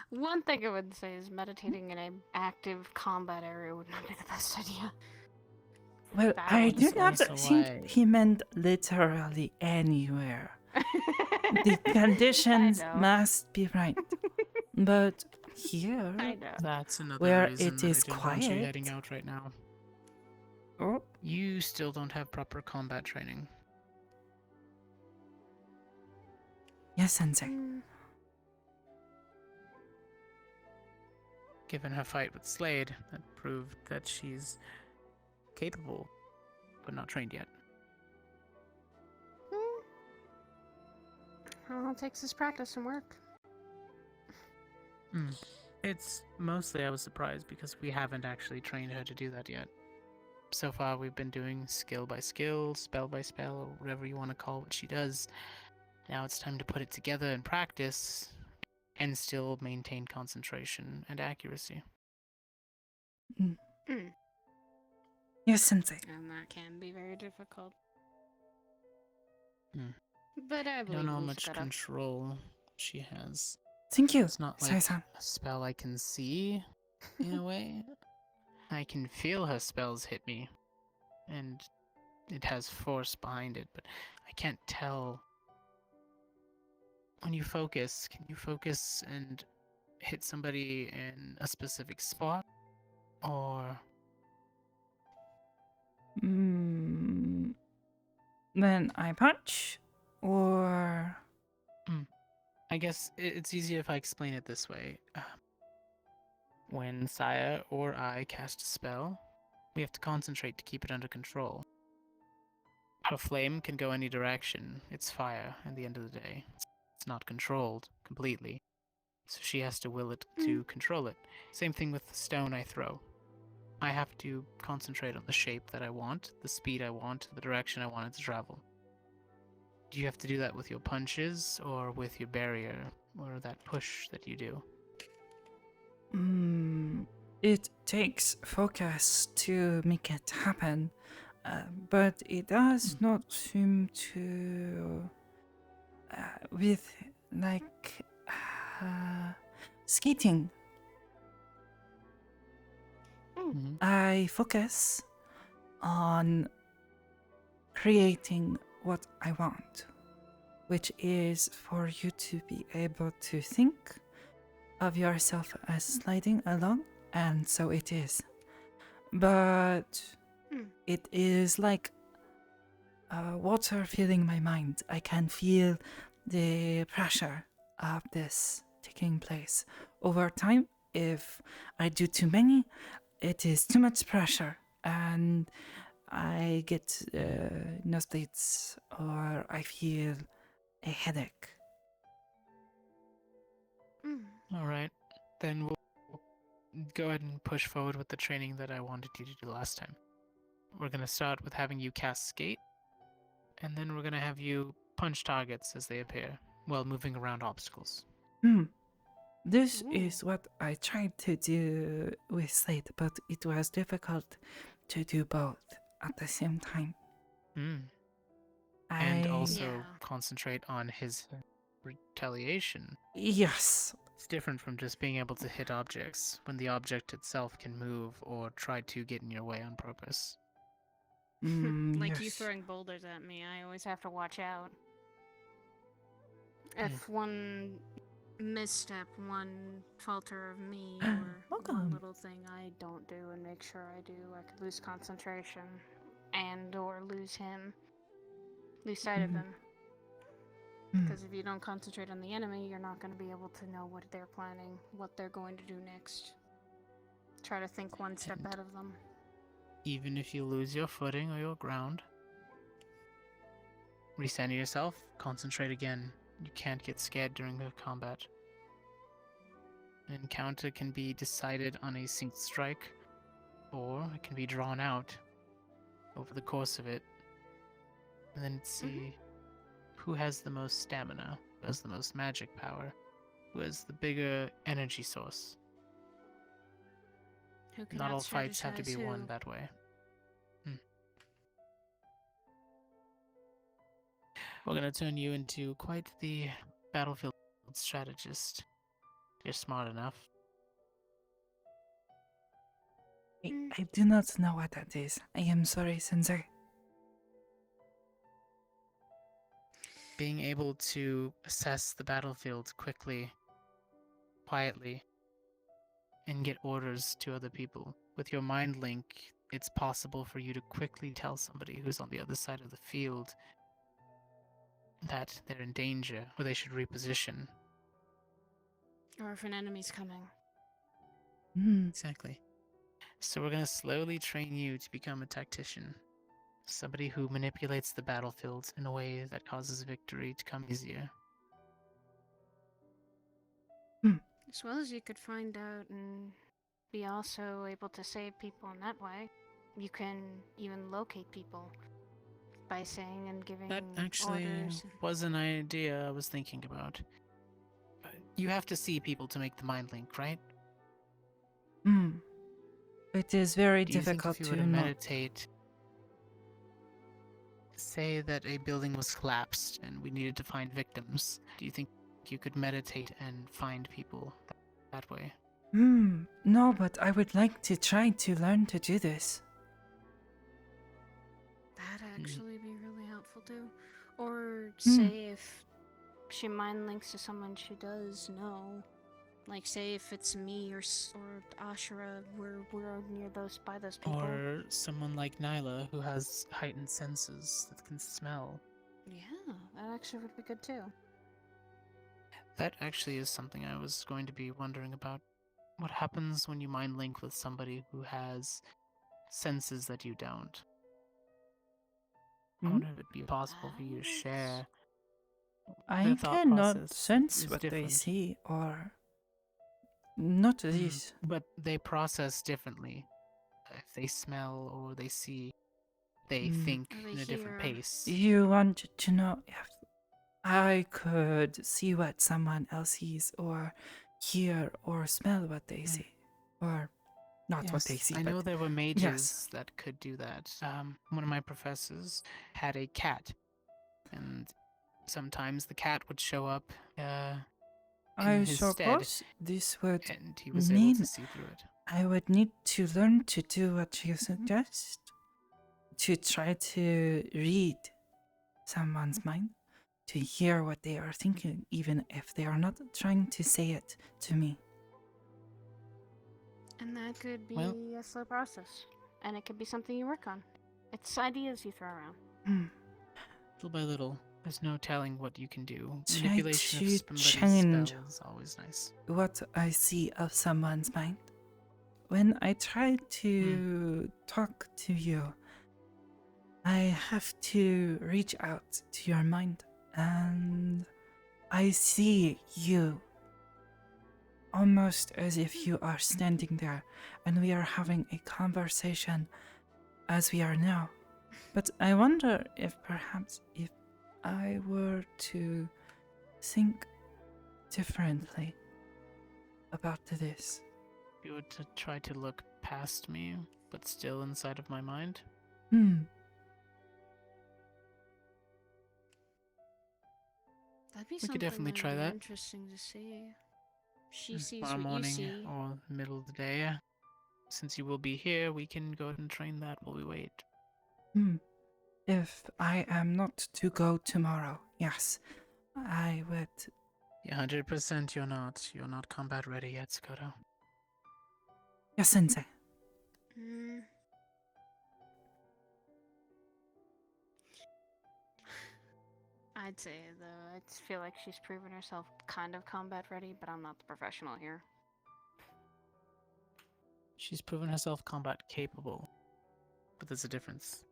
one thing I would say is meditating in an active combat area would not be the best idea. Well, That I was do not also think why- he meant literally anywhere. The conditions know. must be right. But here, I know. That's another Where reason it that is I didn't want you quiet. heading out right now. oh, You still don't have proper combat training. yes, sensei. Mm, Given her fight with Slade, that proved that she's capable, but not trained yet. All it takes is practice and work. It's mostly I was surprised because we haven't actually trained her to do that yet. So far, we've been doing skill by skill, spell by spell, or whatever you want to call what she does. Now it's time to put it together and practice, and still maintain concentration and accuracy. Yes, sensei. And that can be very difficult. Hmm. But I I believe don't know how we much gotta- control she has. Thank you, It's not like Sai-san. a spell I can see, in a way. I can feel her spells hit me, and it has force behind it, but I can't tell. When you focus, can you focus and hit somebody in a specific spot? Or Then I punch, or I guess it's easier if I explain it this way. When Saya or I cast a spell, we have to concentrate to keep it under control. A flame can go any direction. It's fire at the end of the day. It's not controlled completely. So she has to will it to control it. Same thing with the stone I throw. I have to concentrate on the shape that I want, the speed I want, the direction I want it to travel. Do you have to do that with your punches or with your barrier or that push that you do? it takes focus to make it happen, but it does not seem to. With like skating, Mhm. I focus on creating what I want, which is for you to be able to think of yourself as sliding along and so it is. But it is like water filling my mind. I can feel the pressure of this taking place. Over time, if I do too many, it is too much pressure, and I get nosebleeds or I feel a headache. All right, then we'll go ahead and push forward with the training that I wanted you to do last time. We're going to start with having you cast Skate, and then we're going to have you punch targets as they appear while moving around obstacles. This is what I tried to do with Slate, but it was difficult to do both at the same time. And also Yeah. concentrate on his retaliation. Yes. It's different from just being able to hit objects when the object itself can move or try to get in your way on purpose. Like you Yes. throwing boulders at me, I always have to watch out. If one misstep, one falter of me, or one Welcome. little thing I don't do and make sure I do, I could lose concentration and or lose him. Lose sight of him. Because if you don't concentrate on the enemy, you're not going to be able to know what they're planning, what they're going to do next. Try to think one step ahead of them. Even if you lose your footing or your ground, recenter yourself, concentrate again. You can't get scared during the combat. An encounter can be decided on a synced strike, or it can be drawn out over the course of it. And then see who has the most stamina, who has the most magic power, who has the bigger energy source. Who can Not all fights have to be out-strategize won who? that way. We're going to turn you into quite the battlefield strategist. You're smart enough. I do not know what that is. I am sorry, Sensei. Being able to assess the battlefield quickly, quietly, and get orders to other people. With your mind link, it's possible for you to quickly tell somebody who's on the other side of the field that they're in danger or they should reposition. Or if an enemy's coming. Exactly. So we're going to slowly train you to become a tactician. Somebody who manipulates the battlefield in a way that causes victory to come easier. As well as you could find out and be also able to save people in that way. You can even locate people by saying and giving That actually orders. was an idea I was thinking about. You have to see people to make the mind link, right? It is very Do you think difficult if you were to to know. meditate, say that a building was collapsed and we needed to find victims, do you think you could meditate and find people that way? No, but I would like to try to learn to do this. That'd actually be really helpful too. Or say if she mind links to someone she does know. Like say if it's me or Ashura, we're near by those people. Or someone like Nyla who has heightened senses that can smell. Yeah, that actually would be good too. That actually is something I was going to be wondering about. What happens when you mind link with somebody who has senses that you don't? I wonder if it'd be possible for you to share. I Their thought cannot process sense is what they different. see, or not this. But they process differently. If they smell or they see, they think Or they in a different hear. pace. You want to know if I could see what someone else sees, or hear or smell what they see, or not what they see. I but know there were mages yes. that could do that. One of my professors had a cat, and sometimes the cat would show up I in his stead, suppose this would and he was able mean to see through it. I would need to learn to do what you suggest, to try to read someone's mind, to hear what they are thinking, even if they are not trying to say it to me. And that could be Well- a slow process. And it could be something you work on. It's ideas you throw around. Hmm. Little by little, there's no telling what you can do. Try Manipulation of to somebody's change. spell is always nice. What I see of someone's mind. When I try to talk to you, I have to reach out to your mind, and I see you almost as if you are standing there and we are having a conversation as we are now. But I wonder if perhaps if I were to think differently about this. If you were to try to look past me, but still inside of my mind. That'd be We could something definitely try that. interesting to see. She sees Tomorrow what morning you see. or middle of the day. Since you will be here, we can go ahead and train that while we wait. If I am not to go tomorrow, yes, I would. Yeah, 100% you're not. You're not combat ready yet, Sakoto. Yes, Sensei. Mm. I'd say, though, I feel like she's proven herself kind of combat ready, but I'm not the professional here. She's proven herself combat capable. But there's a difference.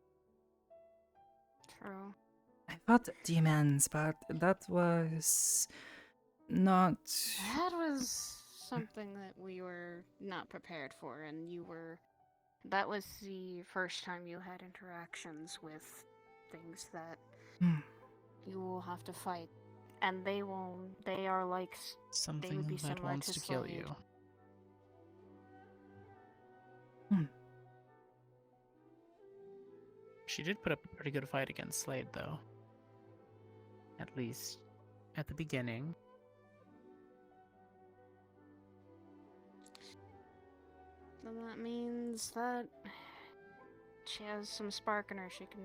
True. I fought demons, but that was not. That was something that we were not prepared for, and you were. That was the first time you had interactions with things that you will have to fight. And they will. They are like. Something would be that similar wants to to kill Slade. you. She did put up a pretty good fight against Slade, though. At least at the beginning. Then that means that she has some spark in her she can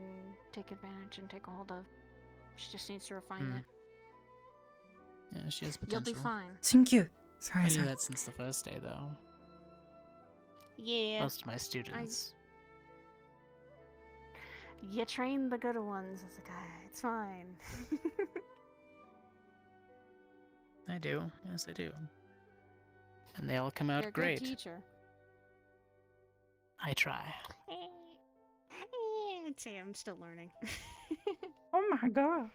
take advantage and take a hold of. She just needs to refine it. Yeah, she has You'll potential. be fine. Thank you. I knew Sorry. that since the first day, though. Yeah. Most of my students. You train the good ones as a guy. It's fine. I do. Yes, I do. And they all come out You're a great. good teacher. I try. I'd say I'm still learning. Oh my god.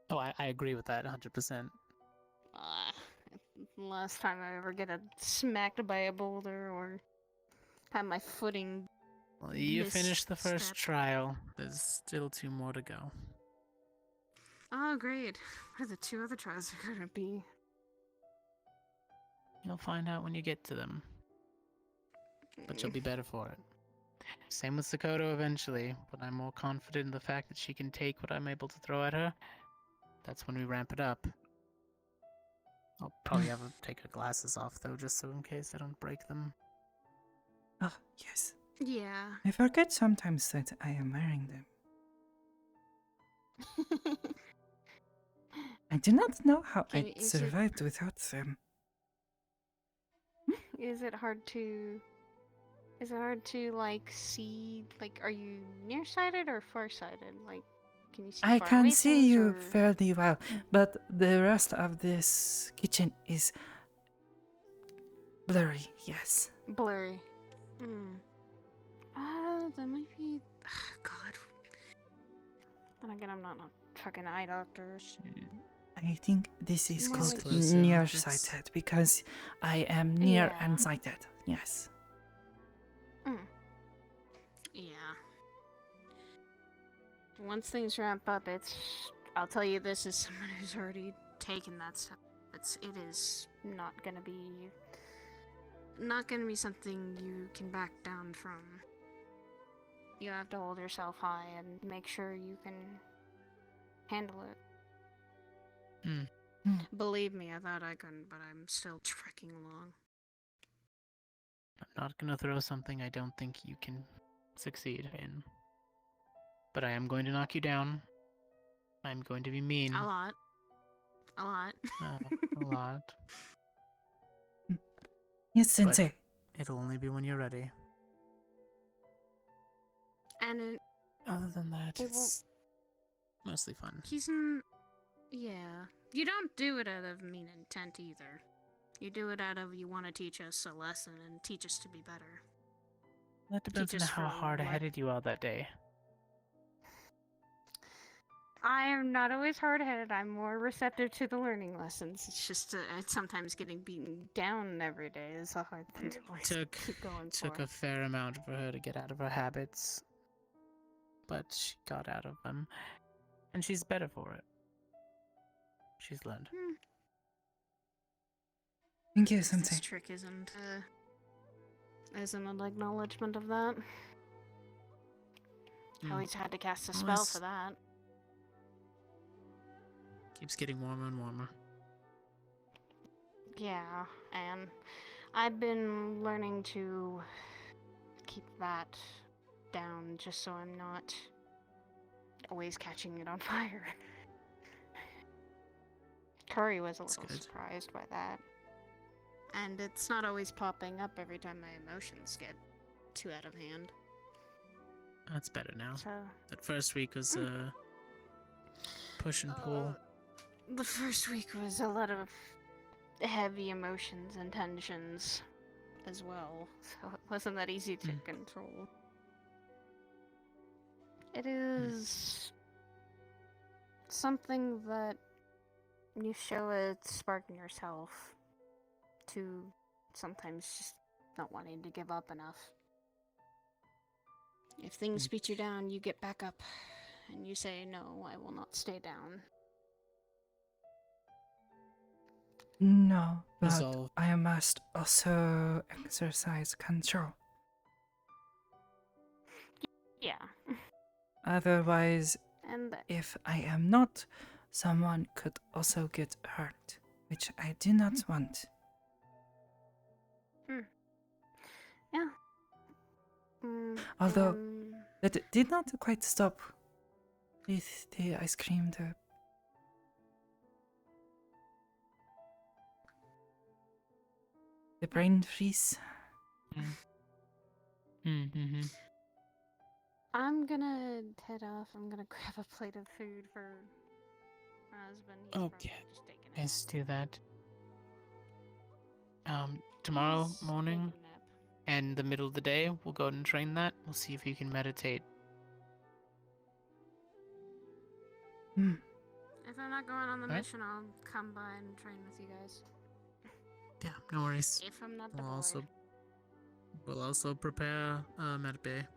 Oh, I agree with that 100%. Last time I ever get smacked by a boulder or had my footing. Well, you finished the first misstep. trial. There's still 2 more to go. Oh, great. What are the 2 other trials are gonna be? You'll find out when you get to them. But you'll be better for it. Same with Sakoto eventually, but I'm more confident in the fact that she can take what I'm able to throw at her. That's when we ramp it up. I'll probably have to take her glasses off, though, just so in case I don't break them. Oh, yes. Yeah. I forget sometimes that I am wearing them. I do not know how Okay, I is it- survived without them. Is it hard to like see, like, are you nearsighted or farsighted? Like, can you see I far can away see things, you or- fairly well, but the rest of this kitchen is blurry, yes. blurry. That might be. God. Then again, I'm not a fucking eye doctor. So. I think this is More called like- Closer, nearsighted because I am near Yeah. and sighted, yes. Yeah. Once things ramp up, I'll tell you this as someone who's already taken that step. It is not gonna be something you can back down from. You have to hold yourself high and make sure you can handle it. Believe me, I thought I couldn't, but I'm still trekking along. I'm not gonna throw something I don't think you can succeed in. But I am going to knock you down. I'm going to be mean. A lot. A lot. Yes, Sensei. It'll only be when you're ready. And Other than that, It won't- it's mostly fun. yeah. You don't do it out of mean intent either. You do it out of you want to teach us a lesson and teach us to be better. That depends on Teach us how for hard-headed you are that day. I am not always hard-headed. I'm more receptive to the learning lessons. It's just sometimes getting beaten down every day is a hard thing to always keep going Took for. a fair amount for her to get out of her habits, but she got out of them, and she's better for it. She's learned. Thank you, This Sensei. trick isn't an acknowledgement of that. Always had to cast a Well, spell it's- for that. Keeps getting warmer and warmer. Yeah, and I've been learning to keep that down just so I'm not always catching it on fire. Curry was a That's little good. surprised by that. And it's not always popping up every time my emotions get too out of hand. That's better now. So That first week was push and pull. the first week was a lot of heavy emotions and tensions as well, so it wasn't that easy to control. It is something that you show a spark in yourself to sometimes just not wanting to give up enough. If things beat you down, you get back up and you say, no, I will not stay down. No, but Resolve. I must also exercise control. Yeah. Otherwise, And if I am not, someone could also get hurt, which I do not want. yeah. Although, that did not quite stop with the ice cream, the brain freeze. Mm-hmm. I'm gonna head off. I'm gonna grab a plate of food for my husband. He's probably Okay. just taking a Let's nap. do that. Tomorrow He's morning taking a nap. and the middle of the day, we'll go and train that. We'll see if you can meditate. If I'm not going on the Alright. mission, I'll come by and train with you guys. Yeah, no worries. If I'm not We'll deployed. we'll also prepare medbay.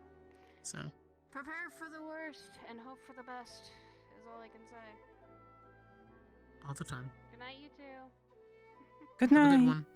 So Prepare for the worst and hope for the best is all I can say. all the time. Good night, you two. Good Have a night. good one.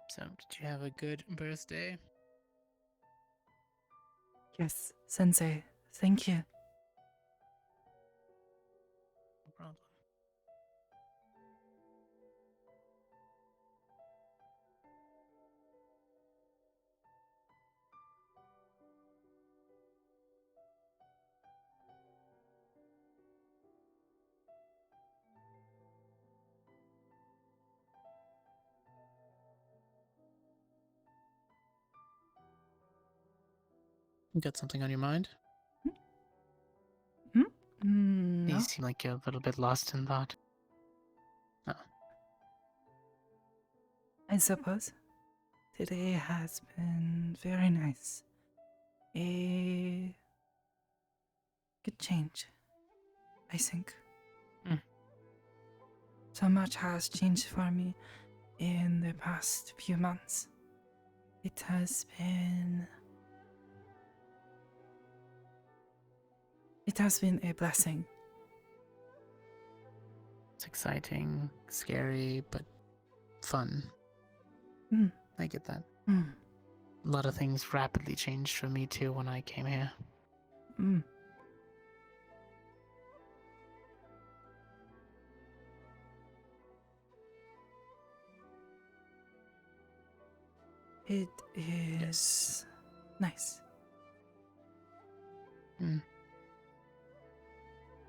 So, did you have a good birthday? Yes, Sensei, thank you. No problem. You got something on your mind? No, You seem like you're a little bit lost in thought. Oh, I suppose. Today has been very nice. A good change, I think. So much has changed for me in the past few months. It has been a blessing. it's exciting, scary, but fun. Mm. I get that. Mm. A lot of things rapidly changed for me too when I came here. Mm. It is nice.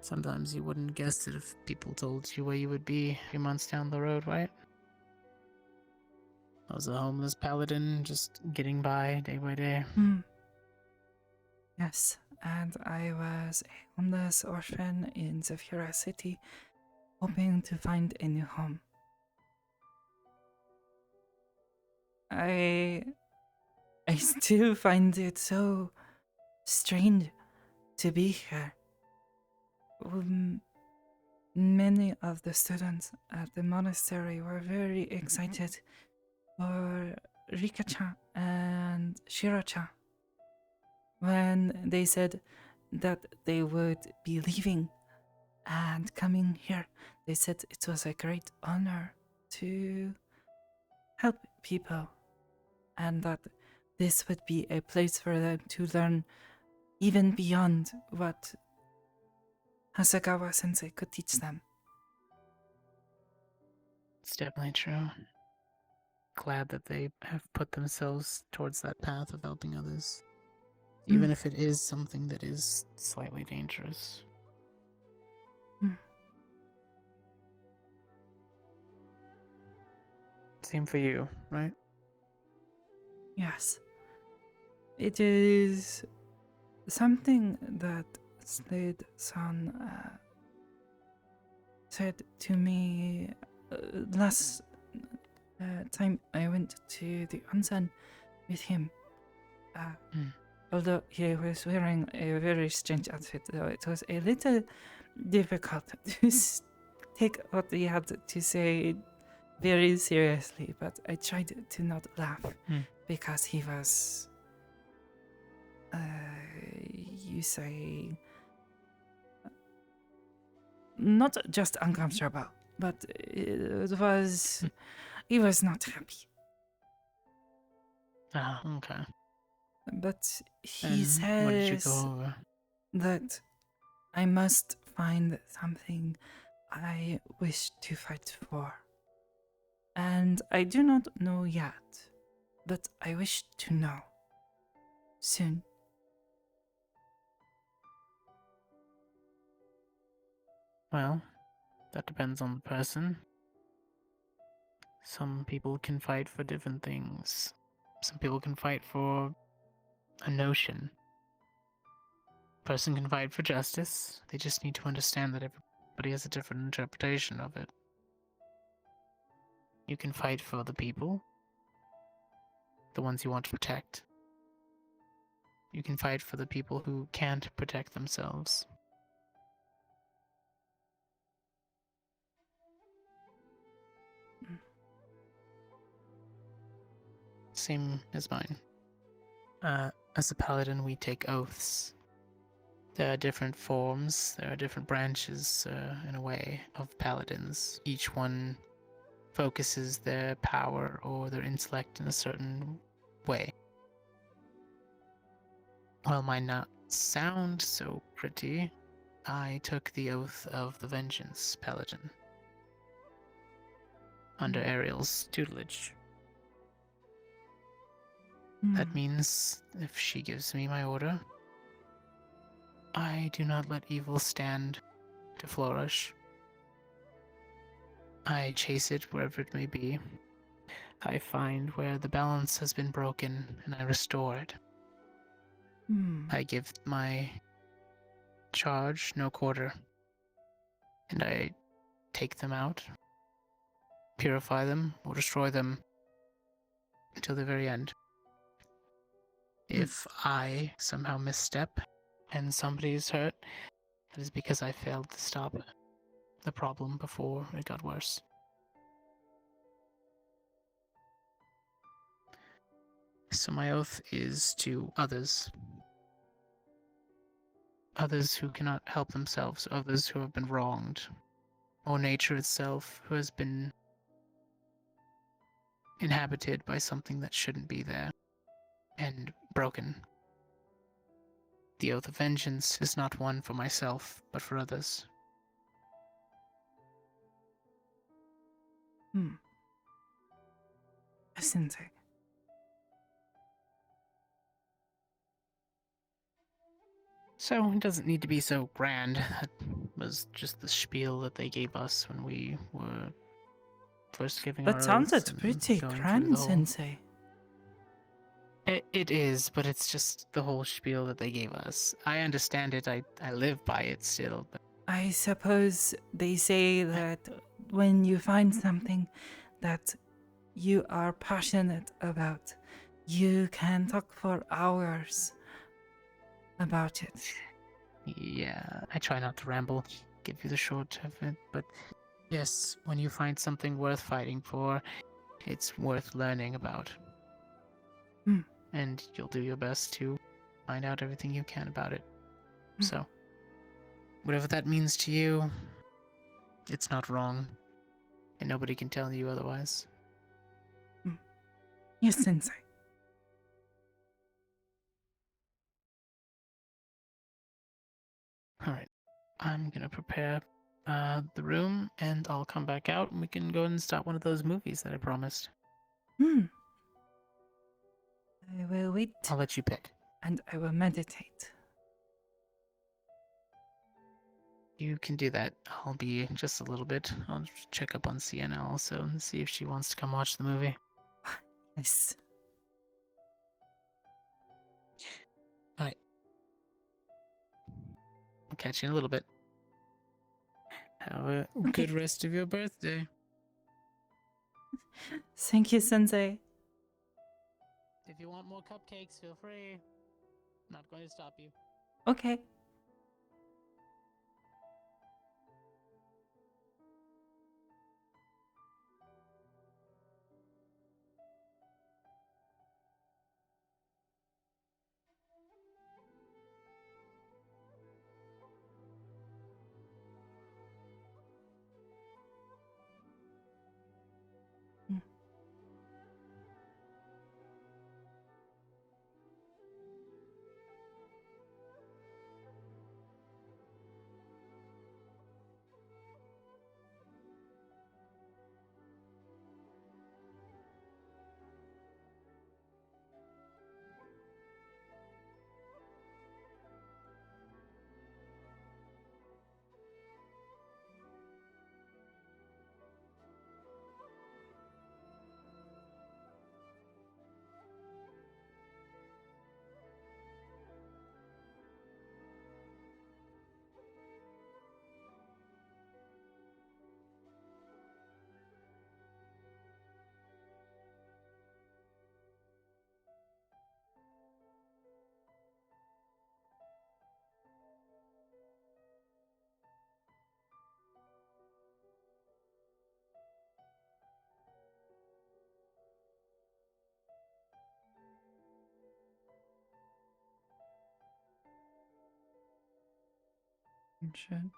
Sometimes you wouldn't guess it if people told you where you would be a few months down the road, right? I was a homeless paladin, just getting by day by day. Yes, and I was a homeless orphan in Zafira City, hoping to find a new home. I still find it so strange to be here. Many of the students at the monastery were very excited for Rika-chan and Shiro-chan when they said that they would be leaving and coming here. They said it was a great honor to help people and that this would be a place for them to learn even beyond what Hasegawa sensei could teach them. It's definitely true. Glad that they have put themselves towards that path of helping others. Even if it is something that is slightly dangerous. Same for you, right? Yes. It is something that Slade-san said to me last time I went to the onsen with him. Although he was wearing a very strange outfit, though it was a little difficult to take what he had to say very seriously, but I tried to not laugh because he was, you say, not just uncomfortable, but he was not happy. Ah, okay. But he And what did you go says over? that I must find something I wish to fight for. And I do not know yet, but I wish to know soon. Well, that depends on the person. Some people can fight for different things. Some people can fight for a notion. A person can fight for justice. They just need to understand that everybody has a different interpretation of it. You can fight for the people, the ones you want to protect. You can fight for the people who can't protect themselves. Same as mine. As a paladin, we take oaths. There are different forms, there are different branches, in a way, of paladins. Each one focuses their power or their intellect in a certain way. While mine not sound so pretty, I took the oath of the Vengeance Paladin under Ariel's tutelage. That means if she gives me my order, I do not let evil stand to flourish. I chase it wherever it may be. I find where the balance has been broken and I restore it. I give my charge no quarter, and I take them out, purify them, or destroy them until the very end. If I somehow misstep and somebody is hurt, that is because I failed to stop the problem before it got worse. So my oath is to others. Others who cannot help themselves, others who have been wronged, or nature itself who has been inhabited by something that shouldn't be there, and broken. The oath of vengeance is not one for myself, but for others. Sensei, So it doesn't need to be so grand. That was just the spiel that they gave us when we were first giving our That oaths sounded and pretty going through grand, the whole. Sensei. It is, but it's just the whole spiel that they gave us. I understand it. I live by it still. But I suppose they say that when you find something that you are passionate about, you can talk for hours about it. yeah, I try not to ramble. Give you the short of it, but yes, when you find something worth fighting for, it's worth learning about. Hmm. And you'll do your best to find out everything you can about it. Hmm. So, whatever that means to you, it's not wrong. And nobody can tell you otherwise. Yes, Sensei. Alright, I'm gonna prepare the room and I'll come back out and we can go and start one of those movies that I promised. Hmm. I will wait I'll let you pick. and I will meditate. You can do that. I'll be just a little bit. I'll just check up on Sienna also and see if she wants to come watch the movie. Yes. Alright. I'll catch you in a little bit. Have a Okay. good rest of your birthday. Thank you, Sensei. If you want more cupcakes, feel free. Not going to stop you. Okay. Sure.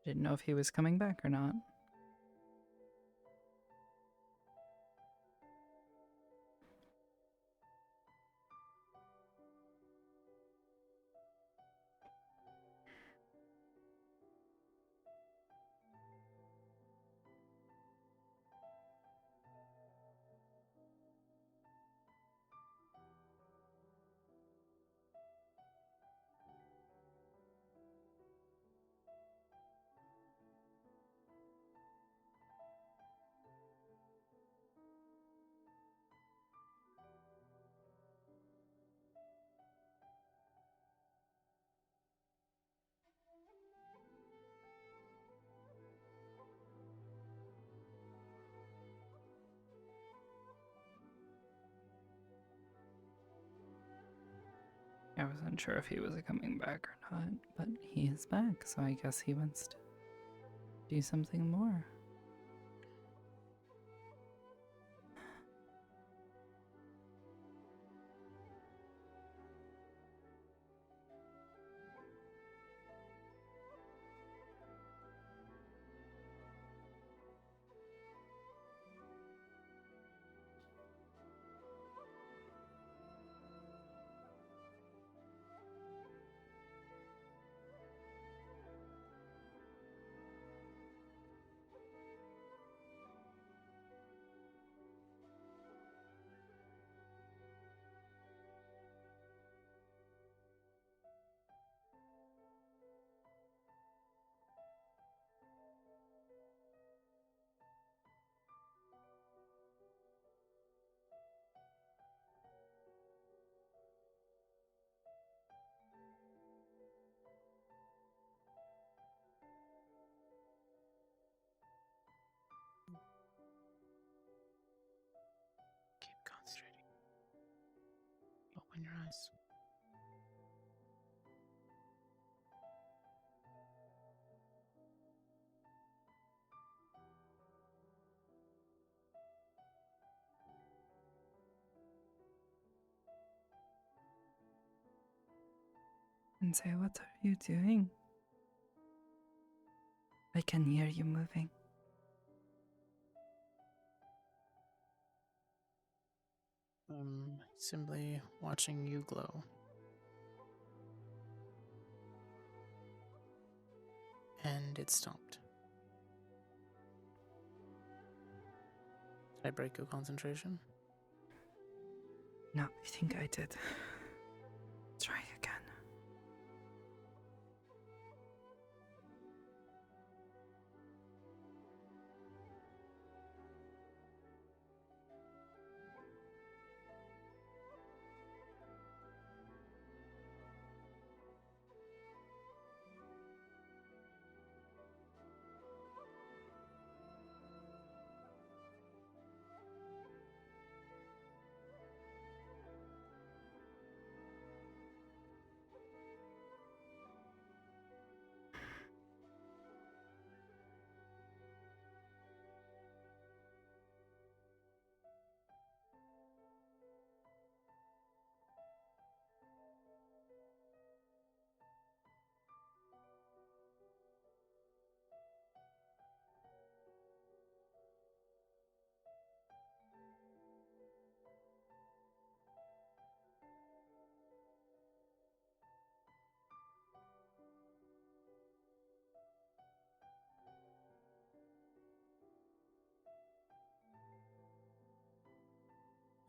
Didn't know if he was coming back or not. I wasn't sure if he was coming back or not, but he is back, so I guess he wants to do something more. Keep concentrating. Open your eyes. And say, what are you doing? I can hear you moving. I'm simply watching you glow. And it stopped. Did I break your concentration? No, I think I did. Try again.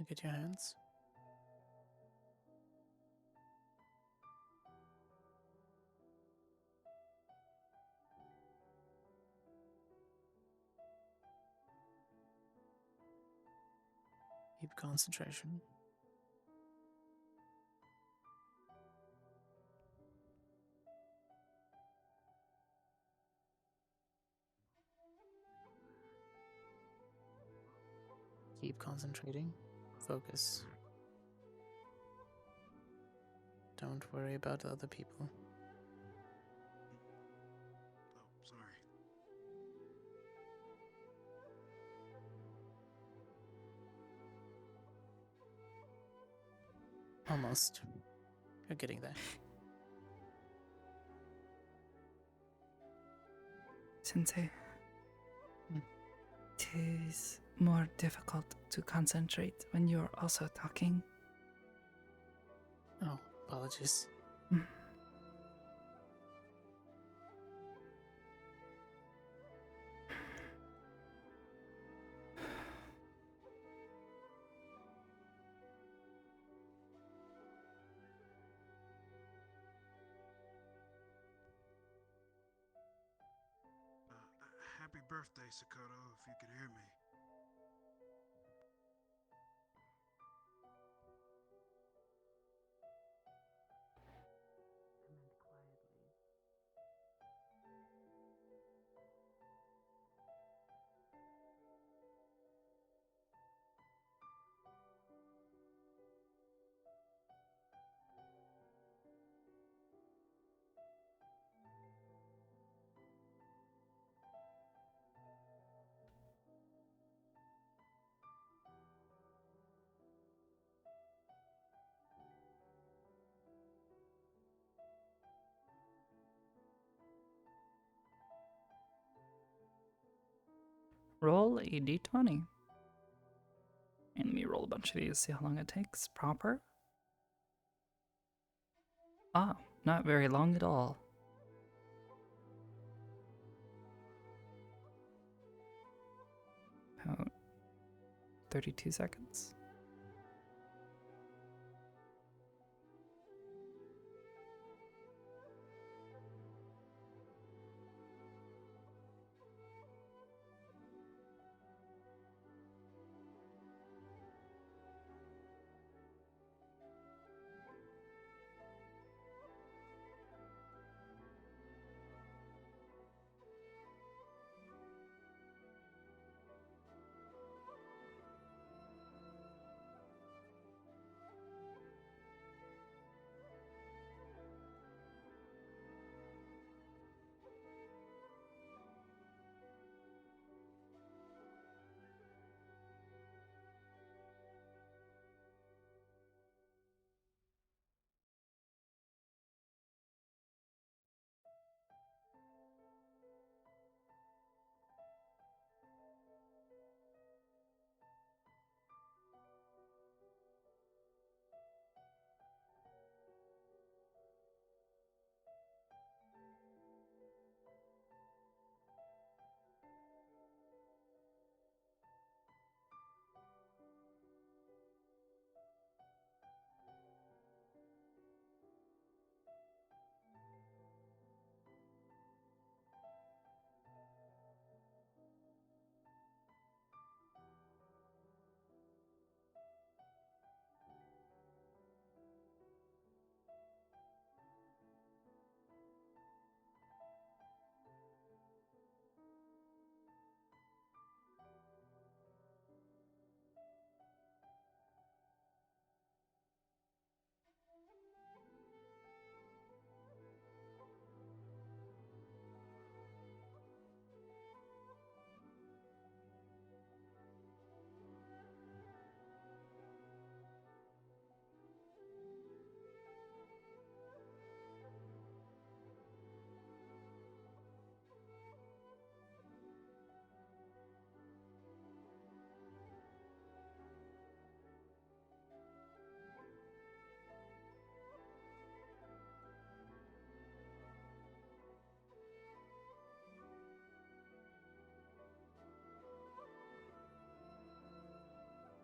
Look at your hands. Keep concentration. Keep concentrating. Focus. Don't worry about other people. Oh, sorry. Almost. You're getting there. Sensei. Hmm. It is more difficult to concentrate when you're also talking. Oh, apologies. Mm. Happy birthday, Sakoto, if you can hear me. I meant quietly. Roll a d20. And let me roll a bunch of these, see how long it takes. Proper. Ah, not very long at all. About 32 seconds.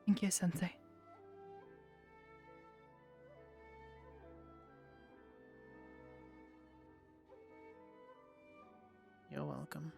Thank you, Sensei. You're welcome.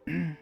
Yeah,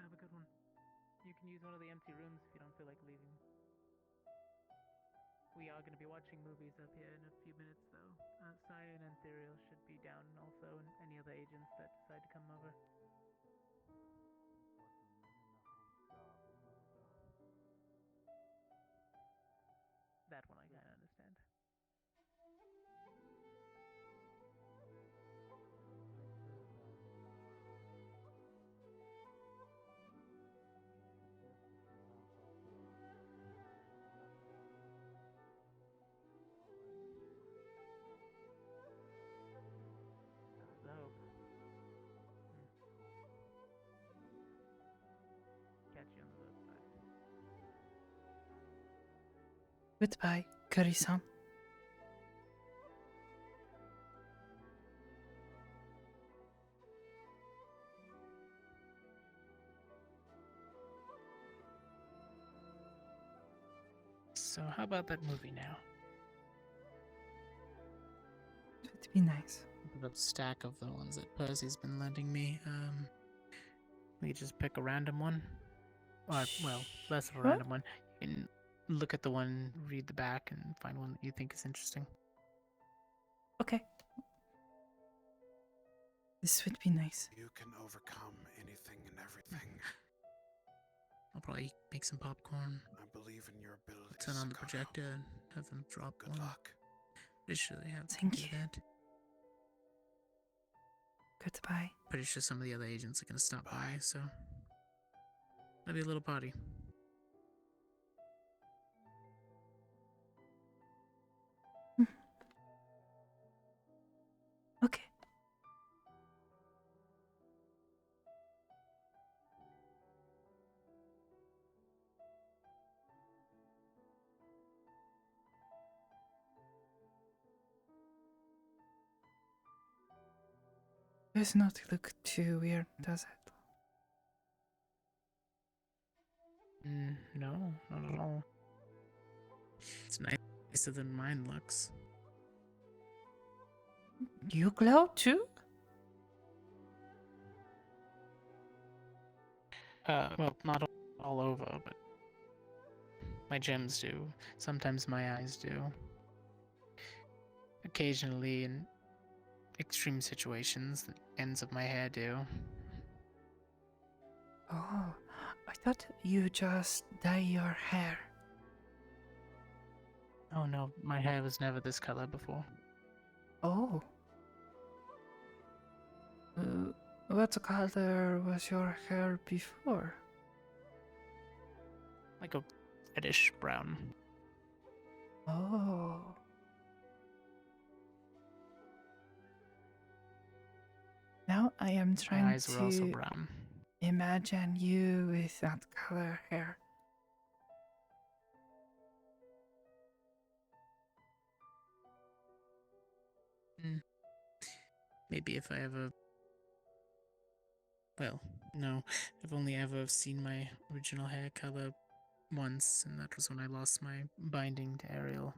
have a good one. You can use one of the empty rooms if you don't feel like leaving. We are going to be watching movies up here in a few minutes, though. Cyan and Therial should be down also, and any other agents that decide to come over. That one I kind of understand. So, catch you on the flip side. Goodbye, Kari-san. So, how about that movie now? It would be nice. The stack of the ones that Percy's been lending me. We just pick a random one. Or, well, less of a Sure. random one. You can look at the one, read the back, and find one that you think is interesting. Okay. This would be nice. You can overcome anything and everything. I'll probably make some popcorn, I believe in your abilities. turn on the Sakoto. projector, and have them drop Good one. luck. Literally have Thank do you. that. Goodbye. Pretty sure some of the other agents are gonna stop by, Bye. so that'll be a little party. Okay. Does not look too weird, does it? No, not at all. It's nicer than mine looks. You glow too? Well, not all over, but my gems do. Sometimes my eyes do. Occasionally, in extreme situations, the ends of my hair do. Oh, I thought you just dye your hair. Oh no, my hair was never this color before. Oh. What color was your hair before? Like a reddish brown. Oh. Now I am My trying eyes were also to brown. imagine you with that color hair. Maybe if I ever... Well, no. I've only ever seen my original hair color once, and that was when I lost my binding to Ariel.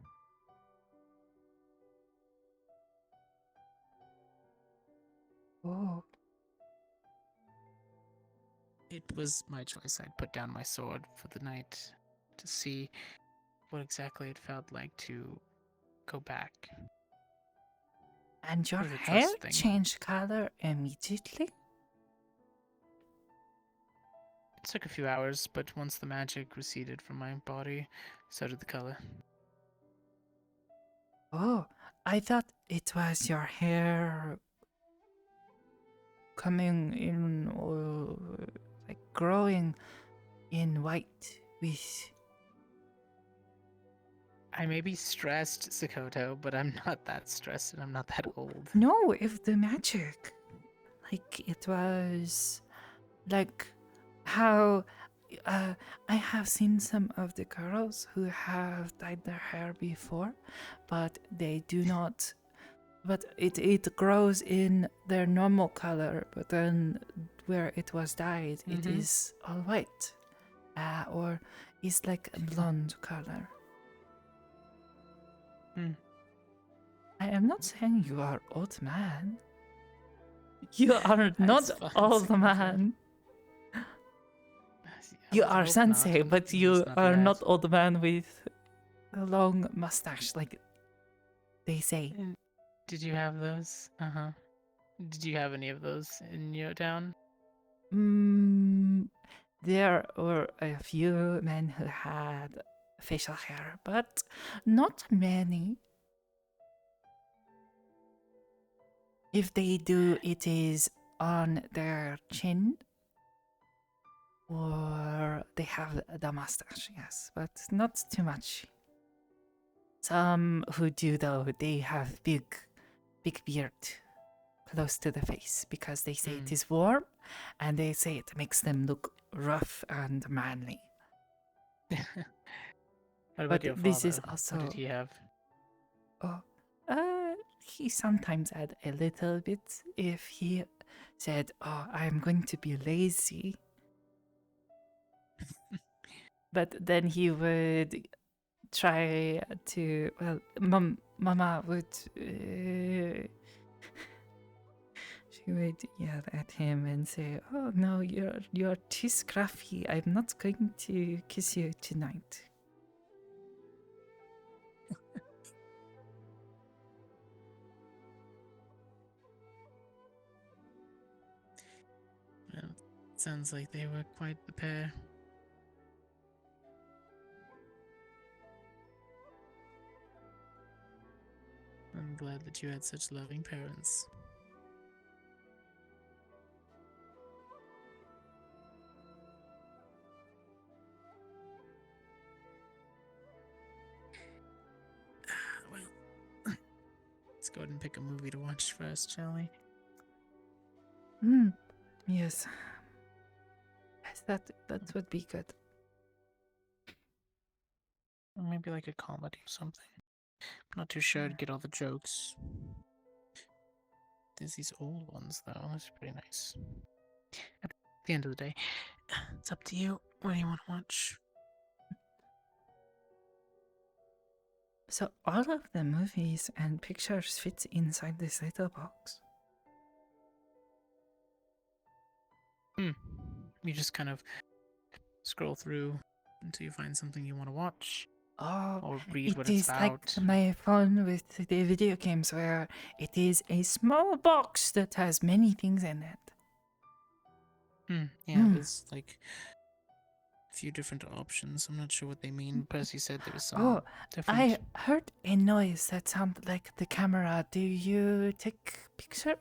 Oh. It was my choice. I'd put down my sword for the night to see what exactly it felt like to go back. And your It was a hair trust thing. changed color immediately? It took a few hours, but once the magic receded from my body, so did the color. Oh, I thought it was your hair coming in, like growing in white with. I may be stressed, Sakoto, but I'm not that stressed and I'm not that old. No, if the magic. Like it was like how I have seen some of the girls who have dyed their hair before, but they do not. But it grows in their normal color, but then where it was dyed, it Mhm. is all white, or is like a blonde color. Hmm. I am not saying you are old man. You are not That's fine, old Sakoto. man. I You would are hope sensei, not. but It's you not are yet. not old man with a long mustache, like they say. And did you have those? Did you have any of those in your town? There were a few men who had facial hair, but not many. If they do, it is on their chin, or they have the mustache, yes, but not too much. Some who do, though, they have big beard close to the face because they say it is warm, and they say it makes them look rough and manly. What about But your this father? is also. What did he have? Oh, he sometimes had a little bit if he said, "Oh, I'm going to be lazy." But then he would try to. Well, Mama would. She would yell at him and say, "Oh no, you're too scruffy. I'm not going to kiss you tonight." Well, sounds like they were quite the pair. I'm glad that you had such loving parents. Well, let's go ahead and pick a movie to watch first, shall we? Yes. Yes, that would be good. Or maybe like a comedy or something. I'm not too sure I'd get all the jokes. There's these old ones though. That's pretty nice. At the end of the day, it's up to you. What do you want to watch? So all of the movies and pictures fit inside this little box. You just kind of scroll through until you find something you want to watch Oh, or read what it it's is like about. my phone with the video games where it is a small box that has many things in it. Yeah, there's like a few different options. I'm not sure what they mean. Percy said there was some Oh, different. I heard a noise that sounded like the camera. Do you take picture?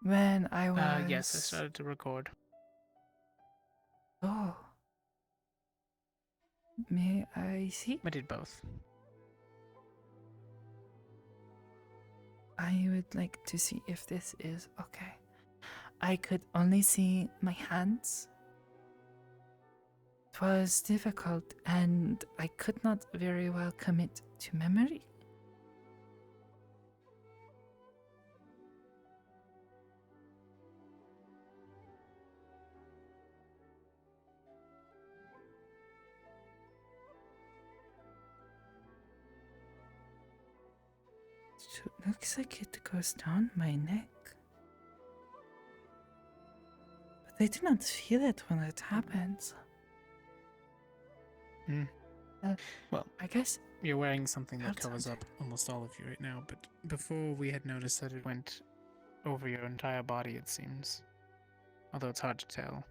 When I was. Yes, I started to record. Oh. May I see? I did both. I would like to see if this is okay. I could only see my hands. It was difficult and I could not very well commit to memory. So it looks like it goes down my neck. But I do not feel it when it happens. Well, I guess you're wearing something that Heard covers up something. almost all of you right now, but before we had noticed that it went over your entire body, it seems. Although it's hard to tell.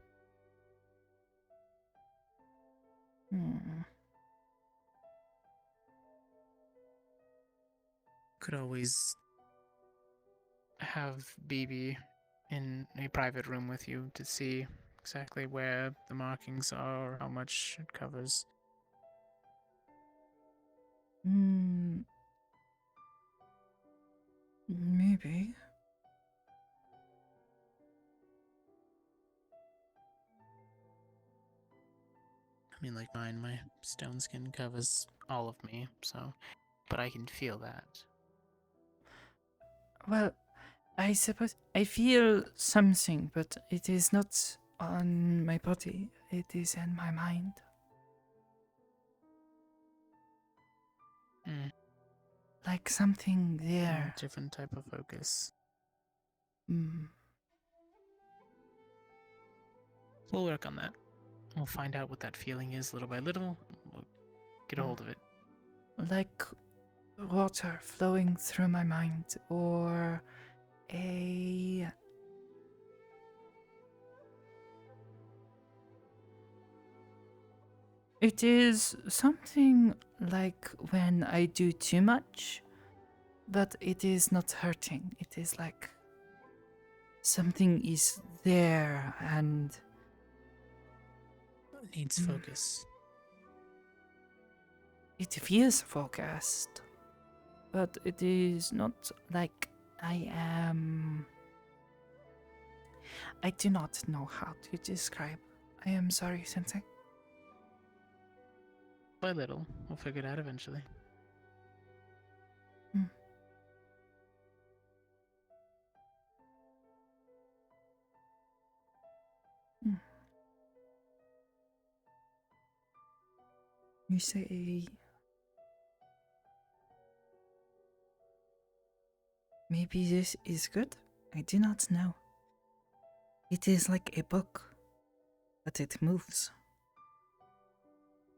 Could always have BB in a private room with you to see, exactly where the markings are or how much it covers. Maybe. I mean, like mine, my stone skin covers all of me, so. But I can feel that. Well, I suppose I feel something, but it is not on my body. It is in my mind. Mm. Like something there. Different type of focus. Mm. We'll work on that. We'll find out what that feeling is little by little. We'll get a hold of it. Like water flowing through my mind, or a it is something like when I do too much, but it is not hurting. It is like something is there and It needs focus. it feels focused, but it is not like I am. I do not know how to describe. I am sorry, Sensei. By little, we'll figure it out eventually. You say maybe this is good? I do not know. It is like a book, but it moves.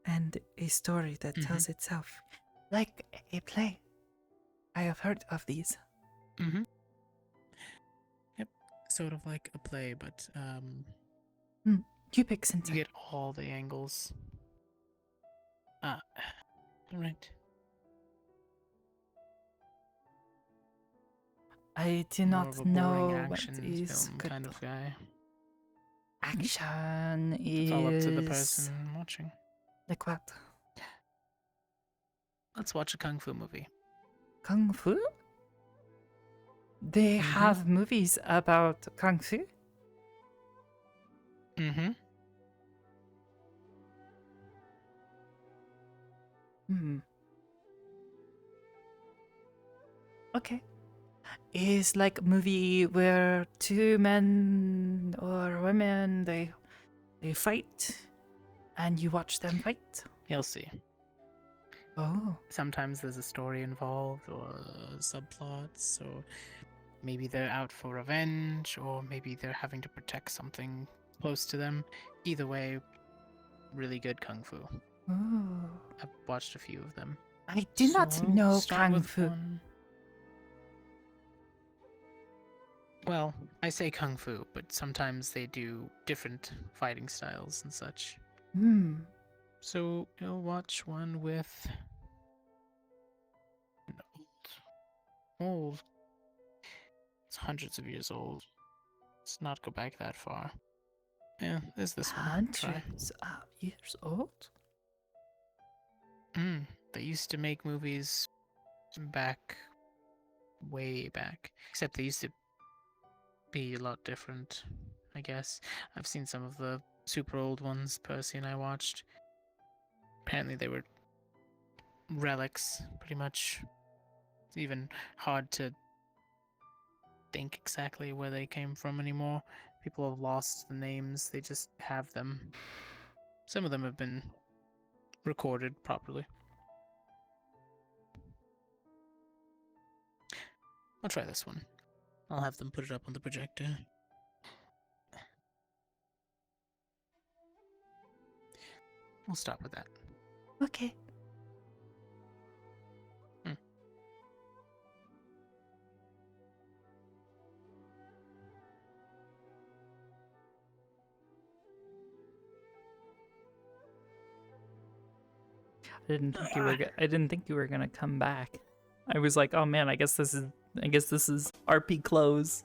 And a story that tells itself. Like a play. I have heard of these. Mm-hmm. Yep. Sort of like a play, but You pick, Sensei. you get all the angles. Right. I do More not of a know boring what action is film good. kind of guy. Action It's all up to the is person watching. like what? Let's watch a kung fu movie. Kung Fu? They have movies about Kung Fu? Mm-hmm. Okay. Is like a movie where two men or women they fight and you watch them fight? You'll see. Oh. Sometimes there's a story involved or subplots, so maybe they're out for revenge, or maybe they're having to protect something close to them. Either way, really good kung fu. Oh. I've watched a few of them. I do not So know we'll start Kung with Fu. one. Well, I say kung fu, but sometimes they do different fighting styles and such. So you'll watch one with an old. It's hundreds of years old. Let's not go back that far. Yeah, there's this one. Try. Hundreds of years old? They used to make movies back, way back. Except they used to be a lot different, I guess. I've seen some of the super old ones Percy and I watched. Apparently they were relics, pretty much. It's even hard to think exactly where they came from anymore. People have lost the names, they just have them. Some of them have been recorded properly. I'll try this one. I'll have them put it up on the projector. We'll start with that. Okay. I didn't think you were gonna come back. I was like, oh man, I guess this is RP close.